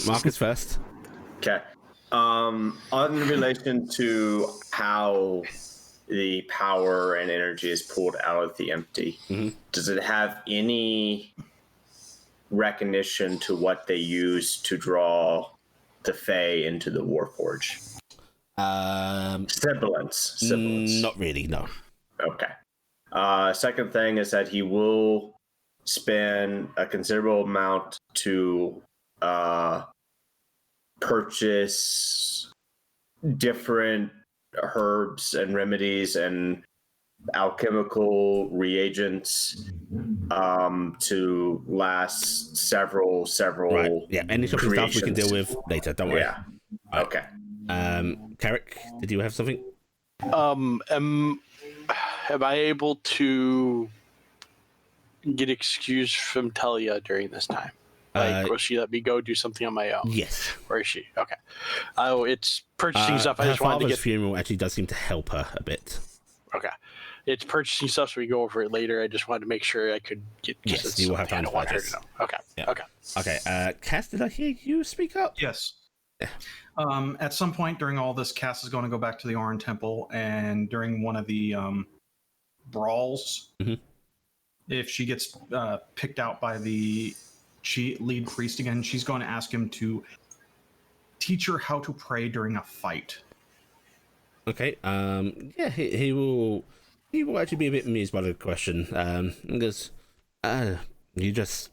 Marcus first. Okay. On relation to how the power and energy is pulled out of the empty, does it have any recognition to what they use to draw the Fae into the Warforge? Sibilance. Not really, no. Okay. Second thing is that he will spend a considerable amount to purchase different herbs and remedies and alchemical reagents to last several Right. Yeah, any sort of stuff we can deal with later, don't worry. Yeah. Right. Okay. Carrick, did you have something? Am I able to get excused from Telia during this time? Like, will she let me go do something on my own? Yes. Where is she? Okay. Oh, it's purchasing stuff. I her just wanted to father's get. funeral actually does seem to help her a bit. Okay. It's purchasing stuff, so we go over it later. I just wanted to make sure I could get. Yes, you will have time to purchase. Okay. Yeah. Okay. Okay. Cass, did I hear you speak up? Yes. Yeah. At some point during all this, Cass is going to go back to the Oran Temple, and during one of the brawls, if she gets picked out by the lead priest again, she's going to ask him to teach her how to pray during a fight. Okay. Yeah, he will actually be a bit amused by the question. Because you just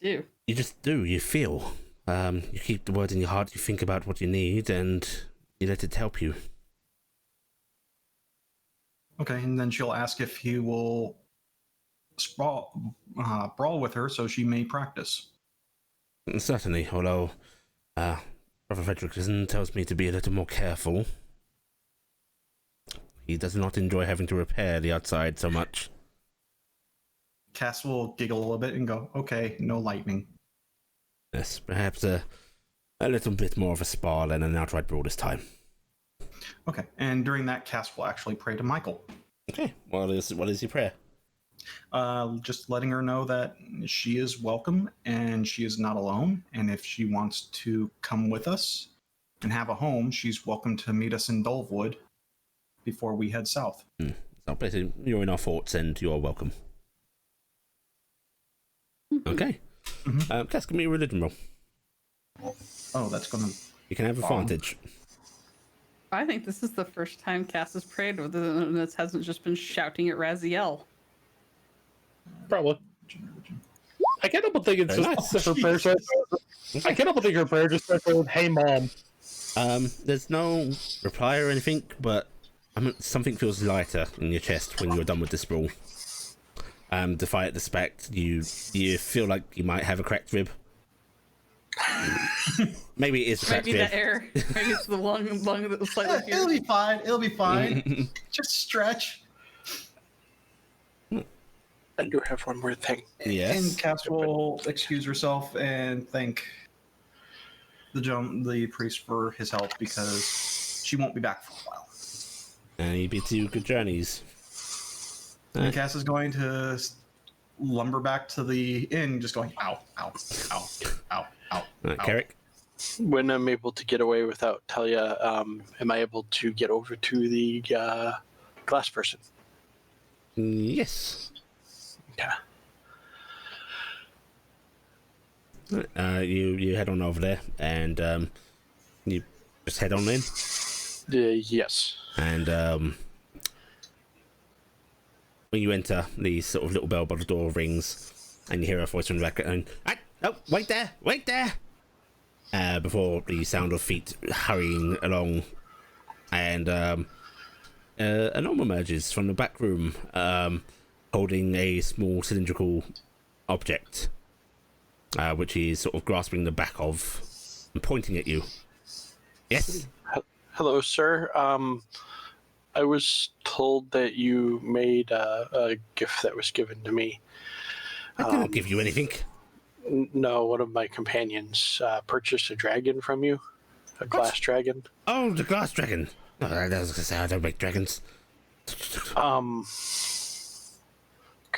Do. you just do. You feel. You keep the words in your heart. You think about what you need, and you let it help you. Okay, and then she'll ask if he will brawl with her so she may practice. Certainly, although Brother Fredrickson tells me to be a little more careful. He does not enjoy having to repair the outside so much. Cass will giggle a little bit and go, okay, no lightning. Yes, perhaps a little bit more of a spar than an outright brawl this time. Okay, and during that, Cass will actually pray to Michael. Okay, what is your prayer? Just letting her know that she is welcome and she is not alone. And if she wants to come with us and have a home, she's welcome to meet us in Dolvewood before we head south. So basically, you're in our thoughts and you're welcome. Okay. Cass, give me a religion roll. Oh, that's gonna... You can have advantage. I think this is the first time Cass has prayed with it, and this hasn't just been shouting at Raziel. Probably. I can't help but think it's Very just her prayer. I can't help but think her prayer just starts with, "Hey, mom." There's no reply or anything, but something feels lighter in your chest when you're done with this brawl. Despite the spect, you feel like you might have a cracked rib. Maybe it is a cracked Maybe rib. the air. Maybe it's the lung that was slightly It'll pierced. be fine. It'll be fine. Just stretch. I do have one more thing. Yes. And Cass will excuse herself and thank the priest for his help because she won't be back for a while. And you bid you good journeys. And Cass is going to lumber back to the inn, just going, ow, ow, ow, ow, ow. Right, ow. Carrick? when I'm able to get away without Talia, am I able to get over to the glass person? Yes. Okay. You head on over there, and you just head on in. Yes. And when you enter, the sort of little bell by the door rings, and you hear a voice from the back, and oh, wait there! Before the sound of feet hurrying along, and a gnome emerges from the back room, holding a small cylindrical object, which he's sort of grasping the back of and pointing at you. Yes? Hello, sir. I was told that you made a gift that was given to me. I didn't give you anything. No, one of my companions purchased a dragon from you. A glass dragon. Oh, the glass dragon. Oh, I was going to say, I don't make dragons. Could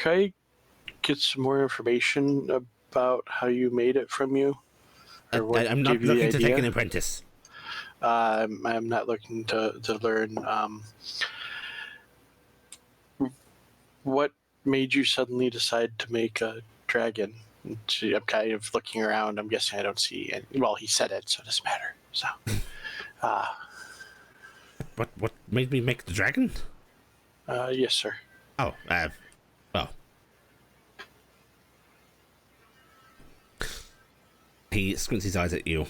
I get some more information about how you made it from you? I'm not looking to take an apprentice. I'm not looking to learn. What made you suddenly decide to make a dragon? I'm kind of looking around. I'm guessing I don't see any. Well, he said it, so it doesn't matter. So, What made me make the dragon? yes, sir. Oh, well. He squints his eyes at you,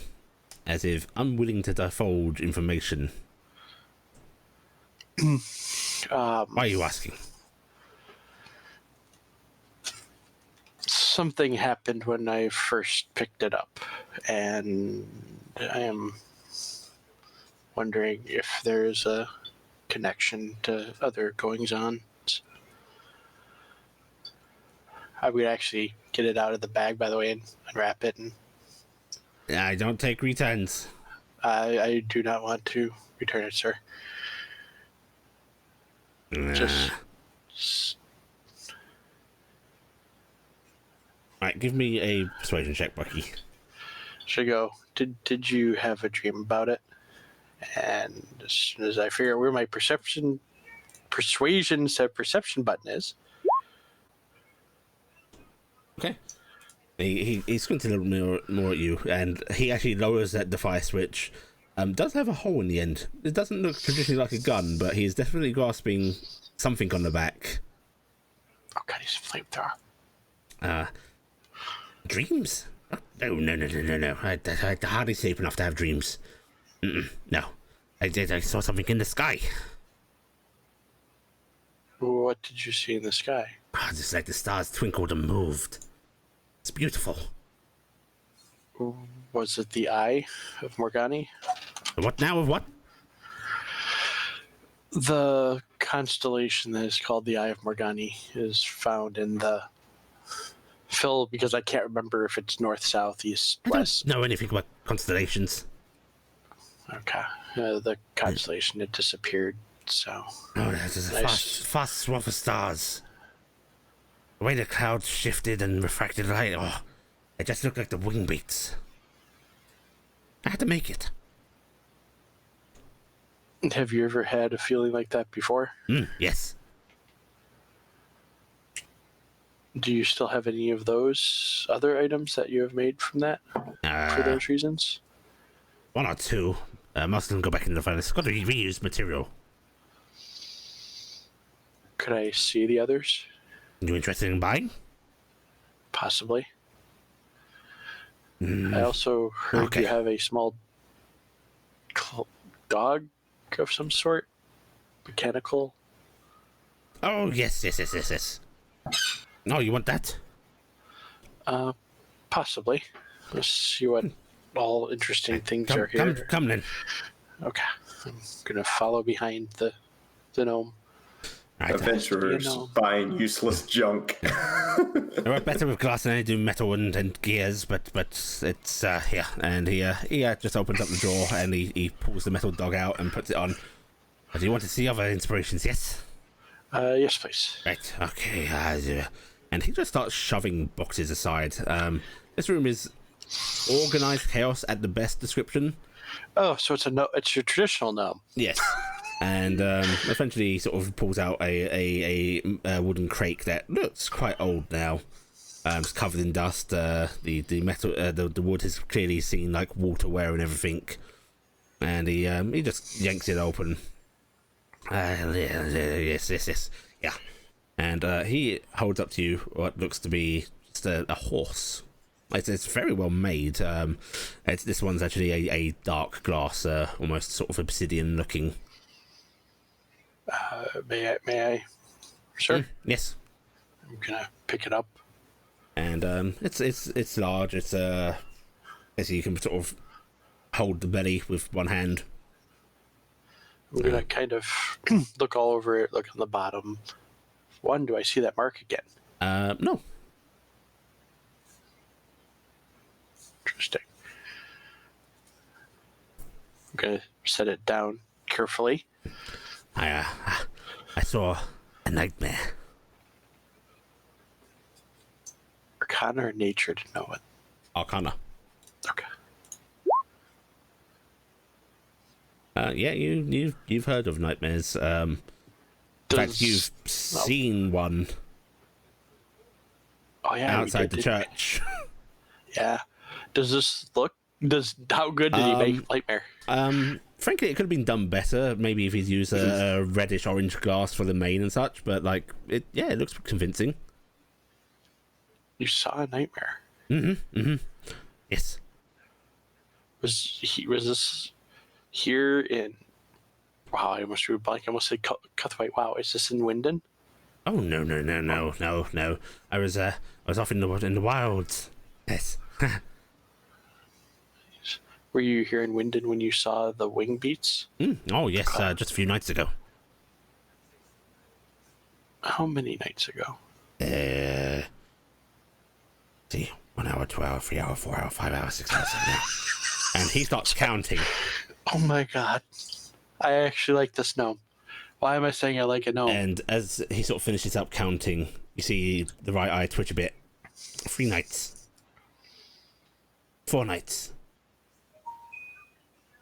as if unwilling to divulge information. Why are you asking? Something happened when I first picked it up, and I am wondering if there's a connection to other goings-on. I would actually get it out of the bag, by the way, and unwrap it. And I don't take returns. I do not want to return it, sir. Just Right, give me a persuasion check, Bucky. should I go? Did you have a dream about it? And as soon as I figure out where my persuasion said perception button is. Okay. He squints a little more at you, and he actually lowers the fire switch. Does have a hole in the end. It doesn't look traditionally like a gun, but he's definitely grasping something on the back. Oh god, he's a flamethrower. Dreams? Oh, no. I hardly sleep enough to have dreams. No. I saw something in the sky. What did you see in the sky? Just like the stars twinkled and moved. It's beautiful. Was it the Eye of Morgani? What now of what? The constellation that is called the Eye of Morgani is found in the because I can't remember if it's north, south, east, west. I don't know anything about constellations. Okay. The constellation had disappeared, so... Oh, there's a fast swath of stars. The way the clouds shifted and refracted light, it just looked like the wing beats. I had to make it. Have you ever had a feeling like that before? Yes. Do you still have any of those other items that you have made from that for those reasons? One or two. Most of them go back into the furnace. It's got to be reused material. Could I see the others? You interested in buying? Possibly. I also heard you have a small dog of some sort. Mechanical. Oh, yes. No, you want that? Possibly. Let's see what all interesting things are here. Come then. Okay. I'm gonna follow behind the gnome. Adventurers buying useless junk. They work better with glass than they do metal and gears, but it's yeah. And he just opens up the drawer and he pulls the metal dog out and puts it on. Do you want to see other inspirations? Yes. Yes, please. Right. Okay. And he just starts shoving boxes aside. This room is Organized chaos at the best description. Oh, so it's your traditional gnome. Yes. And eventually he sort of pulls out a wooden crate that looks quite old now. It's covered in dust. The metal, the wood has clearly seen like water wear and everything. And he just yanks it open. Yes, yeah. And he holds up to you what looks to be just a horse. It's very well made. This one's actually a dark glass, almost sort of obsidian looking. May I? Sure. Yes. I'm gonna pick it up. And it's large. It's as you can sort of hold the belly with one hand. I'm gonna kind of look all over it. Look on the bottom. One, do I see that mark again? No. Interesting. I'm gonna set it down carefully. I saw a nightmare. Arcana or nature to know it? Arcana. Okay. Yeah, you've heard of nightmares. In fact, you've seen one outside the church. Yeah. Does this look? How good did he make nightmare? Frankly, it could have been done better. Maybe if he'd used a reddish orange glass for the mane and such. But like, it looks convincing. You saw a nightmare. Yes. Was this here in? Wow, I almost drew a blank. I almost said Cuthwaite. Wow, is this in Wyndon? Oh no. I was off in the wilds. Yes. Were you here in Wyndon when you saw the wing beats? Oh yes, just a few nights ago. How many nights ago? See, 1 hour, 2 hour, 3 hour, 4 hour, 5 hour, 6 hour, 7 hour. And he starts counting. Oh my god. I actually like this gnome. Why am I saying I like a gnome? And as he sort of finishes up counting, you see the right eye twitch a bit. 3 nights. 4 nights.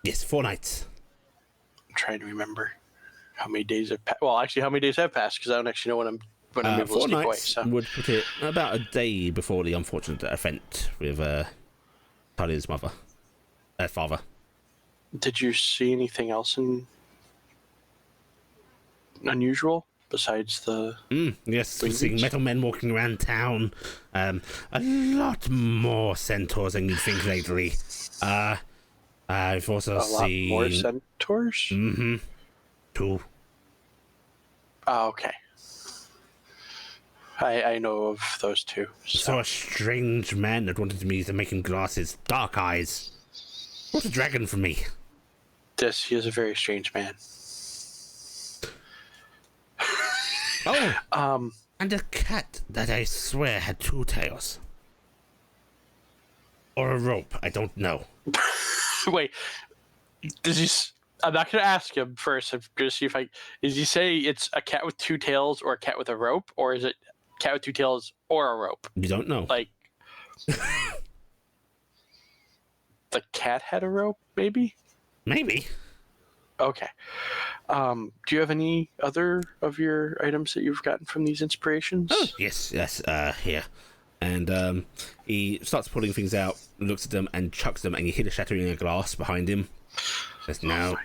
Yes, 4 nights. I'm trying to remember how many days have passed. Well, actually, how many days have passed, because I don't actually know when I'm able to 4 sneak nights away. So. would put it about a day before the unfortunate event with Talia's father. Did you see anything else unusual besides the? Yes, we're seeing metal men walking around town. A lot more centaurs than you'd think lately. I've also seen lot more centaurs. 2. Oh, okay. I know of those 2. So. Saw a strange man that wanted me to make him glasses, dark eyes. What a dragon for me. He is a very strange man. Oh, and a cat that I swear had 2 tails. Or a rope, I don't know. Wait, I'm not going to ask him first. I'm going to see if Does he say it's a cat with 2 tails or a cat with a rope? Or is it cat with 2 tails or a rope? You don't know. Like, the cat had a rope, maybe? Maybe. Okay. Do you have any other of your items that you've gotten from these inspirations? Oh, yes, here. And he starts pulling things out, looks at them, and chucks them, and you hear the shattering of glass behind him. Says, no.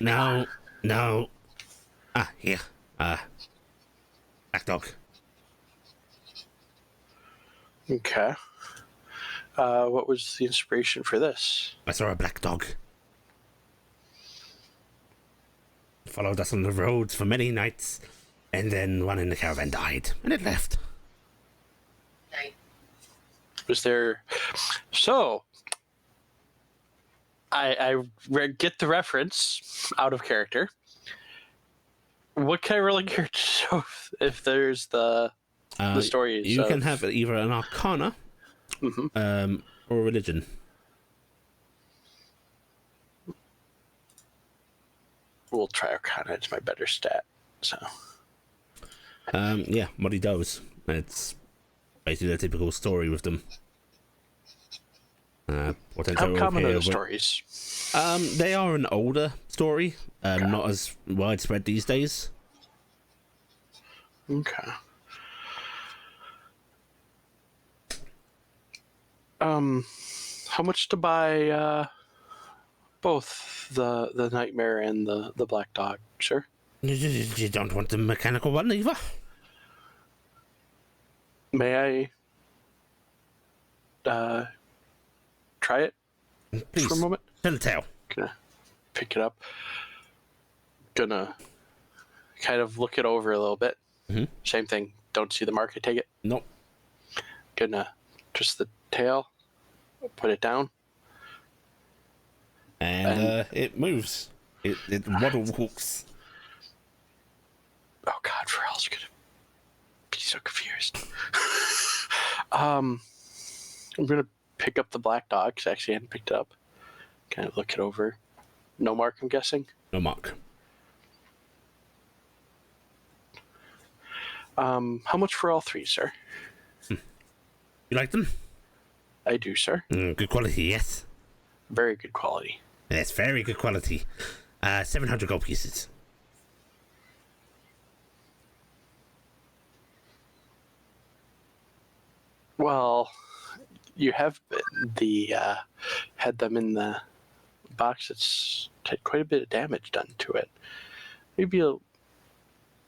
Here. Black dog. Okay. What was the inspiration for this? I saw a black dog. Followed us on the roads for many nights, and then one in the caravan died, and it left. Was there? So, I get the reference out of character. What can I roll a character show if there's the story? You can have either an Arcana, or a Religion. We'll try Arcana. It's my better stat. So. Yeah, what he does. It's basically a typical story with them. How Portento common here are the with- stories? They are an older story, not as widespread these days. Okay. How much to buy both the nightmare and the black dog, sir? You don't want the mechanical one either? May I try it Please, for a moment? tell the tale. Gonna pick it up. Gonna kind of look it over a little bit. Mhm. Same thing. Don't see the mark. I take it. Nope. Gonna twist the tail. Put it down. And it moves. It waddle walks. Oh God, Pharrell's gonna be so confused. I'm gonna pick up the black dog because I actually hadn't picked it up. Kind of look it over. No mark, I'm guessing. No mark. How much for all three, sir? You like them? I do, sir. Good quality, yes. Very good quality. Yes, very good quality. 700 gold pieces. Well, you have had them in the box that's had quite a bit of damage done to it.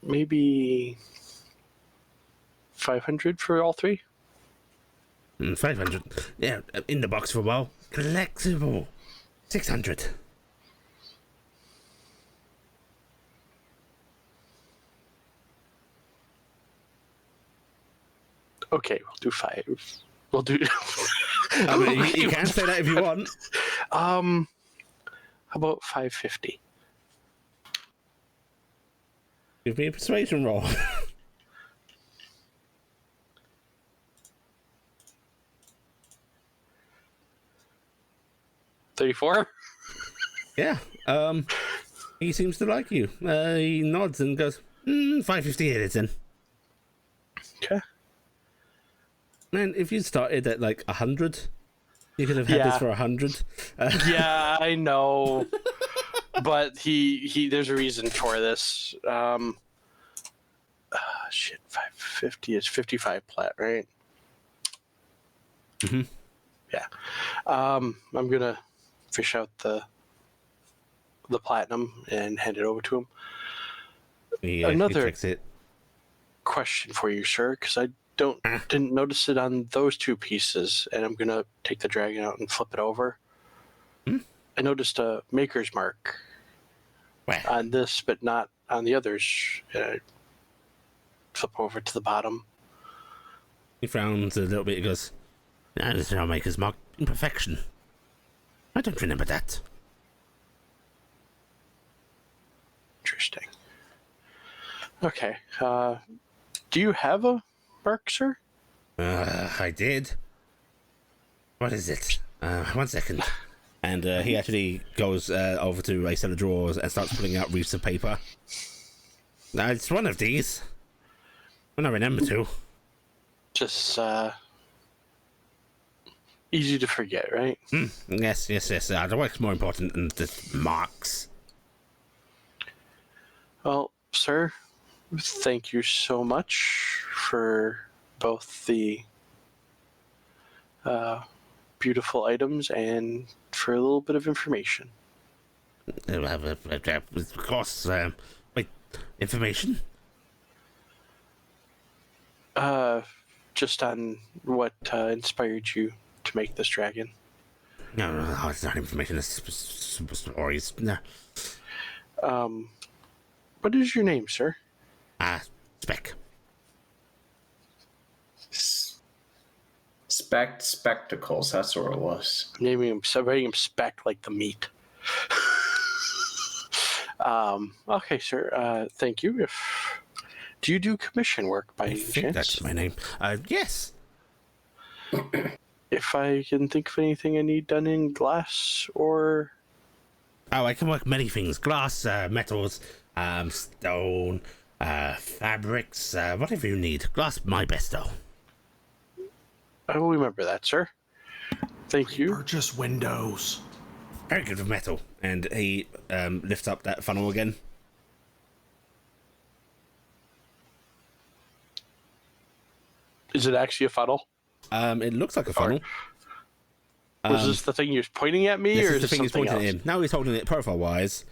Maybe 500 for all three. 500. Yeah, in the box for a while. Collectible. 600. Okay, we'll do 5. We'll do. I mean, you can say that if you want. How about 550? Give me a persuasion roll. 34? Yeah. He seems to like you. He nods and goes, 550 it is then. Okay. Man, if you started at like 100, you could have had this for 100. Yeah, I know. But he there's a reason for this. Shit, 550 is 55 plat, right? Mhm. Yeah. I'm gonna fish out the platinum and hand it over to him. He Another checks it. question for you, sir, because I didn't notice it on those two pieces, and I'm gonna take the dragon out and flip it over. I noticed a maker's mark Where? on this, but not on the others. And I flip over to the bottom. He frowns a little bit and goes, that is our maker's mark. Imperfection. I don't remember that. Interesting. Okay. Do you have a mark, sir? I did. What is it? 1 second. And he actually goes over to a set of drawers and starts pulling out wreaths of paper. It's one of these. When I remember to. Just easy to forget, right? Yes. The work's more important than the marks. Well, sir, thank you so much for both the beautiful items and for a little bit of information. Of course. Wait, information? Just on what inspired you to make this dragon. No, it's not information. It's stories. No. What is your name, sir? Spec. Spectacles, that's what it was. Naming him, writing him Spec like the meat. Okay, sir. Thank you. Do you do commission work by I any think chance? that's my name. Yes. If I can think of anything I need done in glass or... Oh, I can work many things. Glass, metals, stone, fabrics, whatever you need. Glass, my best though. I will remember that, sir. Thank you. Purchase windows. Very good with metal. And he lifts up that funnel again. Is it actually a funnel? It looks like a funnel. Was this the thing you're pointing at me, This or is the is thing it he's something pointing else? at him. Now he's holding it profile-wise.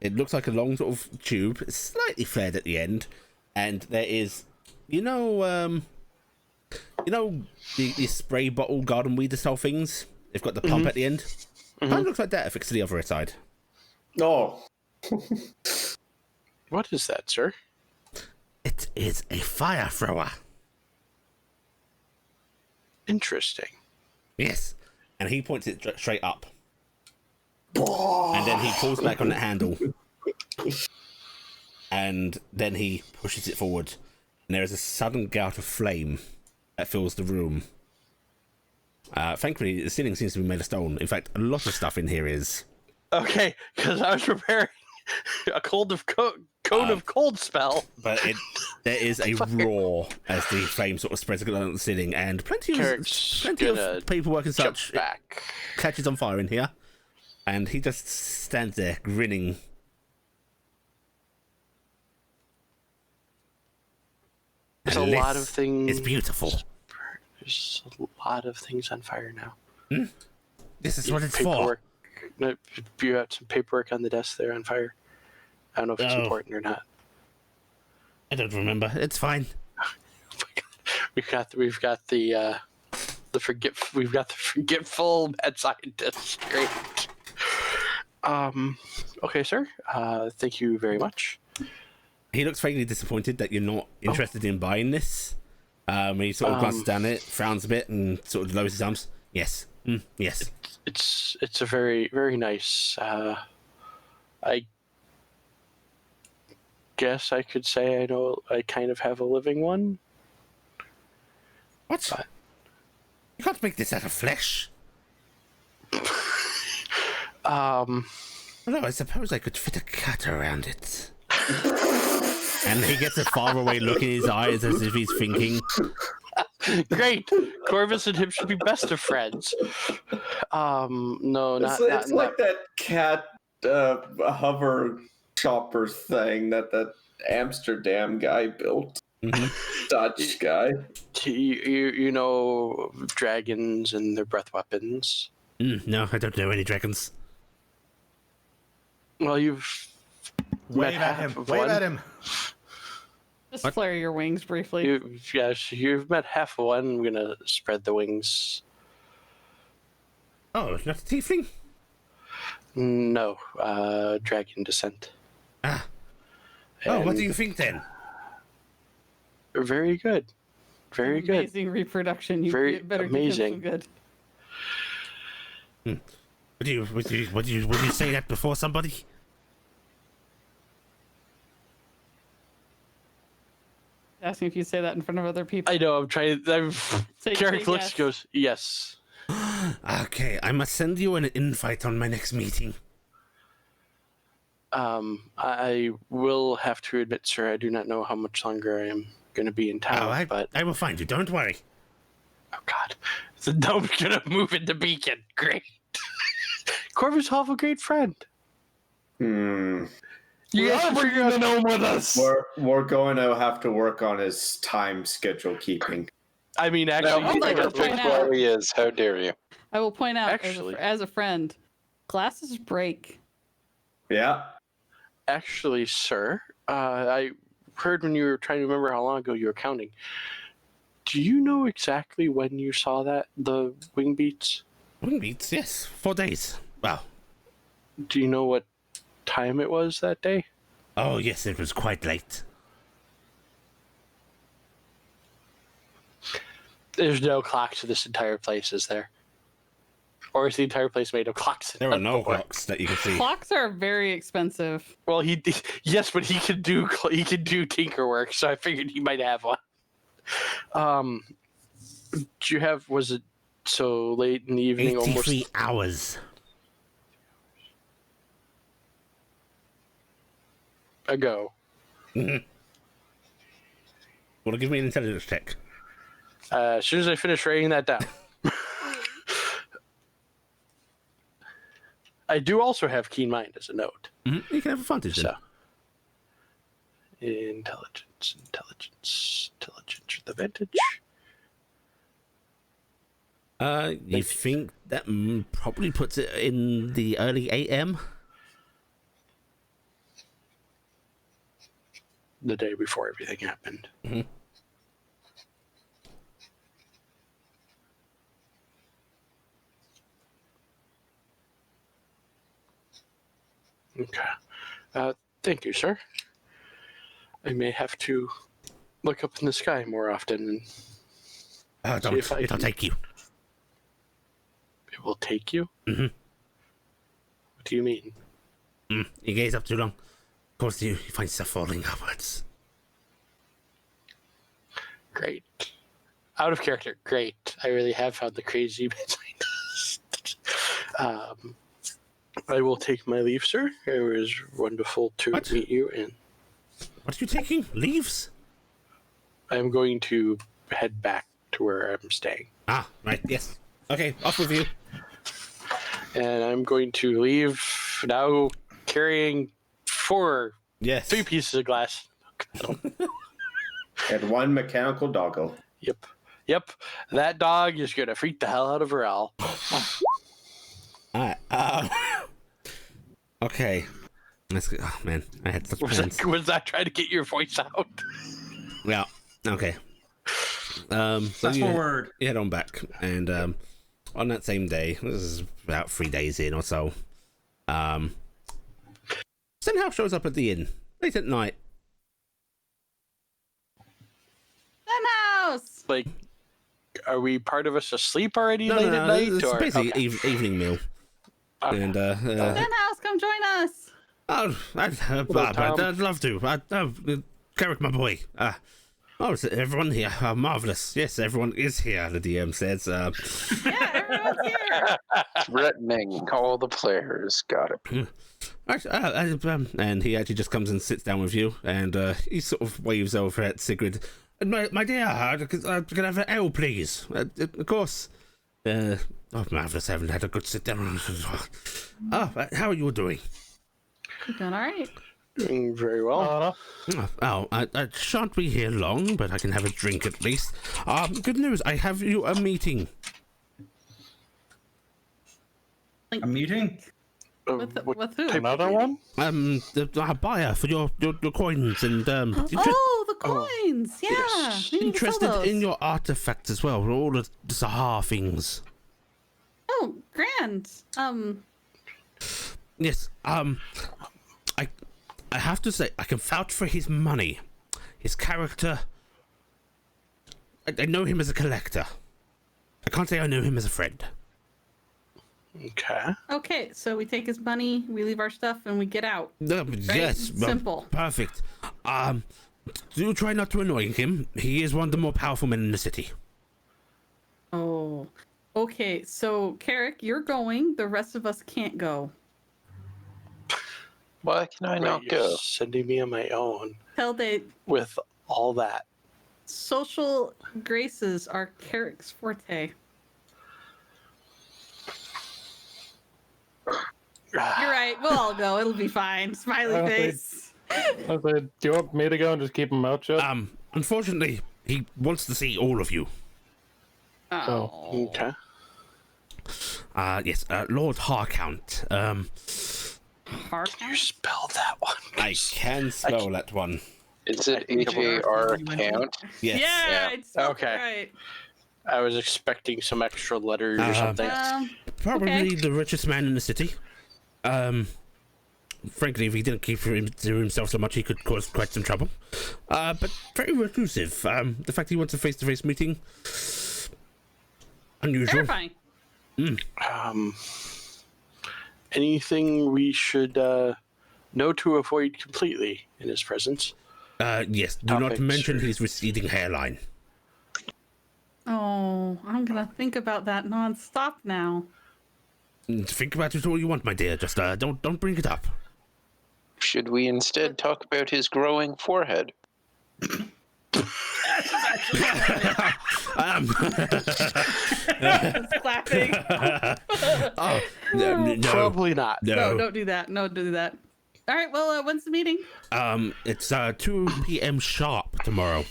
It looks like a long sort of tube. It's slightly flared at the end. And there is, the spray bottle garden weeder style things? They've got the pump at the end. Kind of looks like that affixed to the other side. Oh, What is that, sir? It is a fire thrower. Interesting. Yes. And he points it straight up. And then he pulls back on that handle. And then he pushes it forward. And there is a sudden gout of flame that fills the room. Thankfully, the ceiling seems to be made of stone. In fact, a lot of stuff in here is. Okay, because I was preparing a cone of cold spell. But there is a roar as the flame sort of spreads along the ceiling, and plenty Carrick's of gonna paperwork and Jump such back. catches on fire in here. And he just stands there grinning. There's And a lot this of things. It's beautiful. There's a lot of things on fire now. This is what it's Paperwork. No, you have some paperwork on the desk there on fire. I don't know if it's Oh. important or not. for. I don't remember. It's fine. We've got the forgetful mad scientist. Great. Okay, sir. Thank you very much. He looks vaguely disappointed that you're not interested in buying this. He sort of glances down it, frowns a bit, and sort of lowers his arms. Yes. Yes. It's a very, very nice. I guess I could say I know I kind of have a living one. What? You can't make this out of flesh. Um, Although I suppose I could fit a cat around it. And he gets a faraway look in his eyes as if he's thinking. great. Corvus and him should be best of friends. No, not. it's not, like that cat hover chopper thing that Amsterdam guy built. Dutch guy. You know dragons and their breath weapons. No, I don't know any dragons. Well, you've Wave met at half him. of Wave one. at him. Just flare your wings briefly. You've met half of one. I'm gonna spread the wings. Oh, not a tiefling? No, dragon descent. Ah. Oh, what And do you think then? Very good. Very good. Amazing reproduction. You Very better amazing. Give him some good. Would you say that before somebody? Asking if you say that in front of other people. I know. I'm trying. Say Carrick looks, yes. goes, yes. Okay, I must send you an invite on my next meeting. I will have to admit, sir, I do not know how much longer I am going to be in town. But I will find you. Don't worry. oh god, the gnome's gonna move into Beacon. Great. Corvus Hall, a great friend. Hmm. You guys should figure out the gnome with us. We're going to have to work on his time schedule keeping. I mean, Now, actually, I'd like to perfect point out- where he is. How dare you? I will point out Actually- as a friend, glasses break. Yeah. actually, sir, I heard when you were trying to remember how long ago you were counting. Do you know exactly when you saw the wing beats? Wing beats, yes. 4 days. Wow. Do you know what time it was that day? Oh, yes, it was quite late. There's no clock to this entire place, is there? Or is the entire place made of clocks? There are no clocks that you can see. Clocks are very expensive. Well, yes, but he can do tinker work, so I figured he might have one. Do you have? Was it so late in the evening? 83 Almost. hours. Ago. Well, give me an intelligence check. As soon as I finish writing that down. I do also have keen mind as a note. You can have advantage then. So, intelligence with advantage. You think that probably puts it in the early AM? The day before everything happened. Okay. Thank you, sir. I may have to look up in the sky more often. And Don't. It'll take you. It will take you? What do you mean? You gaze up too long. Of course, you find yourself falling upwards. Great. Out of character. Great. I really have found the crazy bit. I will take my leave, sir. It was wonderful to meet you. And what are you taking? Leaves? I'm going to head back to where I'm staying. Ah, right. Yes. Okay. Off with you. And I'm going to leave now carrying 3 pieces of glass. And 1 mechanical doggo. Yep. That dog is going to freak the hell out of Varel. Okay. Let's go. Oh, man. I had such plans. Was that trying to get your voice out? Yeah. Okay. So Fast forward. You head on back. And on that same day, this is about 3 days in or so, Stenhouse shows up at the inn late at night. Stenhouse! Like, are we part of us asleep already No, at night? It's or? basically evening meal. Okay. And Stenhouse, come join us! Oh, I'd love to. Carrick, my boy. Is everyone here? Marvelous. Yes, everyone is here, the DM says. Yeah, everyone's here. Threatening all the players. Got it. And he actually just comes and sits down with you, and he sort of waves over at Sigrid. My dear, can I have an ale, please? Of course. Marvelous. I haven't had a good sit down. How are you doing? Doing all right. Doing very well. I shan't be here long, but I can have a drink at least. Good news, I have you a meeting. A meeting? With who? Another one? The buyer for your coins and the coins. Yeah. Yes. We need to sell interested those. in your artifacts as well, all the Sahar things. Oh, grand. Yes. I have to say, I can vouch for his money. His character. I know him as a collector. I can't say I know him as a friend. Okay, so we take his money, we leave our stuff, and we get out. Yes. Simple. Perfect. Do try not to annoy him. He is one of the more powerful men in the city. Oh. Okay, so Carrick, you're going. The rest of us can't go. Why can I not go? Sending me on my own. Tell they with all that. Social graces are Carrick's forte. You're right. We'll all go. It'll be fine. Smiley face. I said, do you want me to go and just keep him out shut? Unfortunately, he wants to see all of you. Oh. Okay. Yes, Lord Harcount. Can you spell that one? I can spell that one. Is it H-A-R count? Yes. Yeah, it's Okay. right. I was expecting some extra letters or something. Probably Okay. the richest man in the city. Frankly, if he didn't keep to himself so much, he could cause quite some trouble. But very reclusive. The fact he wants a face-to-face meeting, unusual. Terrifying. Anything we should know to avoid completely in his presence? Yes. Do not Topics mention or- his receding hairline. Oh, I'm gonna think about that nonstop now. Think about it all you want, my dear. Just don't bring it up. Should we instead talk about his growing forehead? Just clapping. Oh, no, Probably not. No, don't do that. No, do that. All right. Well, when's the meeting? It's 2 p.m. sharp tomorrow.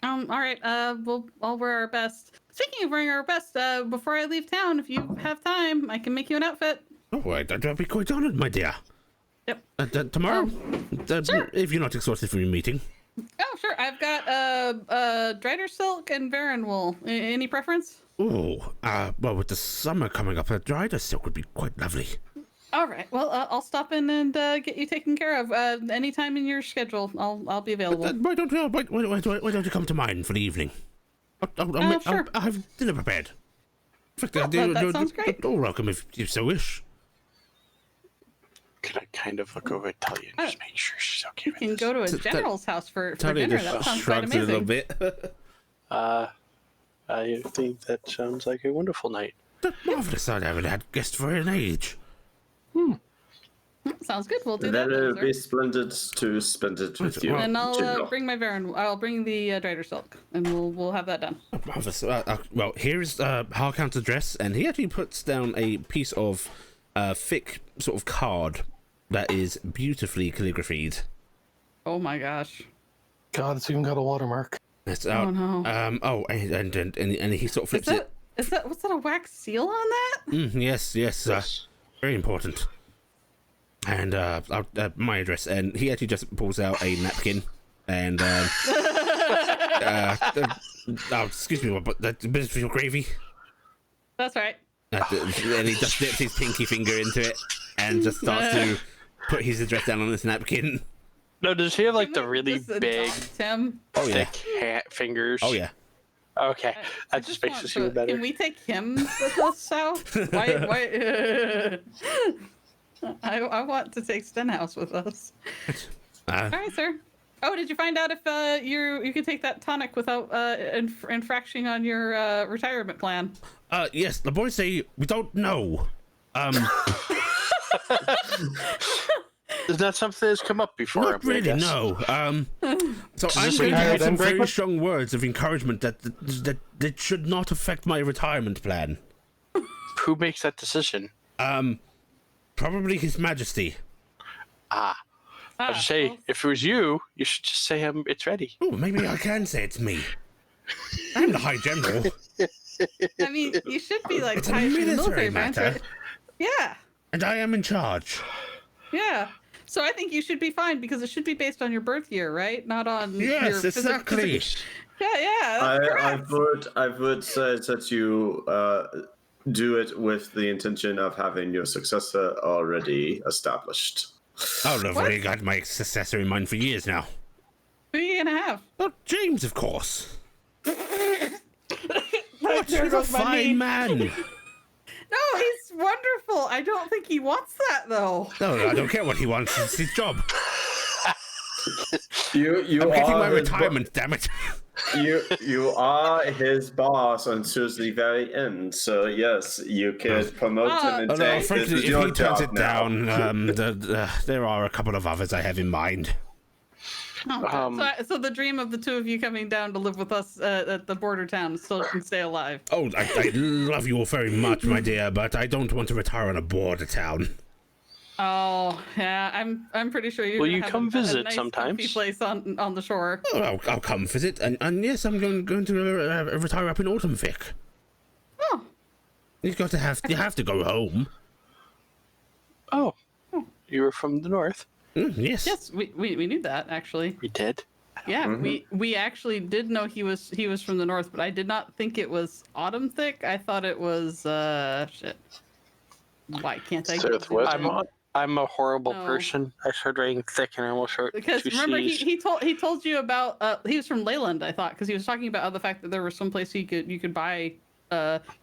All right. We'll all wear our best. Speaking of wearing our best, before I leave town, if you have time, I can make you an outfit. Oh, I'd be quite honored, my dear. Yep. Tomorrow, sure. if you're not exhausted from your meeting. Oh, sure. I've got Drider silk and Varan wool. Any preference? Oh, well, with the summer coming up, a dried silk would be quite lovely. All right. Well, I'll stop in and get you taken care of. Anytime in your schedule, I'll be available. Why don't you come to mine for the evening? Sure. I'll have dinner prepared. In fact, that sounds great. You're welcome if you so wish. Can I kind of look over and tell you and just make sure she's okay with You can this? go to a general's house for Talia dinner. just That sounds quite shrugs a little amazing. bit. I think that sounds like a wonderful night. That's marvelous. I haven't had guests for an age. Sounds good. We'll do That that. would be splendid to spend it with you. And I'll General. bring my Varan. I'll bring the Drider silk, and we'll have that done. Marvelous. Well, here's Harkount's address, and he actually puts down a piece of thick sort of card that is beautifully calligraphied. Oh my gosh. God, it's even got a watermark. It's, Oh no. And he sort of flips it. What's that? A wax seal on that? Yes. Very important. And my address, and he actually just pulls out a napkin, and excuse me, but that's a bit of your gravy. That's right. And he just dips his pinky finger into it, and just starts to put his address down on this napkin. No, does he have like the really Just big, adopt him. Oh yeah. thick fingers? Oh yeah. Okay, I that just makes want us feel to- better. Can we take him with us, South? Why? I want to take Stenhouse with us. All right, sir. Oh, did you find out if you can take that tonic without infracting on your retirement plan? Yes, the boys say we don't know. Is that something that's come up before? Not really, no. So I'm this going to mean have some then very break- strong words of encouragement that should not affect my retirement plan. Who makes that decision? Probably His Majesty. I would say, well, if it was you, you should just say it's ready. Oh, maybe I can say it's me. I'm the High General. I mean, you should be like It's a tied to the military military branch, matter, right? Yeah, and I am in charge. yeah. So I think you should be fine because it should be based on your birth year, right? Not on your Yes, exactly. Yeah, that's correct. I would say that you do it with the intention of having your successor already established. Oh, I've already got my successor in mind for years now. Who are you gonna have? Oh, James, of course. What? He's a fine man. No, he's wonderful. I don't think he wants that though. No, I don't care what he wants. It's his job. You I'm getting my his retirement, damn it. you are his boss until the very end. So yes, you can promote him and Oh, no, say, "This frankly, is if your he turns job it now." down, there are a couple of others I have in mind. Oh, so the dream of the two of you coming down to live with us at the border town still can stay alive. Oh, I love you all very much, my dear, but I don't want to retire on a border town. Oh yeah, I'm pretty sure you're. Will gonna you have come a visit nice, sometimes? comfy place on the shore. Oh, I'll come visit, and yes, I'm going to retire up in Autumnvic. Oh, You have to go home. Oh, you were from the north. Yes. yes, we knew that actually. We did. Yeah, we actually did know he was from the north, but I did not think it was autumn thick. I thought it was shit. Why can't I? Southwest. I'm a horrible No. person. I started writing thick and I almost wrote Because two remember C's. he told you about he was from Leyland, I thought, because he was talking about the fact that there was some place you could buy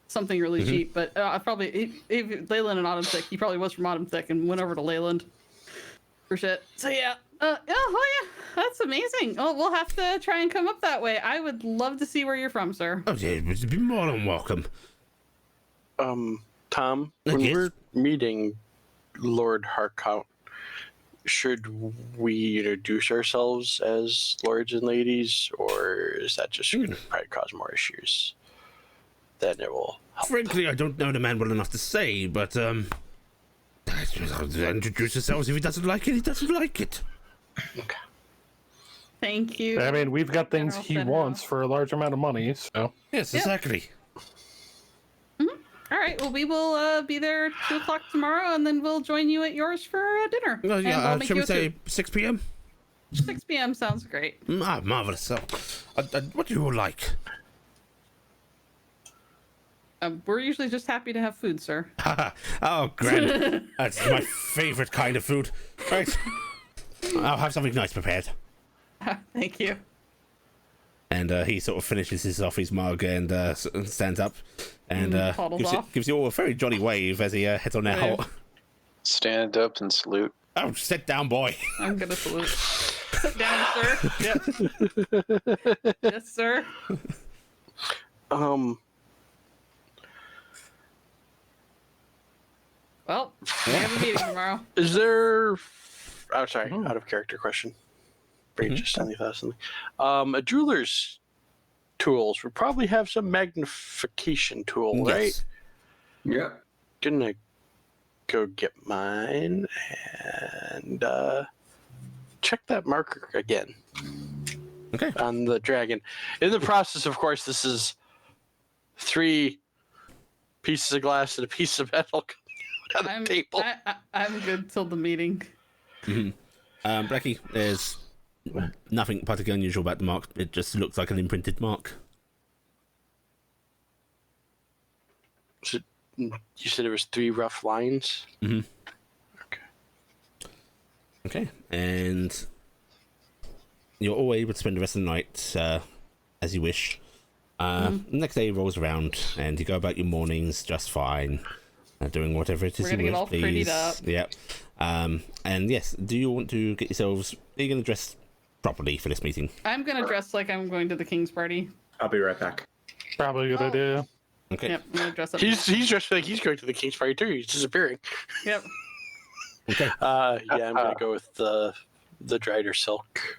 something really cheap, but probably if Leyland and Autumn Thick, he probably was from Autumn Thick and went over to Leyland for shit. So yeah. Oh yeah, that's amazing. Oh, we'll have to try and come up that way. I would love to see where you're from, sir. Oh, yeah, you'd be more than welcome. Tom, when Yes? we're meeting Lord Harkout, should we introduce ourselves as lords and ladies, or is that just going to probably cause more issues? Then it will help. Frankly, I don't know the man well enough to say, but introduce yourselves. If he doesn't like it, he doesn't like it. Okay. Thank you. I mean, we've got things General he Stenhouse. wants for a large amount of money, so. Yes, Yep. exactly. All right. Well, we will be there 2:00 tomorrow, and then we'll join you at yours for dinner. Well, And yeah, we'll make shall you we a say soup. 6 p.m.? 6 p.m. sounds great. Marvelous. So, what do you all like? We're usually just happy to have food, sir. Oh, grand. That's my favorite kind of food. Right. I'll have something nice prepared. Thank you. And he sort of finishes his off his mug and stands up and Toddles off. gives you all a very jolly wave as he heads on Wave. out. Stand up and salute. Oh, sit down, boy. I'm gonna salute. Sit down, sir. Yep. Yes, sir. Well, we have a meeting tomorrow. Is there? Oh, sorry, out of character question. Brain just suddenly thought of something. A jeweler's tools would probably have some magnification tool, right? Yes. Yeah. Gonna go get mine and check that marker again Okay. on the dragon. In the process, of course, this is 3 pieces of glass and a piece of metal on the table. I'm good till the meeting. Blackie, there's nothing particularly unusual about the mark. It just looks like an imprinted mark. So, you said there was 3 rough lines? Mhm. Okay. Okay. And you're all able to spend the rest of the night as you wish. Next day rolls around and you go about your mornings just fine, doing whatever it is We're gonna you get wish, all prettied please. up. Yep. And yes, do you want to get yourselves? Are you going to dress properly for this meeting? I'm gonna dress like I'm going to the king's party. I'll be right back. Probably a good idea. Okay. Yep, I'm gonna dress up. He's just like he's going to the king's party too. He's disappearing. Yep. Okay. Yeah, I'm gonna go with the Drider silk.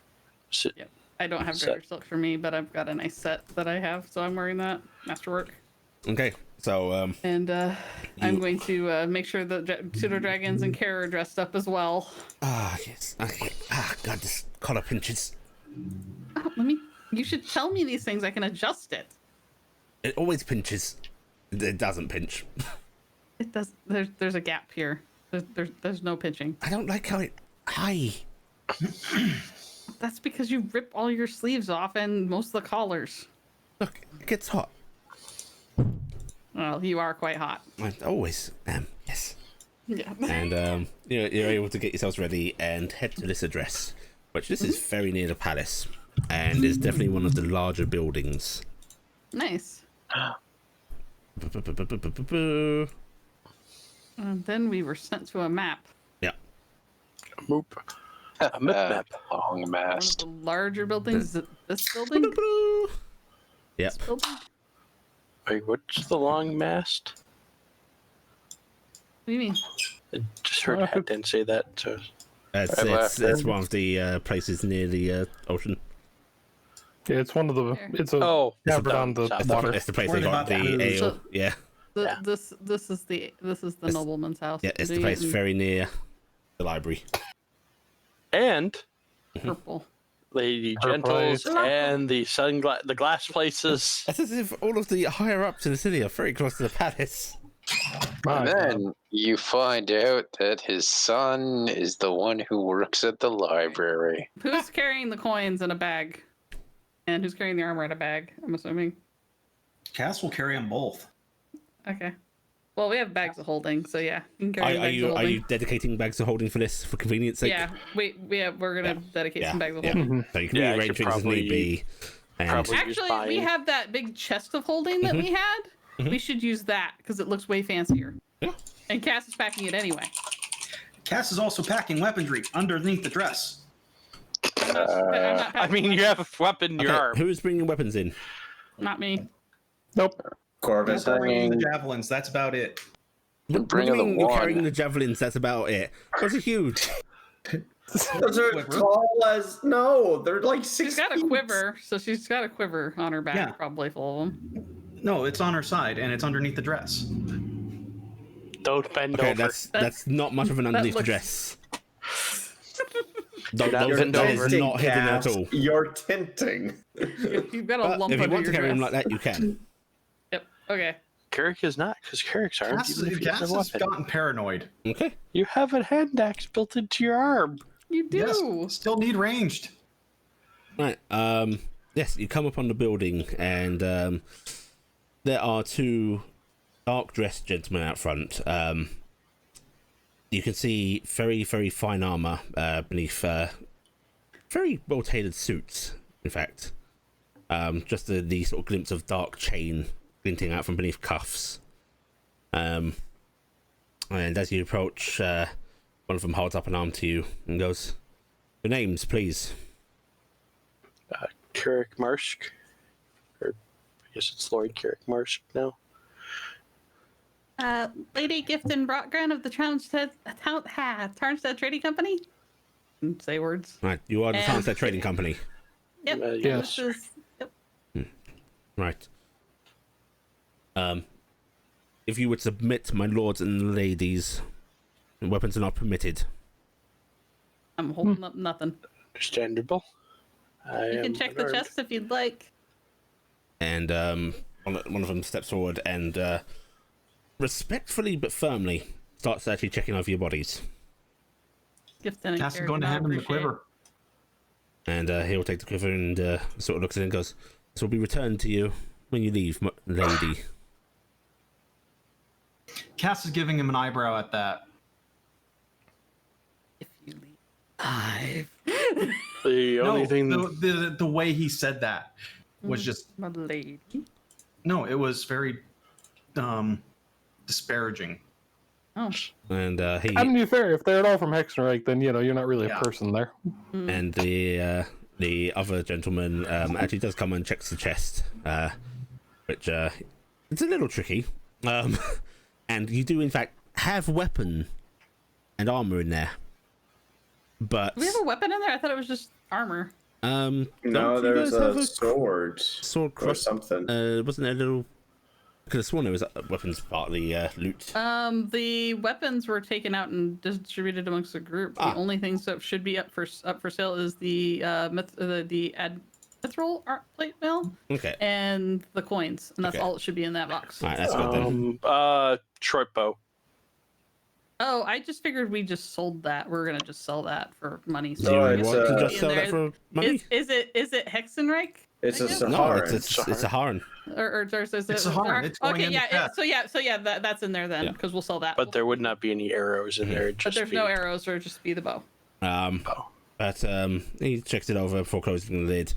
Yep. I don't have Set. Drider silk for me, but I've got a nice set that I have, so I'm wearing that. Masterwork. Okay. So And I'm going to make sure the pseudo dragons and Kara are dressed up as well. yes. Okay. God, this collar pinches. Oh, you should tell me these things. I can adjust it. It always pinches. It doesn't pinch. It does. There's a gap here. There's no pinching. I don't like how it. Hi. That's because you rip all your sleeves off and most of the collars. Look, it gets hot. Well, you are quite hot. I always am. Yes. Yeah. And you're able to get yourselves ready and head to this address, which this is very near the palace, and is definitely one of the larger buildings. Nice. And then we were sent to a map. Yeah. Moop. A map. Long One of mast. the larger buildings. Is it this building? Yep. This building? Wait, what's the long mast? What do you mean? I just heard Hat didn't say that. So It's one of the places near the ocean. Yeah, it's one of the. It's a oh, tavern on the south. water. It's the place Where they they got got the the- ale. So- Yeah. Yeah. This is the nobleman's house. Yeah, it's the Doing place it in very near the library. And purple. Lady Her Gentles place. and the glass places. It's as if all of the higher ups in the city are very close to the palace. My And God. then you find out that his son is the one who works at the library. Who's carrying the coins in a bag? And who's carrying the armor in a bag? I'm assuming. Cass will carry them both. Okay. Well, we have bags of holding, so yeah, you can carry Are bags of you holding. dedicating bags of holding for this for convenience sake? Yeah, we're gonna dedicate some bags of yeah. holding. So you can Yeah, I rearrange could things as need probably- be. And probably- just Actually, we buying. have that big chest of holding that we had. We should use that because it looks way fancier. Yeah. And Cass is packing it anyway. Cass is also packing weaponry underneath the dress. I'm not I packing mean, you weapons. have a weapon in your okay, arm. who's bringing weapons in? Not me. Nope. Corvus. You're bringing the javelins. That's about it. And bringing the You're wand. carrying the javelins. That's about it. Those are huge. Those are Quiver. tall as no. They're like 6 She's got a feet. quiver, so she's got a quiver on her back, Yeah. probably full of them. No, it's on her side and it's underneath the dress. Don't bend Okay, over. that's not much of an underneath looks- dress. Not That bend is over. not hidden at all. You're tinting. You've got a But lump if you under want to your carry him dress. like that, you can. Yep. Okay. Carrick is not, because Carrick's armed. Cass, Even if he Cass has a has weapon. gotten paranoid. Okay. You have a hand axe built into your arm. You do. Yes, still need ranged. Right. Yes, you come upon the building, and there are two dark-dressed gentlemen out front. You can see very, very fine armor beneath very well-tailored suits. In fact, just the sort of glimpse of dark chain glinting out from beneath cuffs. And as you approach, one of them holds up an arm to you and goes, "Your names, please." Carrick Marsk. Or I guess it's Lord Carrick Marsk now. Lady Gifton Brockgren of the Tarnstead Trading Company. Say words. Right, you are the And- Tarnstead Trading Company. Yep. Yes. This is, yep. Right. If you would submit, my lords and ladies, weapons are not permitted. I'm holding up nothing. Understandable. You can check the chest if you'd like. And one of them steps forward and respectfully but firmly starts actually checking over your bodies. Gifton and Cass is Carrick going to would hand him the appreciate. quiver. And he'll take the quiver and sort of looks at it and goes, "This will be returned to you when you leave, lady." Cass is giving him an eyebrow at that. If you leave alive. The only No, thing. the way he said that was just My lady. no. It was very disparaging. Oh. And he I mean, to be fair, if they're at all from Hexenreich, then you're not really Yeah. a person there. and the other gentleman actually does come and checks the chest, which it's a little tricky. And you do in fact have weapon and armor in there, but Do we have a weapon in there? I thought it was just armor. No, don't you there's guys have a sword sword or cross? something. Wasn't there a little? I could have sworn there was weapons part of the loot. The weapons were taken out and distributed amongst the group. Ah. The only things that should be up for sale is the mithril art plate mail Okay, and the coins, and that's Okay. all that should be in that box. all right, that's good then. Short bow. Oh, I just figured we just sold that. We're gonna just sell that for money. Do you No, want it's, to just in sell there. that for money? Is it Hexenreich? It's a I guess? No, Saharan. it's a Haran. Or is it It's Saharan. It's going okay, in yeah. the chest. So that's in there then, Yeah. because we'll sell that. But there would not be any arrows in there. It'd But just there's be, no arrows, or just be the bow. But he checks it over before closing the lid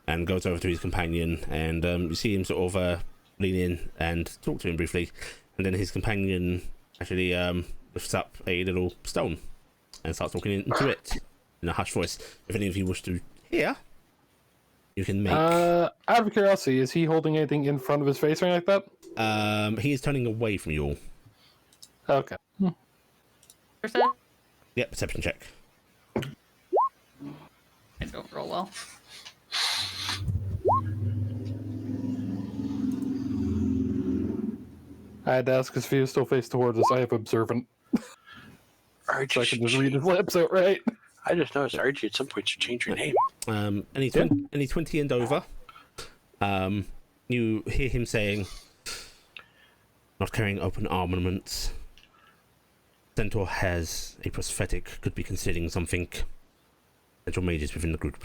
and goes over to his companion, and you see him sort of lean in and talk to him briefly, and then his companion actually lifts up a little stone and starts talking into it in a hushed voice. If any of you wish to hear, you can make. Out of curiosity, is he holding anything in front of his face or anything like He is turning away from you all. that? Okay. Percent? Yep, perception check. I don't roll well. I had to ask because if he was still faced towards us, I have observant, so I can just read his lips outright. I just noticed, Archie, at some point should change your name. Any 20 and over, you hear him saying, "Not carrying open armaments. Centaur has a prosthetic, could be considering something. Central mages within the group.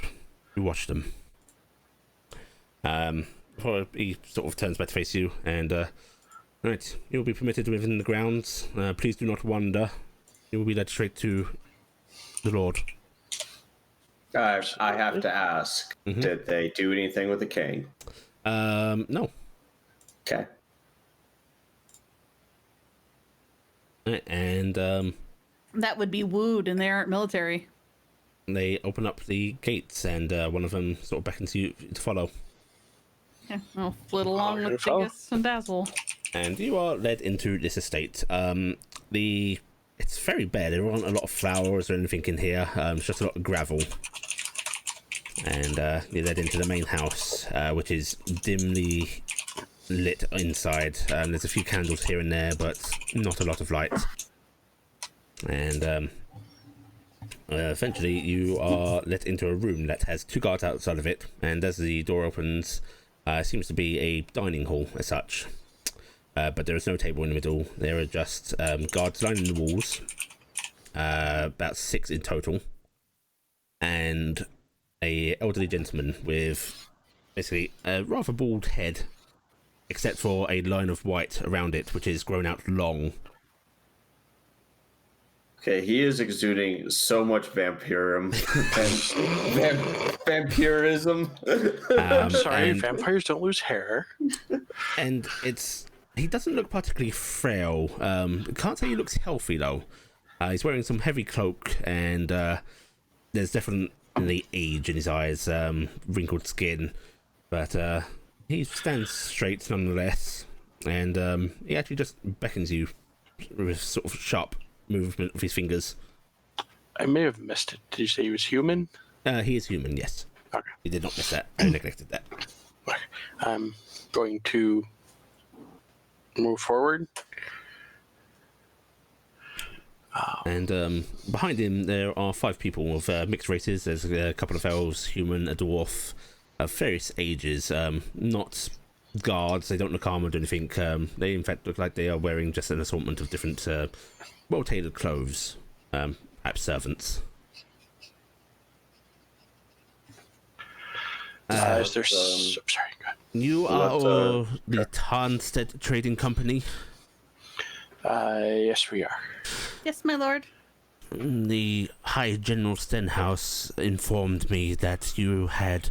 You watch them." Before he sort of turns back to face you, and right, you will be permitted within the grounds. Please do not wander. You will be led straight to the Lord. I have to ask, did they do anything with the king? No. Okay. And That would be wooed, and they aren't military. they open up the gates, and one of them sort of beckons you to follow. Yeah, I'll flit along gonna with follow. Dingus and Dazzle. And you are led into this estate. The it's very bare. There aren't a lot of flowers or anything in here. It's just a lot of gravel. And you led into the main house, which is dimly lit inside. There's a few candles here and there, but not a lot of light. And eventually you are let into a room that has 2 guards outside of it, and as the door opens, seems to be a dining hall as such. But there is no table in the middle. There are just guards lining the walls, about 6 in total, and a elderly gentleman with basically a rather bald head, except for a line of white around it, which is grown out long. Okay, he is exuding so much vampirism. Vampirism. Sorry, vampires don't lose hair. And he doesn't look particularly frail. Can't say he looks healthy though. He's wearing some heavy cloak, and there's definitely age in his eyes, wrinkled skin, but he stands straight nonetheless. And he actually just beckons you with sort of sharp movement of his fingers. I may have missed it. Did you say he was human? He is human, yes. Okay. You did not miss that. I neglected that. Okay. I'm going to move forward. And behind him there are 5 people of mixed races. There's a couple of elves, human, a dwarf, of various ages. Not guards, they don't look armored or anything. They in fact look like they are wearing just an assortment of different well-tailored clothes, perhaps servants. Is there sorry, go ahead. You are the Tarnstead Trading Company? Yes, we are. Yes, my lord. The High General Stenhouse informed me that you had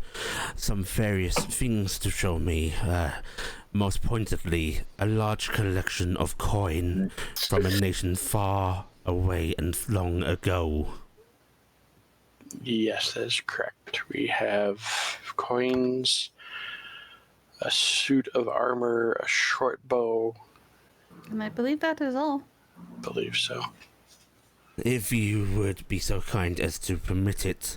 some various things to show me. Most pointedly, a large collection of coin from a nation far away and long ago. Yes, that is correct. We have coins, a suit of armor, a short bow. And I believe that is all. I believe so. If you would be so kind as to permit it,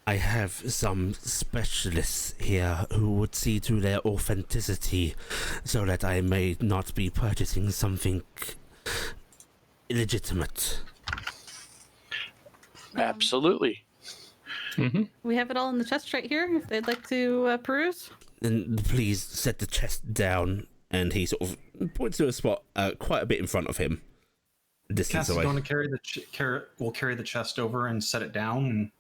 I have some specialists here who would see to their authenticity so that I may not be purchasing something illegitimate. Absolutely. We have it all in the chest right here if they'd like to peruse. Then please set the chest down. And he sort of points to a spot quite a bit in front of him. Distance Cass is away. going to carry will carry the chest over and set it down.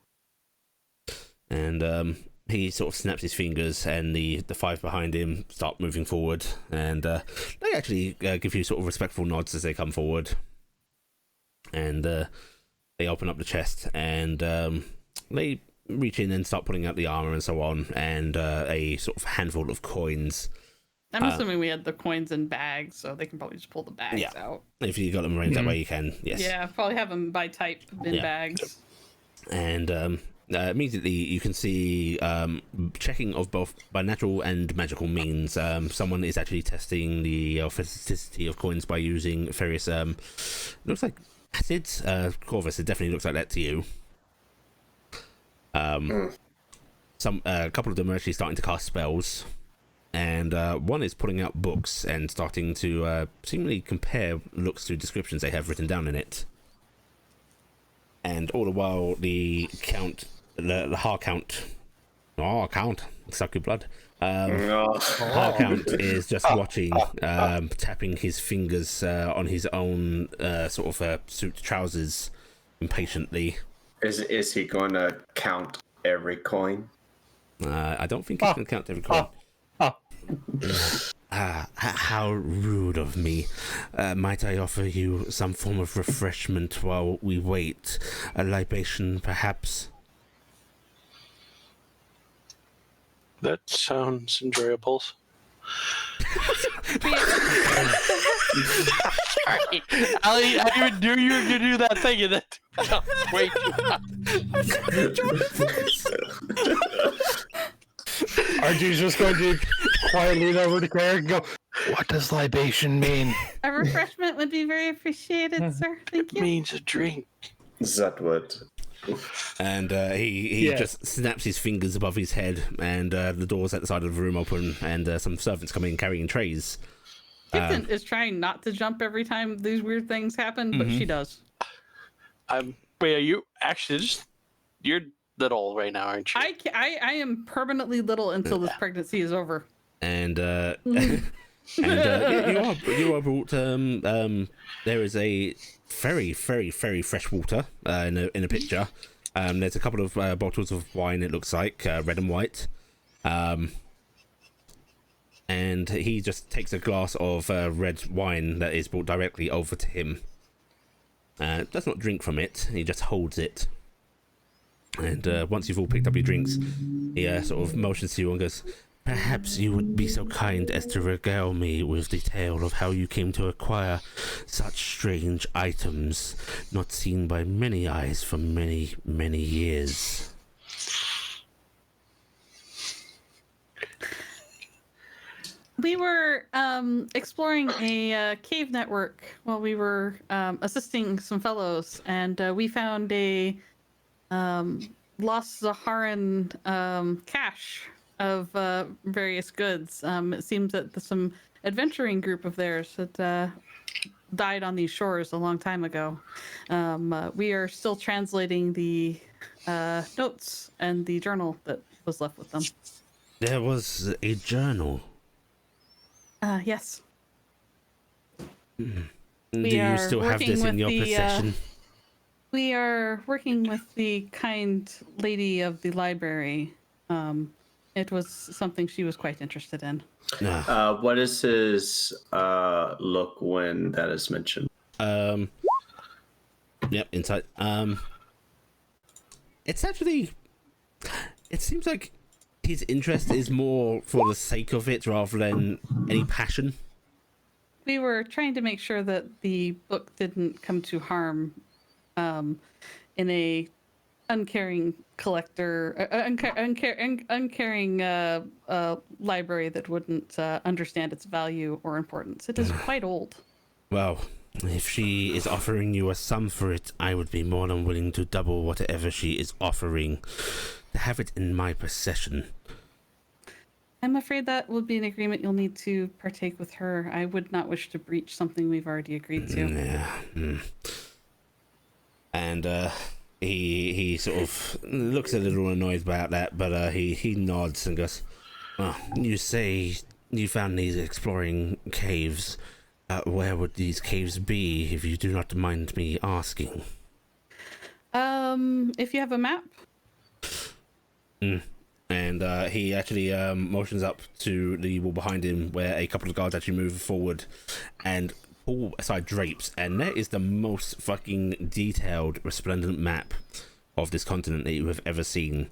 And he sort of snaps his fingers, and the 5 behind him start moving forward. And they actually give you sort of respectful nods as they come forward. And they open up the chest, and they reach in and start pulling out the armor and so on, and a sort of handful of coins. I'm assuming we had the coins in bags, so they can probably just pull the bags out. If you got them arranged that way, you can, yes. Yeah, probably have them by type in bags. And immediately you can see checking of both by natural and magical means. Someone is actually testing the authenticity of coins by using various, looks like acids. Corvus, it definitely looks like that to you. A couple of them are actually starting to cast spells. And one is pulling out books and starting to seemingly compare looks to descriptions they have written down in it. And all the while, the Count, suck your blood. Count is just watching, tapping his fingers on his own sort of suit trousers impatiently. Is he going to count every coin? I don't think he's going to count every coin. How rude of me. Might I offer you some form of refreshment while we wait? A libation, perhaps? That sounds enjoyable. Sorry, I even knew you were going to do that thing, and then wait. RG's just going to quietly lean over to Craig and go, "What does libation mean?" A refreshment would be very appreciated, sir. Thank you. Means a drink. Is that what? And he Yeah. just snaps his fingers above his head, and the doors at the side of the room open, and some servants come in carrying trays. Kitten is trying not to jump every time these weird things happen, but she does. Wait, are you actually you're little right now, aren't you? I am permanently little until this pregnancy is over. And and you are brought. There is a very fresh water in a pitcher. There's a couple of bottles of wine. It looks like red and white. And he just takes a glass of red wine that is brought directly over to him. Does not drink from it. He just holds it. And once you've all picked up your drinks, he sort of motions to you and goes, "Perhaps you would be so kind as to regale me with the tale of how you came to acquire such strange items not seen by many eyes for many, many years." We were exploring a cave network while we were assisting some fellows, and we found a lost Zaharan cache of various goods. It seems that some adventuring group of theirs had died on these shores a long time ago. We are still translating the notes and the journal that was left with them. There was a journal. Yes. Do We you are still have working this in with your the, possession? We are working with the kind lady of the library. It was something she was quite interested in. What is his look when that is mentioned? Yep, insight. It's actually. It seems like his interest is more for the sake of it rather than any passion. We were trying to make sure that the book didn't come to harm in a uncaring collector, uncaring library that wouldn't understand its value or importance. It is quite old. Well, if she is offering you a sum for it, I would be more than willing to double whatever she is offering to have it in my possession. I'm afraid that would be an agreement you'll need to partake with her. I would not wish to breach something we've already agreed to. Yeah. And he sort of looks a little annoyed about that, but he nods and goes, "Well, you say you found these exploring caves. Where would these caves be, if you do not mind me asking?" If you have a map. And he actually motions up to the wall behind him, where a couple of guards actually move forward and pull aside drapes, and there is the most fucking detailed, resplendent map of this continent that you have ever seen,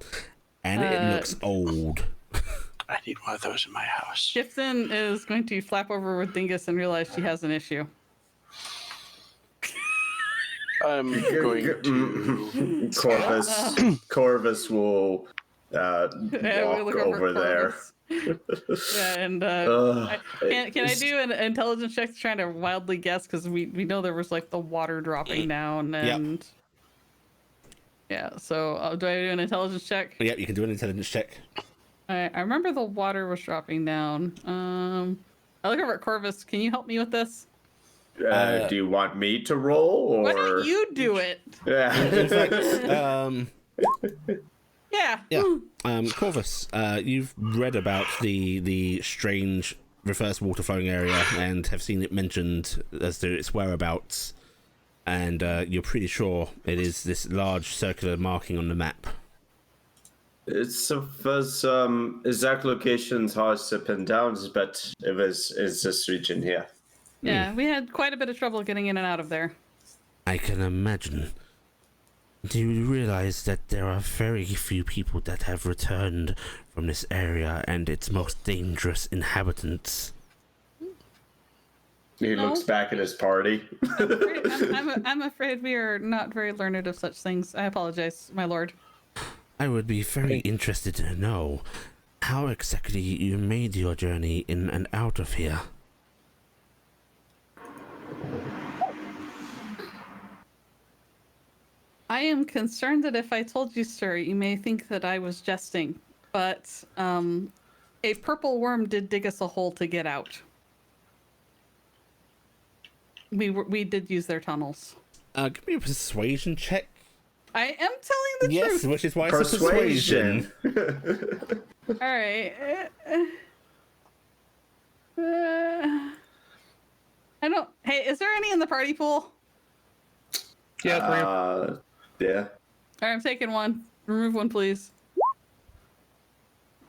and it looks old. I need one of those in my house. Shifton is going to flap over with Dingus and realize she has an issue. I'm going to. Corvus will walk look over there. Yeah, and can I do an intelligence check to try to wildly guess, because we know there was like the water dropping down and yeah. So do I do an intelligence check? Yep, you can do an intelligence check. I remember the water was dropping down. I look over at Corvus. Can you help me with this? Do you want me to roll, or why don't you do it? Yeah. In fact, yeah. Corvus, you've read about the strange reverse water flowing area and have seen it mentioned as to its whereabouts, and you're pretty sure it is this large circular marking on the map. It's was exact locations hard to pin down, but is this region here. Yeah, we had quite a bit of trouble getting in and out of there. I can imagine. Do you realize that there are very few people that have returned from this area and its most dangerous inhabitants? He looks back at his party. I'm afraid we are not very learned of such things. I apologize, my lord. I would be very interested to know how exactly you made your journey in and out of here. I am concerned that if I told you, sir, you may think that I was jesting, but a purple worm did dig us a hole to get out. We did use their tunnels. Give me a persuasion check. I am telling the Yes, truth. which is why it's a persuasion. All right. I don't. Hey, is there any in the party pool? Yeah, 3. Yeah. All right, I'm taking one. Remove one, please.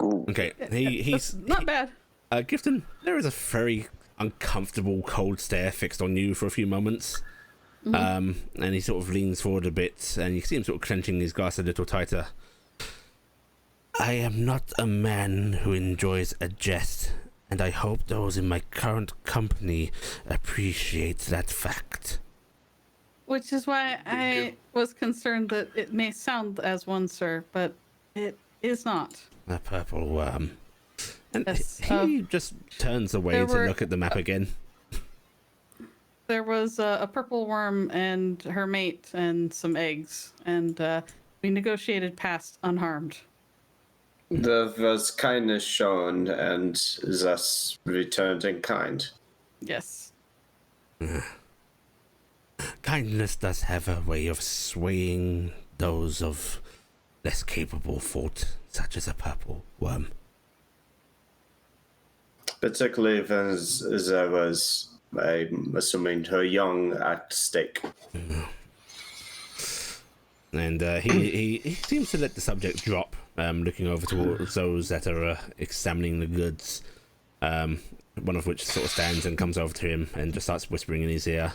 Okay, he's not bad. Gifton, there is a very uncomfortable cold stare fixed on you for a few moments. And he sort of leans forward a bit, and you see him sort of clenching his glass a little tighter. I am not a man who enjoys a jest, and I hope those in my current company appreciate that fact. Which is why I was concerned that it may sound as one, sir, but it is not. A purple worm. And Yes, he just turns away to look at the map again. There was a purple worm and her mate and some eggs, and we negotiated past unharmed. There was kindness shown, and thus returned in kind. Yes. Kindness does have a way of swaying those of less capable fault, such as a purple worm. Particularly as there was, I'm assuming, her young at stake. And he seems to let the subject drop, looking over towards those that are examining the goods, one of which sort of stands and comes over to him and just starts whispering in his ear.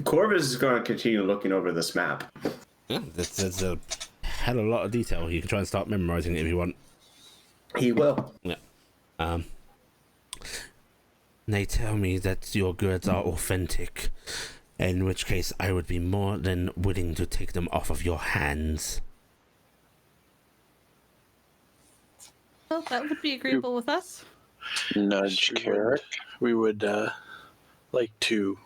Corvus is going to continue looking over this map. Yeah, there's a hell of a lot of detail. You can try and start memorizing it if you want. He will. Yeah. They tell me that your goods are authentic, in which case I would be more than willing to take them off of your hands. Well, that would be agreeable with us. Nudge Carrick. We would like to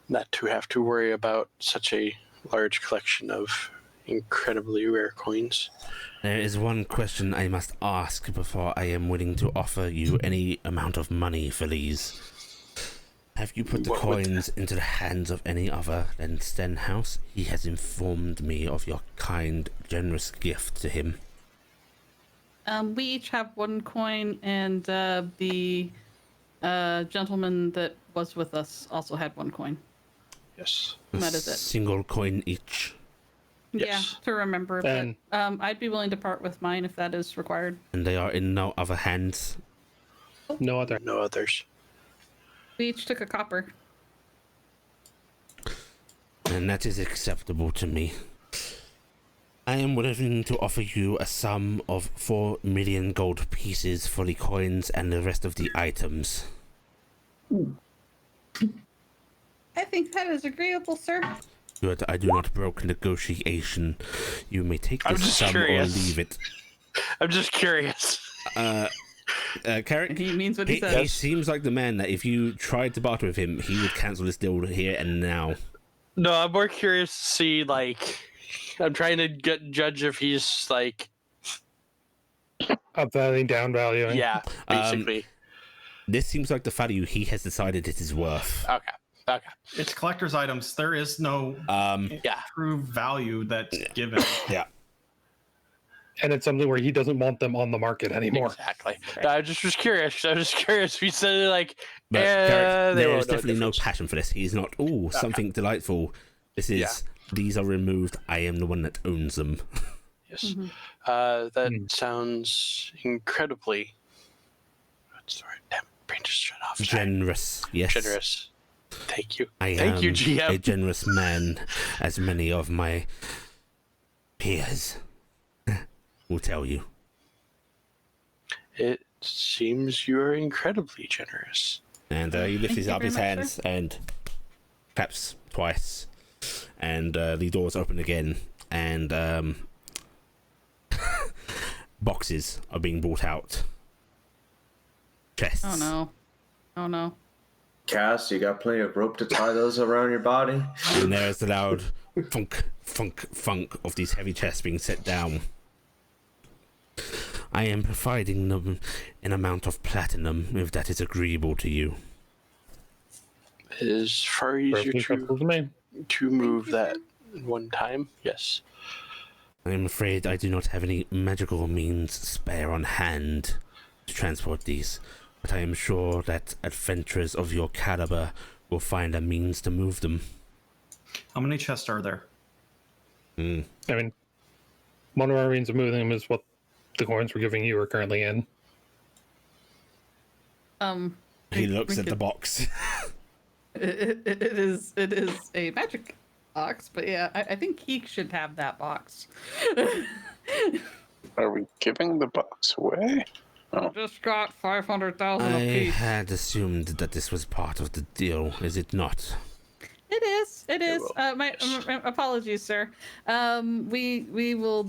not to have to worry about such a large collection of incredibly rare coins. There is one question I must ask before I am willing to offer you any amount of money for these. Have you put the coins into the hands of any other than Stenhouse? He has informed me of your kind, generous gift to him. We each have one coin, and the gentleman that was with us also had one coin. Yes. That is it. Single coin each. Yes. Yeah, to remember. And- But I'd be willing to part with mine if that is required. And they are in no other hands. no other. No others. We each took a copper. And that is acceptable to me. I am willing to offer you a sum of 4 million gold pieces for the coins and the rest of the items. I think that is agreeable, sir. Good, I do not broke negotiation. You may take I'm this just sum curious. or leave it. I'm just curious. Carrick, He means what he he says. seems like the man that if you tried to barter with him, he would cancel this deal here and now. No, I'm more curious to see, like, I'm trying to judge if he's, like, Up valuing, down valuing. yeah, basically. This seems like the value he has decided it is worth. Okay. It's collector's items. There is no Yeah. true value that's given. Yeah. And it's something where he doesn't want them on the market anymore. Exactly. I just was curious. I was just curious if he said, like, But Carrick, they there won't is know the definitely no difference. passion for this. He's not, something delightful. This is, Yeah. these are removed. I am the one that owns them. Yes. Mhm. That sounds incredibly. What's the word? Damn, brain just shut off. Generous, yes. Generous. Thank you. I Thank am you, GM. a generous man, as many of my peers will tell you. It seems you are incredibly generous. And he lifts Thank you up very his much, hands and claps twice. And the doors open again. And boxes are being brought out. Chests. Oh no. Oh no. Cass, you got plenty of rope to tie those around your body? And there is the loud funk, funk, funk of these heavy chests being set down. I am providing them an amount of platinum, if that is agreeable to you. As far as Perfectly you acceptable to me. to move that one time, yes. I am afraid I do not have any magical means spare on hand to transport these, but I am sure that adventurers of your caliber will find a means to move them. How many chests are there? I mean, one of our means of moving them is what the coins we're giving you are currently in. He looks at the box. It is a magic box, but yeah, I think he should have that box. Are we giving the box away? Just got 500,000 I apiece. had assumed that this was part of the deal, is it not? It is. It is. will. My apologies, sir. We will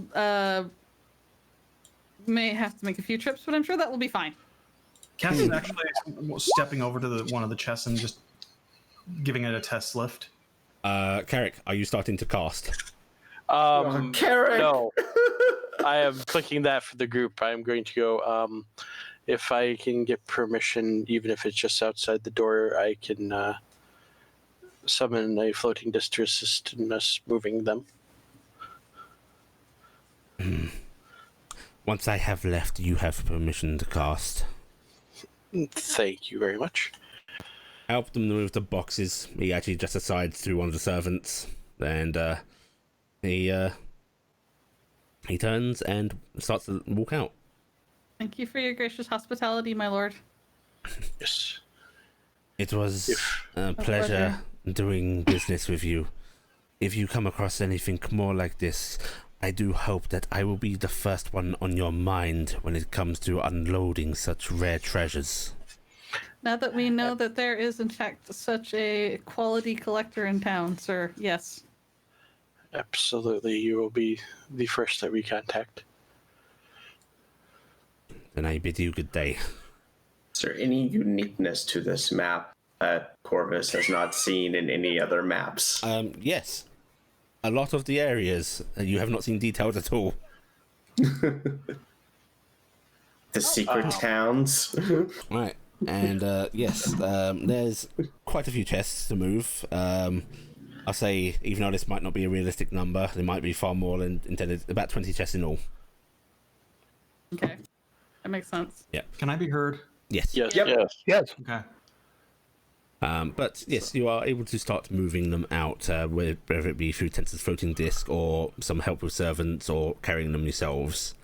may have to make a few trips, but I'm sure that will be fine. Cass is actually stepping over to one of the chests and just giving it a test lift. Carrick, are you starting to cast? Carrot! No. I am clicking that for the group. I am going to go, if I can get permission, even if it's just outside the door, I can summon a floating disc to assist in us moving them. Once I have left, you have permission to cast. Thank you very much. Help them move the boxes. He actually just asides through one of the servants, and he turns and starts to walk out. Thank you for your gracious hospitality, my lord. Yes. It was a pleasure. pleasure doing business with you. If you come across anything more like this, I do hope that I will be the first one on your mind when it comes to unloading such rare treasures. Now that we know that there is, in fact, such a quality collector in town, sir, yes. Absolutely. You will be the first that we contact. Then I bid you good day. Is there any uniqueness to this map that Corvus has not seen in any other maps? Yes. A lot of the areas you have not seen detailed at all. The secret towns? Right. And yes, there's quite a few chests to move. I'll say, even though this might not be a realistic number, there might be far more than intended. About 20 chests in all. Okay. That makes sense. Can I be heard? Yes. Yes. Yep. Yes. Yes. Okay. But yes, you are able to start moving them out, whether it be through Tensor's floating disc or some help with servants or carrying them yourselves.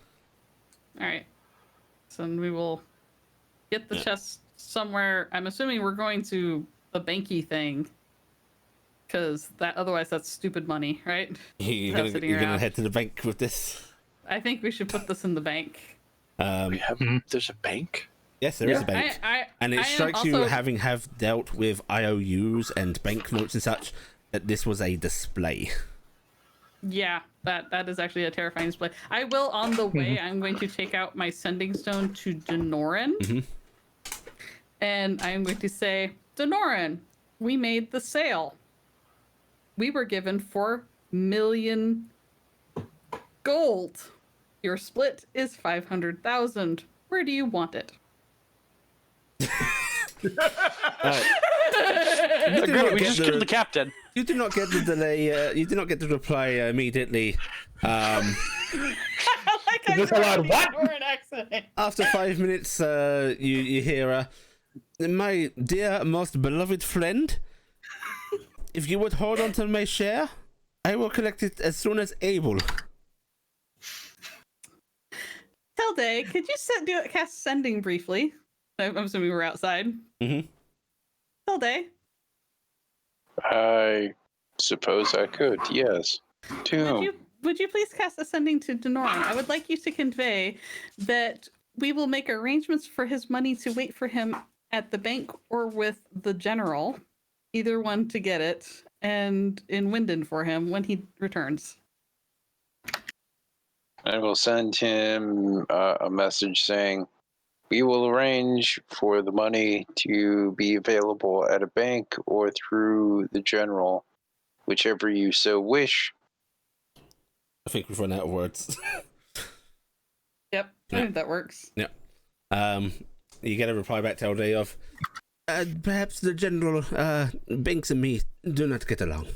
All right. So then we will get the chests somewhere. I'm assuming we're going to the banky thing, because otherwise that's stupid money, right? You're Without sitting gonna around. head to the bank with this. I think we should put this in the bank. We have, There's a bank? Yes, there is a bank. And it I am strikes you, also- having have dealt with IOUs and banknotes and such, that this was a display. Yeah, that is actually a terrifying display. I will, on the way, I'm going to take out my sending stone to Denoran. And I'm going to say, Denoran, we made the sale. We were given 4 million gold. Your split is 500,000. Where do you want it? Great, we just killed the captain. You do not get the delay. You do not get the reply immediately. Like I Just said, allowed what? Denoran accent. After 5 minutes, you hear, my dear, most beloved friend, if you would hold on to my share, I will collect it as soon as able. Tilde, could you cast sending briefly? I'm assuming we're outside. Mm-hmm. Tilde. I suppose I could, yes. Would you please cast ascending to Denoran? I would like you to convey that we will make arrangements for his money to wait for him at the bank or with the general, either one to get it, and in Winden for him when he returns. I will send him a message saying, We will arrange for the money to be available at a bank or through the general, whichever you so wish. I think we've run out of words. Yep, I think that works. You get a reply back to LD of, perhaps the general, Binks and me do not get along.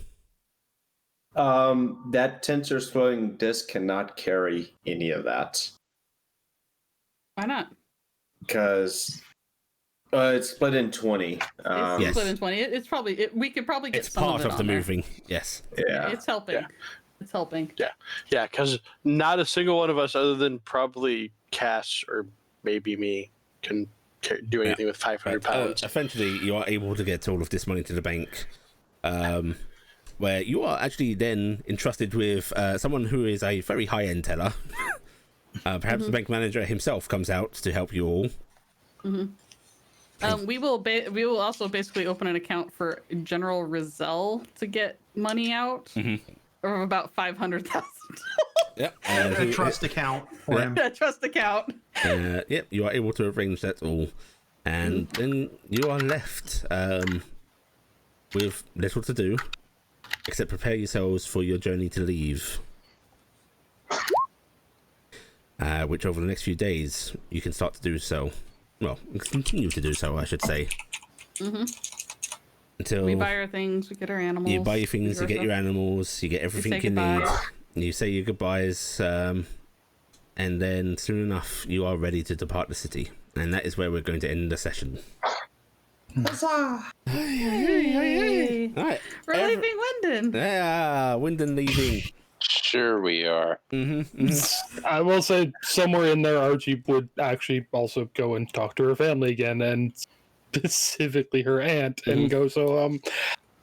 That tensor floating disk cannot carry any of that Why not? because it's split in 20. It's Yes. split in 20. It's probably we could probably get It's some part of it of the on there. moving. Yes. Yeah. It's helping. Yeah. It's helping. Yeah, because not a single one of us, other than probably Cass or maybe me, can do anything with 500 pounds. Eventually, you are able to get all of this money to the bank, where you are actually then entrusted with someone who is a very high-end teller. Perhaps the bank manager himself comes out to help you all. We will also basically open an account for General Rizal to get money out of about 500,000. Yep. A trust account for him. A trust account. Yep. You are able to arrange that all, and then you are left with little to do, except prepare yourselves for your journey to leave. Which over the next few days you can start to do so. Well, continue to do so, I should say. Until We buy our things, we get our animals. you buy your things, you get your animals, you get everything say you need. goodbye. You say your goodbyes, and then soon enough you are ready to depart the city, and that is where we're going to end the session. Yay. All right, We're leaving Winden. yeah, Winden leaving. Sure we are. I will say somewhere in there, Archie would actually also go and talk to her family again, and specifically her aunt, and go. So,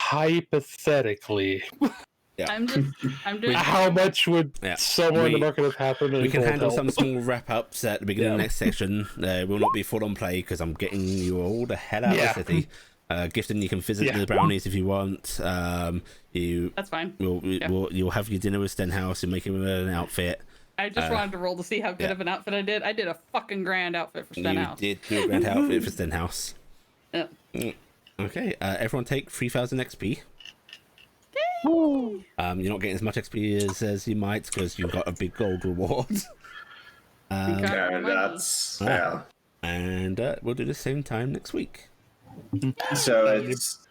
hypothetically, I'm doing. how much would Yeah. somewhere in the We- market have happened? We can involved handle help? some small wrap-ups at the beginning of the next section. Will not be full on play because I'm getting you all the hell out of the city. Gifton, you can visit the brownies if you want. That's fine. You'll have your dinner with Stenhouse and make him an outfit. I just wanted to roll to see how good of an outfit I did. I did a fucking grand outfit for Stenhouse. You did do a grand outfit for Stenhouse. Yeah. Okay, everyone take 3,000 XP. You're not getting as much XP as you might because you've got a big gold reward. And that's yeah. And we'll do the same time next week. So it's